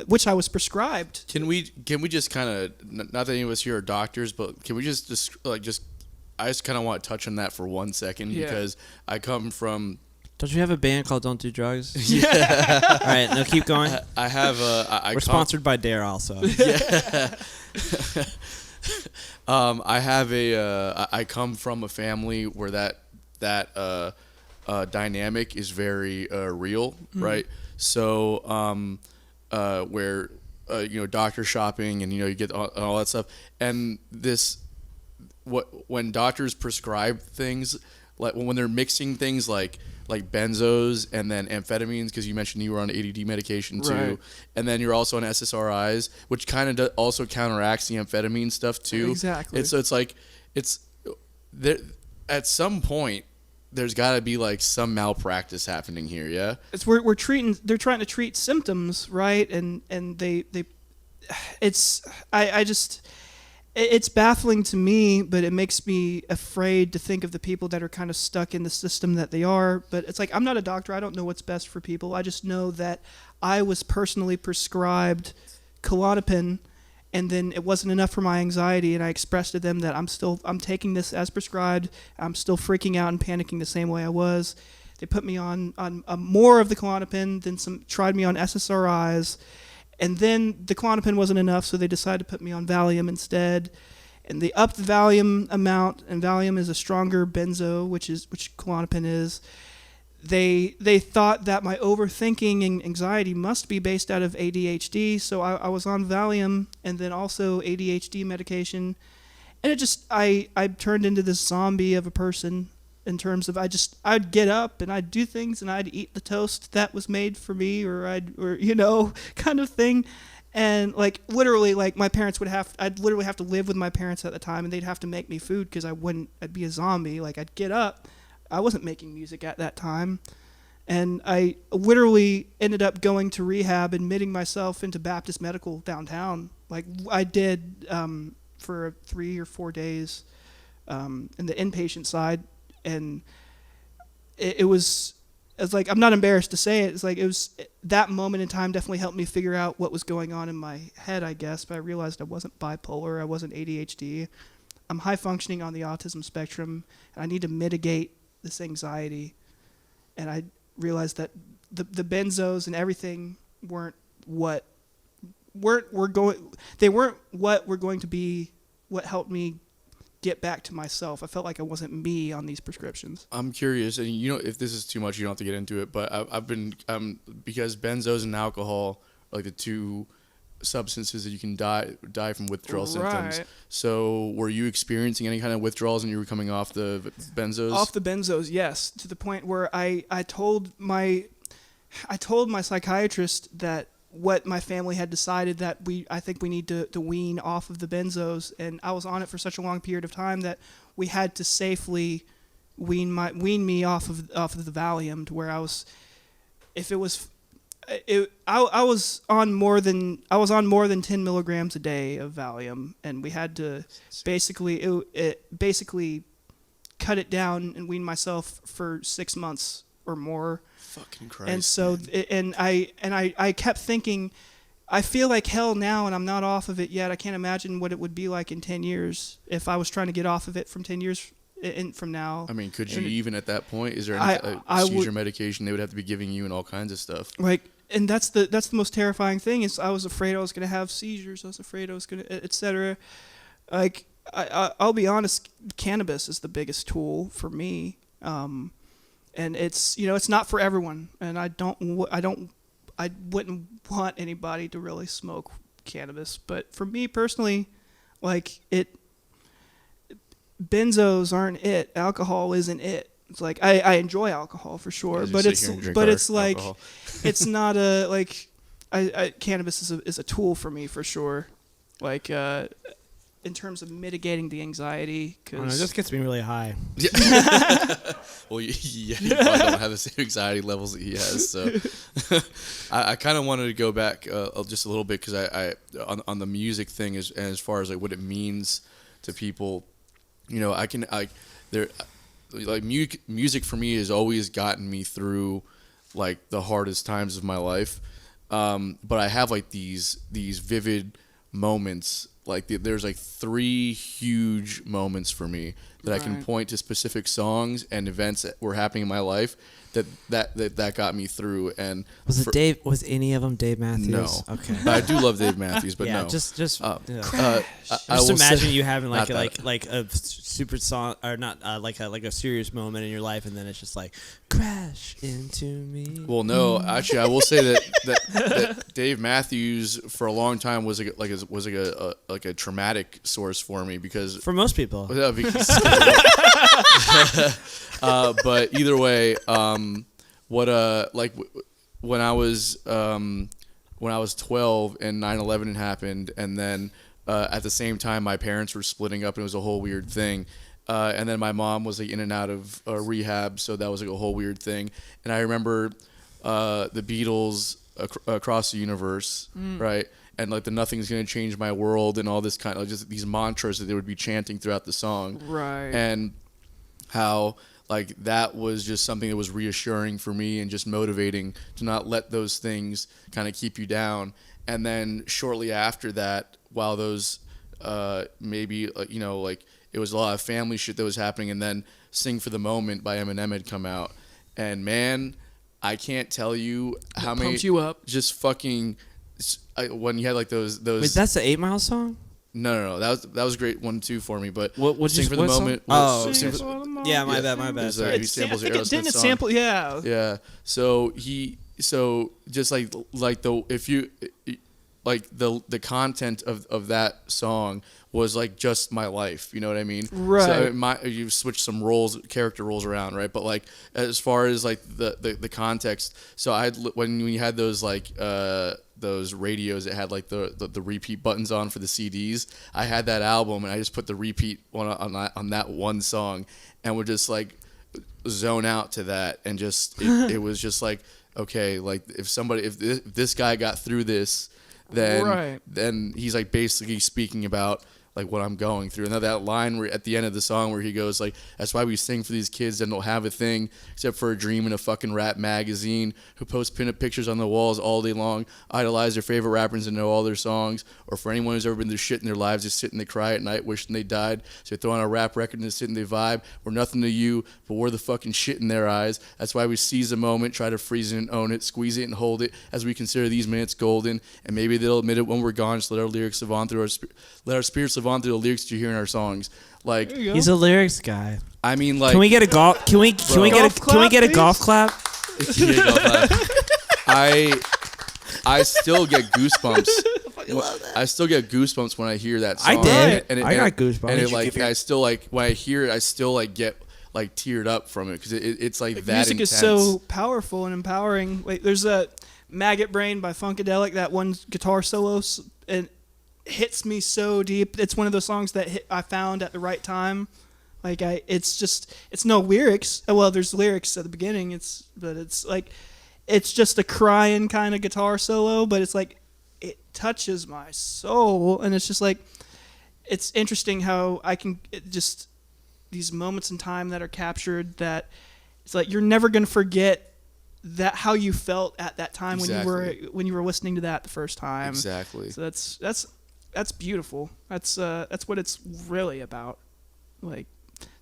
Speaker 1: which I was prescribed.
Speaker 2: Can we just kind of, not that any of us here are doctors, but can we just I just kind of want to touch on that for 1 second because I come from.
Speaker 3: Don't you have a band called Don't Do Drugs?
Speaker 2: Yeah.
Speaker 3: All right, now keep going.
Speaker 2: I have
Speaker 3: We're sponsored by Dare also.
Speaker 2: Yeah. I come from a family where that dynamic is very real, right? So where doctor shopping and you get all that stuff, and when doctors prescribe things, like when they're mixing things like like benzos and then amphetamines, because you mentioned you were on ADD medication too,
Speaker 1: Right.
Speaker 2: and then you're also on SSRIs, which kind of also counteracts the amphetamine stuff too.
Speaker 1: Exactly.
Speaker 2: It's like it's there at some point. There's got to be like some malpractice happening here, yeah.
Speaker 1: It's they're trying to treat symptoms, right? And it's baffling to me, but it makes me afraid to think of the people that are kind of stuck in the system that they are. But it's like, I'm not a doctor. I don't know what's best for people. I just know that I was personally prescribed Klonopin, and then it wasn't enough for my anxiety, and I expressed to them that I'm taking this as prescribed. I'm still freaking out and panicking the same way I was. They put me on more of the Klonopin, then tried me on SSRIs, and then the Klonopin wasn't enough, so they decided to put me on Valium instead. And they upped the Valium amount, and Valium is a stronger benzo, which Klonopin is. They thought that my overthinking and anxiety must be based out of ADHD, so I was on Valium and then also ADHD medication, and I turned into this zombie of a person in terms of I'd get up and I'd do things and I'd eat the toast that was made for me, or kind of thing. And like literally, like I'd literally have to live with my parents at the time, and they'd have to make me food because I'd be a zombie. Like I'd get up. I wasn't making music at that time, and I literally ended up going to rehab, admitting myself into Baptist Medical downtown. Like I did for 3 or 4 days in the inpatient side, and it was like, I'm not embarrassed to say it. It's like that moment in time definitely helped me figure out what was going on in my head, I guess. But I realized I wasn't bipolar, I wasn't ADHD. I'm high functioning on the autism spectrum, and I need to mitigate this anxiety. And I realized that the benzos and everything weren't what were going to be what helped me get back to myself. I felt like I wasn't me on these prescriptions.
Speaker 2: I'm curious, and if this is too much, you don't have to get into it, but I've been because benzos and alcohol are like the two substances that you can die from withdrawal symptoms. So were you experiencing any kind of withdrawals when you were coming off the benzos?
Speaker 1: Off the benzos, yes, to the point where I told my psychiatrist that what my family had decided, that I think we need to wean off of the benzos, and I was on it for such a long period of time that we had to safely wean me off of the Valium, to where I was on more than 10 milligrams a day of Valium, and we had to basically cut it down and wean myself for 6 months or more.
Speaker 2: Fucking Christ.
Speaker 1: And so, I kept thinking, I feel like hell now, and I'm not off of it yet. I can't imagine what it would be like in 10 years if I was trying to get off of it from 10 years from now.
Speaker 2: I mean, could you even at that point? Is there any seizure medication they would have to be giving you and all kinds of stuff?
Speaker 1: Like, and that's the most terrifying thing, is I was afraid I was going to have seizures. I was afraid I was going to, etc. Like, I'll be honest, cannabis is the biggest tool for me. And it's not for everyone, and I wouldn't want anybody to really smoke cannabis. But for me personally, like, benzos aren't it. Alcohol isn't it. It's like I enjoy alcohol for sure, but it's like alcohol. It's not a like. Cannabis is a tool for me for sure. Like in terms of mitigating the anxiety, because
Speaker 3: it just gets me really high.
Speaker 2: Yeah. Well, you probably don't have the same anxiety levels that he has. So I kind of wanted to go back just a little bit, because I on the music thing, as far as like what it means to people. Music for me has always gotten me through like the hardest times of my life. But I have like these vivid moments. Like there's like 3 huge moments for me that I can point to specific songs and events that were happening in my life that got me through. And
Speaker 3: was any of them Dave Matthews?
Speaker 2: No.
Speaker 3: Okay.
Speaker 2: I do love Dave Matthews, but
Speaker 3: yeah,
Speaker 2: no.
Speaker 3: Just
Speaker 2: Just
Speaker 3: imagine you having like a super song, or not like a serious moment in your life, and then it's just like crash into me.
Speaker 2: Well, no, actually, I will say that Dave Matthews for a long time was like a a traumatic source for me because
Speaker 3: For most people.
Speaker 2: But either way, when I was 12 and 9/11 had happened, and then at the same time my parents were splitting up and it was a whole weird thing. And then my mom was like in and out of rehab, so that was like a whole weird thing. And I remember the Beatles, Across the Universe, right? And like the Nothing's Gonna Change My World and all this kind of just these mantras that they would be chanting throughout the song.
Speaker 1: Right.
Speaker 2: And how like that was just something that was reassuring for me and just motivating to not let those things kind of keep you down. And then shortly after that, while those maybe like it was a lot of family shit that was happening, and then Sing for the Moment by Eminem had come out, and man, I can't tell you how many
Speaker 1: pumped you up.
Speaker 2: just fucking when you had like those
Speaker 3: Wait, that's the 8 Mile song?
Speaker 2: no that was a great one too for me, but
Speaker 3: What
Speaker 2: Sing for the
Speaker 3: what song?
Speaker 2: Moment
Speaker 3: Oh,
Speaker 2: Sing
Speaker 3: okay.
Speaker 2: for-
Speaker 3: Yeah, my
Speaker 2: Yeah.
Speaker 3: bad.
Speaker 2: There's,
Speaker 3: Sorry.
Speaker 2: he samples
Speaker 1: I think
Speaker 2: the
Speaker 1: it didn't
Speaker 2: Aerosmith
Speaker 1: it
Speaker 2: song.
Speaker 1: sample. Yeah.
Speaker 2: Yeah. So just like the if you like the content of that song was like just my life, you know what I mean?
Speaker 1: Right.
Speaker 2: So you switch some character roles around, right? But like as far as like the context, so when we had those like those radios that had like the repeat buttons on for the CDs, I had that album and I just put the repeat one on that one song and would just like zone out to that, and just it was just like, okay, like if this guy got through this, then he's like basically speaking about like what I'm going through. And then that line where at the end of the song where he goes like, that's why we sing for these kids that don't have a thing except for a dream in a fucking rap magazine, who post pinup pictures on the walls all day long, idolize their favorite rappers and know all their songs, or for anyone who's ever been through shit in their lives, just sit and they cry at night wishing they died, so they throw on a rap record and they sit and they vibe. We're nothing to you, but we're the fucking shit in their eyes. That's why we seize a moment, try to freeze it and own it, squeeze it and hold it as we consider these minutes golden, and maybe they'll admit it when we're gone. Just let our lyrics live on through let our spirits live on through the lyrics that you hear in our songs. Like,
Speaker 3: He's a lyrics guy.
Speaker 2: I mean, like,
Speaker 3: Can we get a golf? Can we get a golf clap?
Speaker 2: I still get goosebumps. I still get goosebumps when I hear that song.
Speaker 3: I did. I got
Speaker 2: And
Speaker 3: goosebumps.
Speaker 2: it like I still like when I hear it, I still like get like teared up from it because it's like that
Speaker 1: Music
Speaker 2: intense.
Speaker 1: is so powerful and empowering. Like there's a Maggot Brain by Funkadelic, that one guitar solo, and hits me so deep. It's one of those songs that I found at the right time. Like it's no lyrics. Well, there's lyrics at the beginning. But it's just a crying kind of guitar solo. But it's like it touches my soul, and it's just like it's interesting how these moments in time that are captured. That it's like you're never gonna forget that how you felt at that time when you were listening to that the first time.
Speaker 2: Exactly.
Speaker 1: So that's beautiful. That's what it's really about, like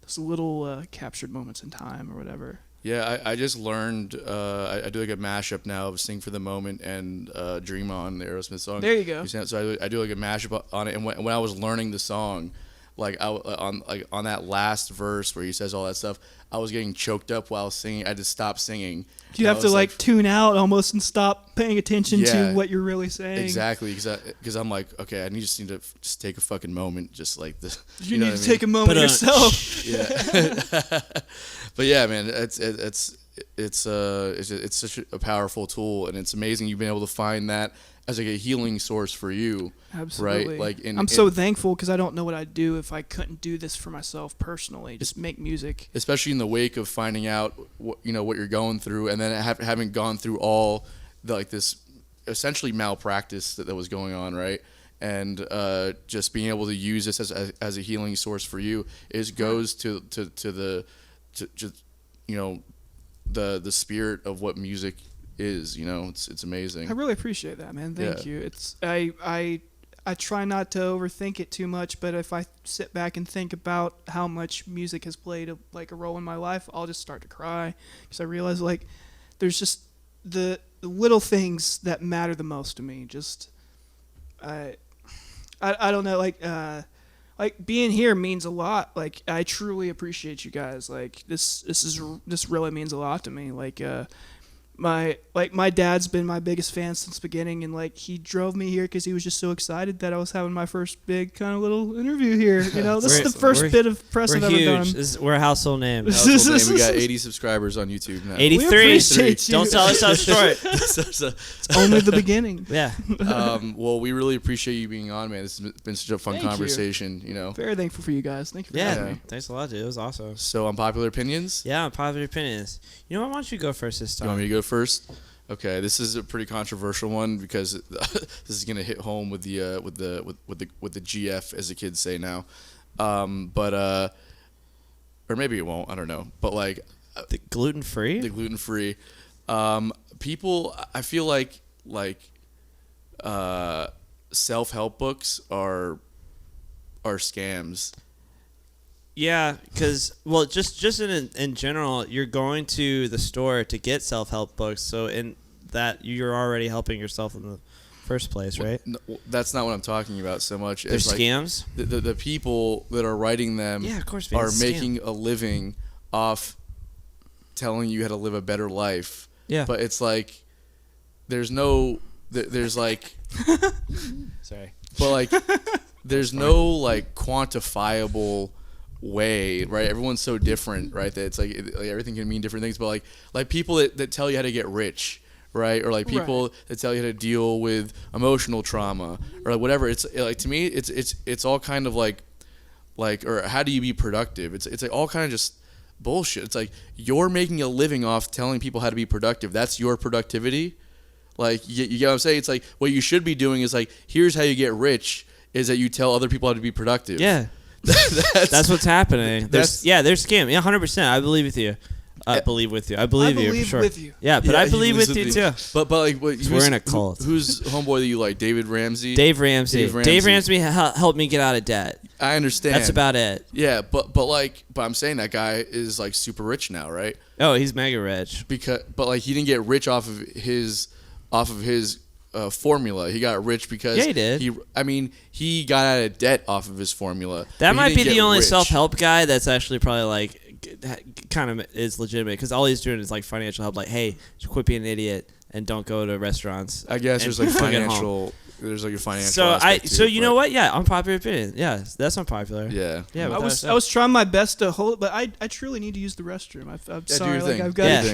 Speaker 1: those little captured moments in time or whatever.
Speaker 2: Yeah, I just learned. I do like a mashup now of "Sing for the Moment" and "Dream On," the Aerosmith song.
Speaker 1: There you go.
Speaker 2: So I do like a mashup on it, and when I was learning the song, like on that last verse where he says all that stuff, I was getting choked up while singing. I had to stop singing.
Speaker 1: You have to like tune out almost and stop paying attention to what you're really saying.
Speaker 2: Exactly, because I'm like, okay, I just need to just take a fucking moment, just like this.
Speaker 1: You need to take a moment yourself.
Speaker 2: Yeah. But yeah, man, it's such a powerful tool, and it's amazing you've been able to find that as like a healing source for you.
Speaker 1: Absolutely.
Speaker 2: Right? Like
Speaker 1: I'm so thankful because I don't know what I'd do if I couldn't do this for myself personally. Just make music.
Speaker 2: Especially in the wake of finding out what you're going through, and then having gone through all this essentially malpractice that was going on, right? And just being able to use this as a healing source for you goes to just the spirit of what music is. It's amazing.
Speaker 1: I really appreciate that, man. Thank you. It's I try not to overthink it too much, but if I sit back and think about how much music has played a role in my life, I'll just start to cry because I realize there's just the little things that matter the most to me. Just I don't know, like being here means a lot. Like I truly appreciate you guys. Like this really means a lot to me. Like my dad's been my biggest fan since the beginning, and like he drove me here because he was just so excited that I was having my first big kind of little interview here. You know, this is the first bit of press I've ever done.
Speaker 3: We're a household name.
Speaker 2: We got 80 subscribers on YouTube now.
Speaker 3: 83. Don't sell yourself short.
Speaker 1: It's only the beginning.
Speaker 3: Yeah.
Speaker 2: Well, we really appreciate you being on, man. This has been such a fun
Speaker 1: Thank
Speaker 2: conversation. You know.
Speaker 1: Very thankful for you guys. Thank you for having me.
Speaker 3: Thanks a lot, dude. It was awesome.
Speaker 2: So, unpopular opinions.
Speaker 3: Yeah, unpopular opinions. You know what? Why don't you go first this time?
Speaker 2: You want me to go first? Okay, this is a pretty controversial one because this is gonna hit home with the GF, as the kids say now, or maybe it won't. I don't know. But like
Speaker 3: the gluten free.
Speaker 2: The gluten free. People, I feel like self-help books are scams.
Speaker 3: Yeah, because just in general, you're going to the store to get self-help books, so in that you're already helping yourself in the first place, right?
Speaker 2: No, that's not what I'm talking about so much.
Speaker 3: They're
Speaker 2: as
Speaker 3: scams.
Speaker 2: The people that are writing them,
Speaker 3: of course,
Speaker 2: are making a living off telling you how to live a better life.
Speaker 3: Yeah,
Speaker 2: but it's like there's like
Speaker 3: sorry,
Speaker 2: but like there's no like quantifiable way, right? Everyone's so different, right? That it's like everything can mean different things. But like people that tell you how to get rich, right? Or like people that tell you how to deal with emotional trauma or like whatever. It's like, to me, it's all kind of like or how do you be productive? It's like all kind of just bullshit. It's like you're making a living off telling people how to be productive. That's your productivity. Like you get what I'm saying? It's like what you should be doing is like, here's how you get rich is that you tell other people how to be productive.
Speaker 3: Yeah. That's what's happening. They're scam. Yeah, 100%. I believe with you. I believe with you. I believe you for sure.
Speaker 1: With you.
Speaker 3: Yeah, but I believe with you too.
Speaker 2: But like,
Speaker 3: we're in a cult.
Speaker 2: Who's homeboy that you like? David Ramsey.
Speaker 3: Dave Ramsey. Dave Ramsey helped me get out of debt.
Speaker 2: I understand.
Speaker 3: That's about it.
Speaker 2: Yeah, but I'm saying that guy is like super rich now, right?
Speaker 3: Oh, he's mega rich.
Speaker 2: But like he didn't get rich off of his formula. He got rich because
Speaker 3: he did.
Speaker 2: He got out of debt off of his formula.
Speaker 3: That might be the only self-help guy that's actually probably like kind of is legitimate, because all he's doing is like financial help. Like, hey, quit being an idiot and don't go to restaurants.
Speaker 2: I guess there's like financial. There's like a financial.
Speaker 3: So you know what? Yeah, unpopular opinion. Yeah, that's unpopular.
Speaker 2: Yeah.
Speaker 3: Yeah.
Speaker 1: I was trying my best to hold it, but I truly need to use the restroom. I'm sorry.
Speaker 2: Do your thing.
Speaker 1: I've got.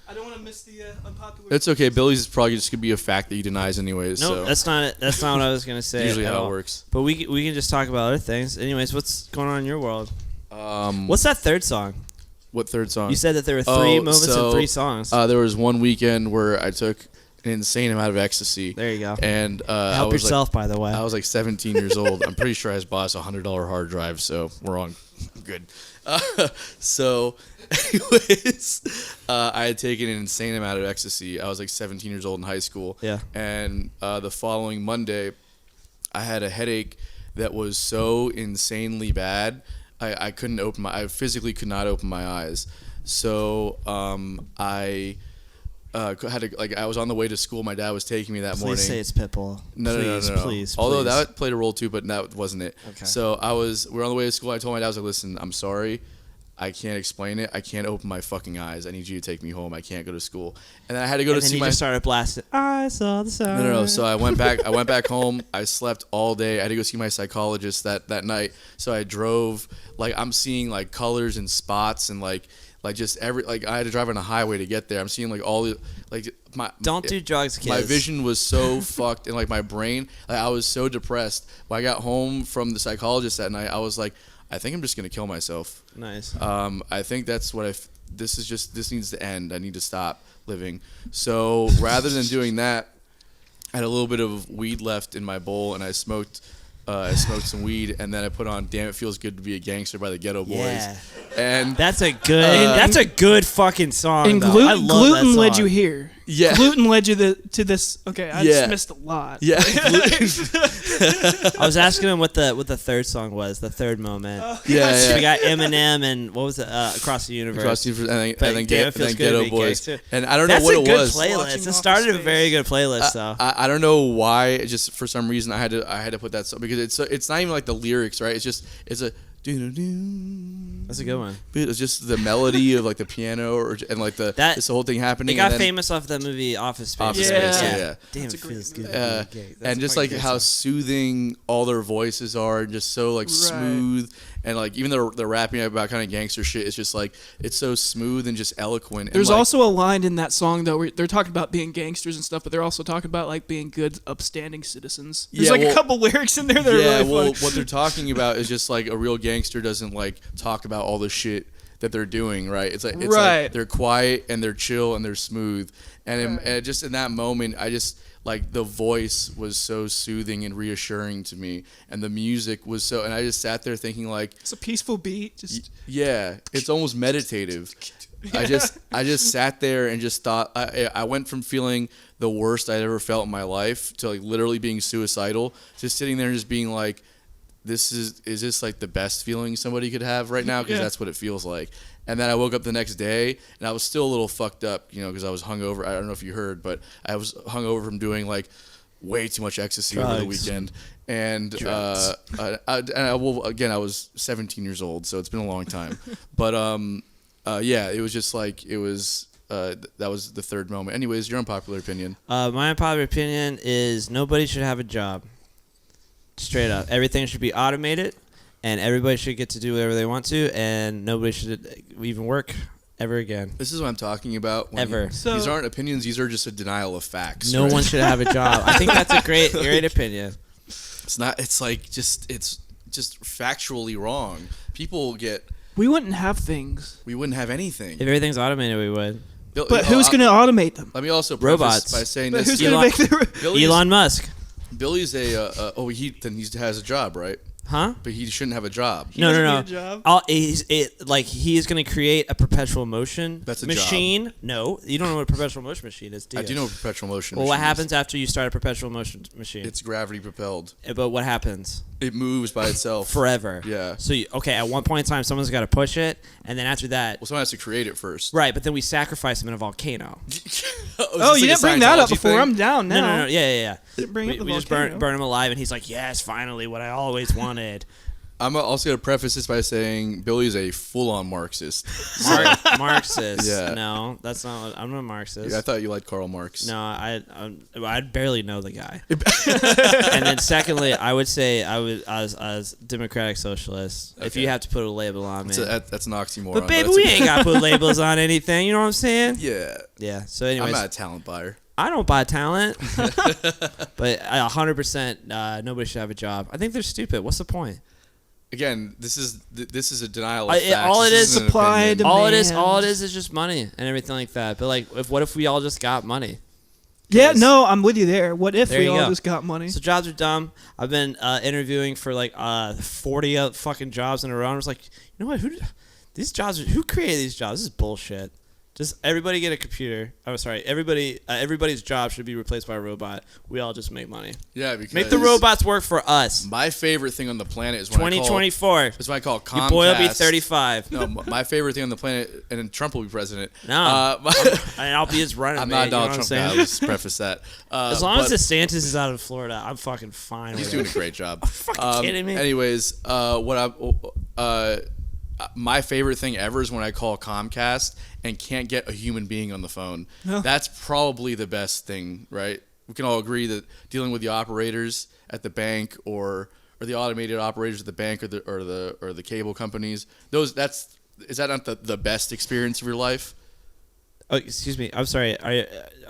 Speaker 1: I don't want to miss the unpopular.
Speaker 2: It's okay. Billy's is probably just gonna be a fact that he denies anyways.
Speaker 3: No,
Speaker 2: so.
Speaker 3: that's not it. That's not what I was gonna say.
Speaker 2: Usually how it works.
Speaker 3: But we can just talk about other things. Anyways, what's going on in your world? What's that third song?
Speaker 2: What third song?
Speaker 3: You said that there were three moments and 3 songs.
Speaker 2: There was one weekend where I took an insane amount of ecstasy.
Speaker 3: There you go.
Speaker 2: And
Speaker 3: help yourself, by the way.
Speaker 2: I was like 17 years old. I'm pretty sure I just bought us a $100 hard drive, so we're on good. So, anyways, I had taken an insane amount of ecstasy. I was like 17 years old in high school.
Speaker 3: Yeah.
Speaker 2: And the following Monday, I had a headache that was so insanely bad. I couldn't I physically could not open my eyes. So I had to, like, I was on the way to school. My dad was taking me that morning.
Speaker 3: Please say it's Pitbull.
Speaker 2: No.
Speaker 3: Please.
Speaker 2: Although that played a role too, but that wasn't it.
Speaker 3: Okay.
Speaker 2: So we were on the way to school. I told my dad, I was like, listen, I'm sorry. I can't explain it. I can't open my fucking eyes. I need you to take me home. I can't go to school. And then I had to go to see my.
Speaker 3: And just started blasting. I saw the sign.
Speaker 2: No. So I went back home. I slept all day. I had to go see my psychologist that night. So I drove. Like, I'm seeing like colors and spots and like just I had to drive on a highway to get there. I'm seeing like all the like my.
Speaker 3: Don't do drugs, kids.
Speaker 2: My vision was so fucked, and like my brain. Like, I was so depressed. When I got home from the psychologist that night, I was like, I think I'm just gonna kill myself.
Speaker 3: Nice.
Speaker 2: I think that's what this needs to end. I need to stop living. So rather than doing that, I had a little bit of weed left in my bowl, and I smoked some weed, and then I put on "Damn It Feels Good to Be a Gangster" by the Ghetto Boys.
Speaker 3: Yeah.
Speaker 2: And
Speaker 3: that's a good fucking song.
Speaker 1: And
Speaker 3: I love
Speaker 1: gluten
Speaker 3: that song.
Speaker 1: led you here.
Speaker 2: Yeah.
Speaker 1: Gluten led you to this. Okay, I just missed a lot.
Speaker 2: Yeah.
Speaker 3: I was asking him what the third song was, the third moment.
Speaker 2: Yeah.
Speaker 3: We got Eminem and what was it? Across the Universe.
Speaker 2: And then Ghetto Boys. And I don't
Speaker 3: That's
Speaker 2: know what it was.
Speaker 3: That's a good playlist. It started a very good playlist, though.
Speaker 2: I don't know why. Just for some reason, I had to put that song because it's not even like the lyrics, right? It's a
Speaker 3: That's a good one.
Speaker 2: It's just the melody of like the piano and like this whole thing happening.
Speaker 3: It got famous off that movie Office Space.
Speaker 2: Office Space, yeah.
Speaker 3: Damn,
Speaker 1: That's
Speaker 3: it
Speaker 1: a great
Speaker 3: feels
Speaker 1: movie.
Speaker 3: good.
Speaker 2: And just like how soothing all their voices are, and just so like smooth, and like even though they're rapping about kind of gangster shit, it's just like it's so smooth and just eloquent.
Speaker 1: There's
Speaker 2: and, like,
Speaker 1: also a line in that song though where they're talking about being gangsters and stuff, but they're also talking about like being good, upstanding citizens. There's a couple lyrics in there that are really funny.
Speaker 2: What they're talking about is just like a real gangster doesn't like talk about all the shit that they're doing, right? It's like they're quiet and they're chill and they're smooth, and just in that moment, I just like the voice was so soothing and reassuring to me, and the music was so, and I just sat there thinking like
Speaker 1: It's a peaceful beat. Just
Speaker 2: it's almost meditative. I just sat there and just thought I went from feeling the worst I'd ever felt in my life to like literally being suicidal, just sitting there and just being like, is this like the best feeling somebody could have right now? Because that's what it feels like. And then I woke up the next day and I was still a little fucked up, because I was hungover. I don't know if you heard, but I was hungover from doing like way too much ecstasy over the weekend. And I was 17 years old, so it's been a long time. But it was just like that was the third moment. Anyways, your unpopular opinion.
Speaker 3: My unpopular opinion is nobody should have a job. Straight up, everything should be automated, and everybody should get to do whatever they want to, and nobody should even work ever again.
Speaker 2: This is what I'm talking about.
Speaker 3: Ever.
Speaker 2: These aren't opinions; these are just a denial of facts.
Speaker 3: No one should have a job. I think that's a great opinion.
Speaker 2: It's not. It's like it's just factually wrong.
Speaker 1: we wouldn't have things.
Speaker 2: We wouldn't have anything.
Speaker 3: If everything's automated, we would.
Speaker 1: But who's going to automate them?
Speaker 2: Let me also preface
Speaker 3: Robots.
Speaker 2: by saying
Speaker 1: But
Speaker 2: this.
Speaker 1: who's going to make the
Speaker 3: Elon Musk.
Speaker 2: Billy's he has a job, right?
Speaker 3: Huh?
Speaker 2: But he shouldn't have a job.
Speaker 3: No.
Speaker 1: doesn't need a job?
Speaker 3: He's going to create a perpetual motion
Speaker 2: That's a
Speaker 3: machine. No, you don't know what a perpetual motion machine is, do you?
Speaker 2: I do know what perpetual motion.
Speaker 3: Well, what
Speaker 2: machine
Speaker 3: happens
Speaker 2: is.
Speaker 3: after you start a perpetual motion machine?
Speaker 2: It's gravity propelled.
Speaker 3: But what happens?
Speaker 2: It moves by itself
Speaker 3: Forever.
Speaker 2: Yeah.
Speaker 3: So, at one point in time, someone's got to push it, and then after that...
Speaker 2: Well, someone has to create it first.
Speaker 3: Right, but then we sacrifice him in a volcano.
Speaker 1: You didn't bring that up before.
Speaker 2: Thing?
Speaker 1: I'm down now.
Speaker 3: No. Yeah.
Speaker 1: Didn't bring up the
Speaker 3: we just
Speaker 1: volcano.
Speaker 3: burn him alive, and he's like, yes, finally, what I always wanted.
Speaker 2: I'm also going to preface this by saying Billy's a full-on Marxist.
Speaker 3: Marxist.
Speaker 2: Yeah.
Speaker 3: No, that's not what... I'm not a Marxist.
Speaker 2: I thought you liked Karl Marx.
Speaker 3: No, I barely know the guy. And then secondly, I would say I was democratic socialist. If you have to put a label on me.
Speaker 2: That's an oxymoron.
Speaker 3: But baby, we ain't got to put labels on anything. You know what I'm saying?
Speaker 2: Yeah.
Speaker 3: Yeah. So anyways,
Speaker 2: I'm not a talent buyer.
Speaker 3: I don't buy talent. But 100% nobody should have a job. I think they're stupid. What's the point?
Speaker 2: Again, this is a denial of facts.
Speaker 3: All it
Speaker 2: This
Speaker 3: is
Speaker 2: isn't an
Speaker 1: supply,
Speaker 2: opinion.
Speaker 1: demand.
Speaker 3: All it is just money and everything like that. But like, what if we all just got money?
Speaker 1: Yeah, no, I'm with you there. What if
Speaker 3: There
Speaker 1: we
Speaker 3: you
Speaker 1: all
Speaker 3: go.
Speaker 1: just got money?
Speaker 3: So jobs are dumb. I've been interviewing for like 40 fucking jobs in a row. And I was like, you know what? Who created these jobs? This is bullshit. Just everybody get a computer. I'm sorry. Everybody's job should be replaced by a robot. We all just make money.
Speaker 2: Yeah, because
Speaker 3: Make the robots work for us.
Speaker 2: My favorite thing on the planet is when
Speaker 3: 2024.
Speaker 2: That's why I call Comcast.
Speaker 3: Your boy will be 35.
Speaker 2: No, my favorite thing on the planet, and then Trump will be president.
Speaker 3: No, and I'll be his running
Speaker 2: I'm
Speaker 3: mate.
Speaker 2: not Donald
Speaker 3: you know
Speaker 2: Trump.
Speaker 3: what I'm
Speaker 2: Let's preface that.
Speaker 3: As long as DeSantis is out of Florida, I'm fucking fine.
Speaker 2: He's
Speaker 3: with
Speaker 2: doing
Speaker 3: it.
Speaker 2: a great job.
Speaker 3: Are you fucking kidding me?
Speaker 2: Anyways, my favorite thing ever is when I call Comcast and can't get a human being on the phone.
Speaker 1: No.
Speaker 2: That's probably the best thing, right? We can all agree that dealing with the operators at the bank or the automated operators at the bank or the cable companies, is that not the best experience of your life?
Speaker 3: Oh, excuse me. I'm sorry.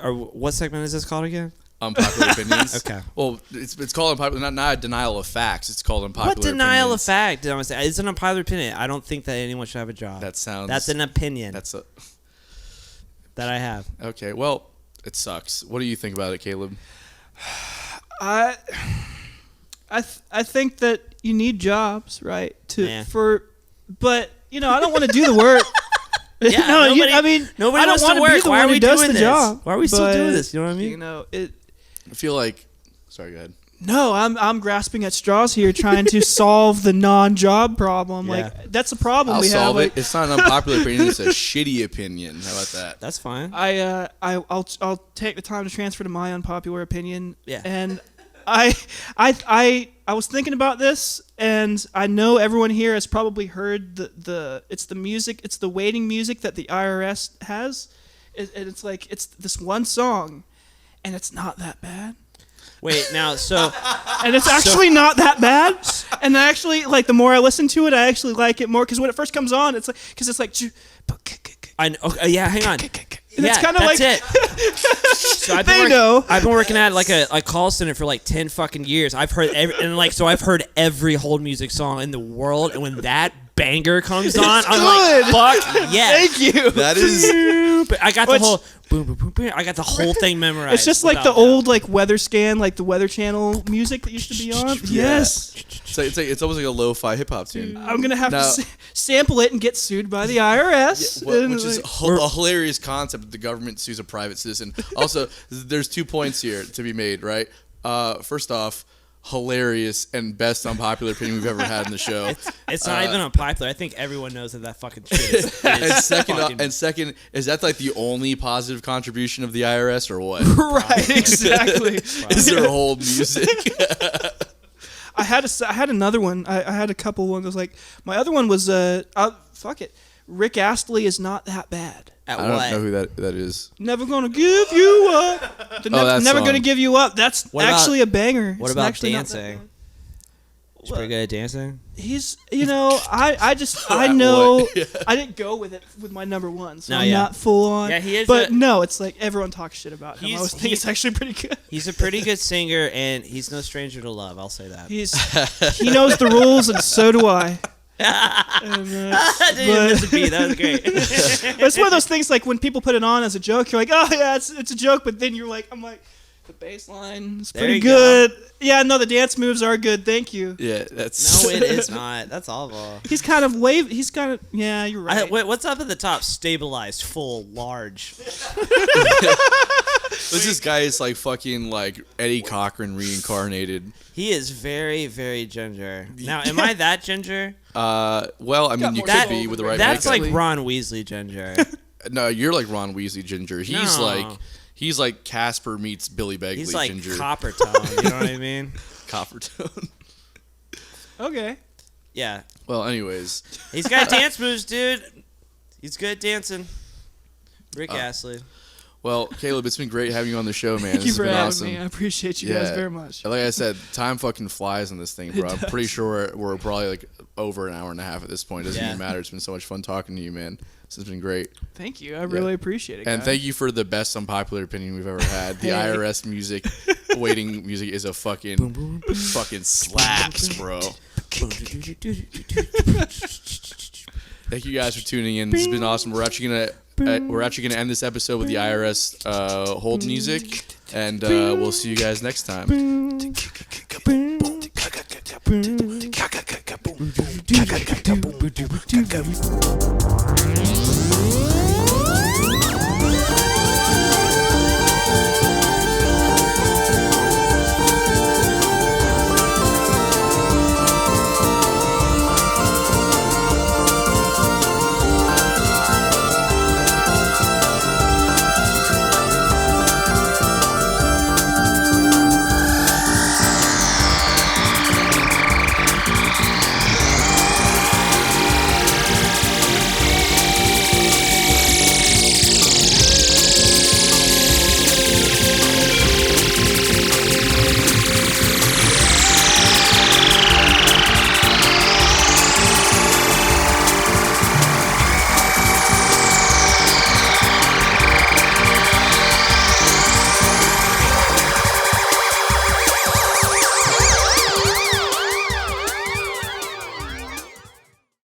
Speaker 3: What segment is this called again?
Speaker 2: Unpopular opinions.
Speaker 3: Okay.
Speaker 2: Well, it's called unpopular, not a denial of facts. It's called unpopular
Speaker 3: What denial
Speaker 2: opinions.
Speaker 3: of fact did I want to say? It's an unpopular opinion. I don't think that anyone should have a job.
Speaker 2: That's
Speaker 3: an opinion
Speaker 2: that
Speaker 3: I have.
Speaker 2: Okay. Well, it sucks. What do you think about it, Caleb?
Speaker 1: I think that you need jobs, right?
Speaker 3: Yeah.
Speaker 1: But I don't want to do the work.
Speaker 3: Yeah,
Speaker 1: nobody
Speaker 3: nobody
Speaker 1: I don't
Speaker 3: wants
Speaker 1: want
Speaker 3: to
Speaker 1: to
Speaker 3: work.
Speaker 1: be the
Speaker 3: Why
Speaker 1: one
Speaker 3: are
Speaker 1: who
Speaker 3: we
Speaker 1: does
Speaker 3: doing
Speaker 1: the
Speaker 3: this?
Speaker 1: job.
Speaker 3: Why are we still
Speaker 1: But,
Speaker 3: doing this? You know what I mean?
Speaker 2: I feel like. Sorry, go ahead.
Speaker 1: No, I'm grasping at straws here, trying to solve the non-job problem.
Speaker 3: Yeah.
Speaker 1: Like that's a problem
Speaker 2: I'll
Speaker 1: we have.
Speaker 2: solve
Speaker 1: Like,
Speaker 2: it. It's not an unpopular opinion. It's a shitty opinion. How about that?
Speaker 3: That's fine.
Speaker 1: I'll take the time to transfer to my unpopular opinion.
Speaker 3: Yeah.
Speaker 1: And I was thinking about this, and I know everyone here has probably heard it's the waiting music that the IRS has, and it's like it's this one song, and it's not that bad.
Speaker 3: Wait, now, so
Speaker 1: And it's actually not that bad. And I actually, like, the more I listen to it, I actually like it more. Because when it first comes on, it's like, because it's like,
Speaker 3: I know, okay, yeah, hang on.
Speaker 1: and
Speaker 3: Yeah,
Speaker 1: it's kind of
Speaker 3: that's
Speaker 1: like,
Speaker 3: it. So I've
Speaker 1: They know.
Speaker 3: I've been working at like a call center for like 10 fucking years. I've heard I've heard every hold music song in the world, and when that banger comes on, I'm
Speaker 1: good.
Speaker 3: like, fuck yes.
Speaker 1: Thank you.
Speaker 2: That is.
Speaker 3: But I got
Speaker 1: Which-
Speaker 3: the whole boom, boom, boom, boom. I got the whole thing memorized.
Speaker 1: It's just like the
Speaker 3: without doubt.
Speaker 1: old, like, Weather Scan, like the Weather Channel music that used to be on. Yes.
Speaker 2: It's almost like a lo-fi hip hop tune.
Speaker 1: I'm going to have
Speaker 2: Now-
Speaker 1: to sample it and get sued by the IRS. And,
Speaker 2: Which is
Speaker 1: like,
Speaker 2: a hilarious concept that the government sues a private citizen. Also, there's 2 points here to be made, right? First off, hilarious and best unpopular opinion we've ever had in the show.
Speaker 3: It's not even unpopular. I think everyone knows that fucking shit is.
Speaker 2: And second, is that like the only positive contribution of the IRS or what?
Speaker 1: right, exactly.
Speaker 2: Is there whole music?
Speaker 1: I had another one. I had a couple ones. I was like, my other one was fuck it. Rick Astley is not that bad.
Speaker 3: At
Speaker 2: I don't
Speaker 3: what?
Speaker 2: know who that is.
Speaker 1: Never gonna give you up.
Speaker 2: that
Speaker 1: Never
Speaker 2: song.
Speaker 1: gonna give you up. That's
Speaker 3: What about-
Speaker 1: actually a banger.
Speaker 3: What
Speaker 1: It's
Speaker 3: about
Speaker 1: actually not that
Speaker 3: dancing?
Speaker 1: bad.
Speaker 3: He's pretty good at dancing.
Speaker 1: He's, I know, I didn't go with it with my number one, so
Speaker 3: No,
Speaker 1: I'm
Speaker 3: yeah.
Speaker 1: not full on.
Speaker 3: Yeah, he is
Speaker 1: But
Speaker 3: a-
Speaker 1: no, it's like everyone talks shit about him. I always think
Speaker 3: he's-
Speaker 1: it's actually pretty good.
Speaker 3: He's a pretty good singer, and he's no stranger to love. I'll say that.
Speaker 1: He knows the rules, and so do I. And,
Speaker 3: I didn't even miss a beat. That was great.
Speaker 1: it's one of those things like when people put it on as a joke, you're like, oh yeah, it's a joke, but then I'm like, the bass line is
Speaker 3: There
Speaker 1: pretty
Speaker 3: you
Speaker 1: good. Yeah, no, the dance moves are good. Thank you.
Speaker 2: Yeah, that's.
Speaker 3: No, it is not. That's awful.
Speaker 1: He's kind of yeah, you're right.
Speaker 3: Wait, what's up at the top? Stabilized, full, large.
Speaker 2: This guy is like fucking like Eddie Cochran reincarnated.
Speaker 3: He is very, very ginger. Now, am I that ginger?
Speaker 2: Well, I mean, you
Speaker 1: more
Speaker 2: could
Speaker 1: soul
Speaker 2: be
Speaker 1: than
Speaker 2: with the right
Speaker 3: That's
Speaker 2: makeup.
Speaker 3: like Ron Weasley ginger.
Speaker 2: No, you're like Ron Weasley ginger. He's like Casper meets Billy Begley
Speaker 3: He's like
Speaker 2: ginger.
Speaker 3: copper tone. You know what I mean?
Speaker 2: Copper tone.
Speaker 1: Okay.
Speaker 3: Yeah.
Speaker 2: Well, anyways,
Speaker 3: He's got dance moves, dude. He's good at dancing. Rick Astley.
Speaker 2: well, Caleb, it's been great having you on the show, man.
Speaker 1: Thank you
Speaker 2: This
Speaker 1: for
Speaker 2: has been
Speaker 1: having
Speaker 2: awesome.
Speaker 1: me. I appreciate you guys very much.
Speaker 2: Like I said, time fucking flies on this thing, bro.
Speaker 1: It
Speaker 2: I'm pretty sure we're probably like over an hour and a half at this point. It doesn't
Speaker 3: Yeah.
Speaker 2: even matter. It's been so much fun talking to you, man. This has been great.
Speaker 1: Thank you. I really appreciate it.
Speaker 2: And
Speaker 1: guys.
Speaker 2: thank you for the best unpopular opinion we've ever had. The
Speaker 1: Hey.
Speaker 2: IRS music, waiting music is a fucking slaps, bro. Thank you guys for tuning in. This has been awesome. We're actually gonna end this episode with the IRS hold music, and we'll see you guys next time.
Speaker 5: Boom.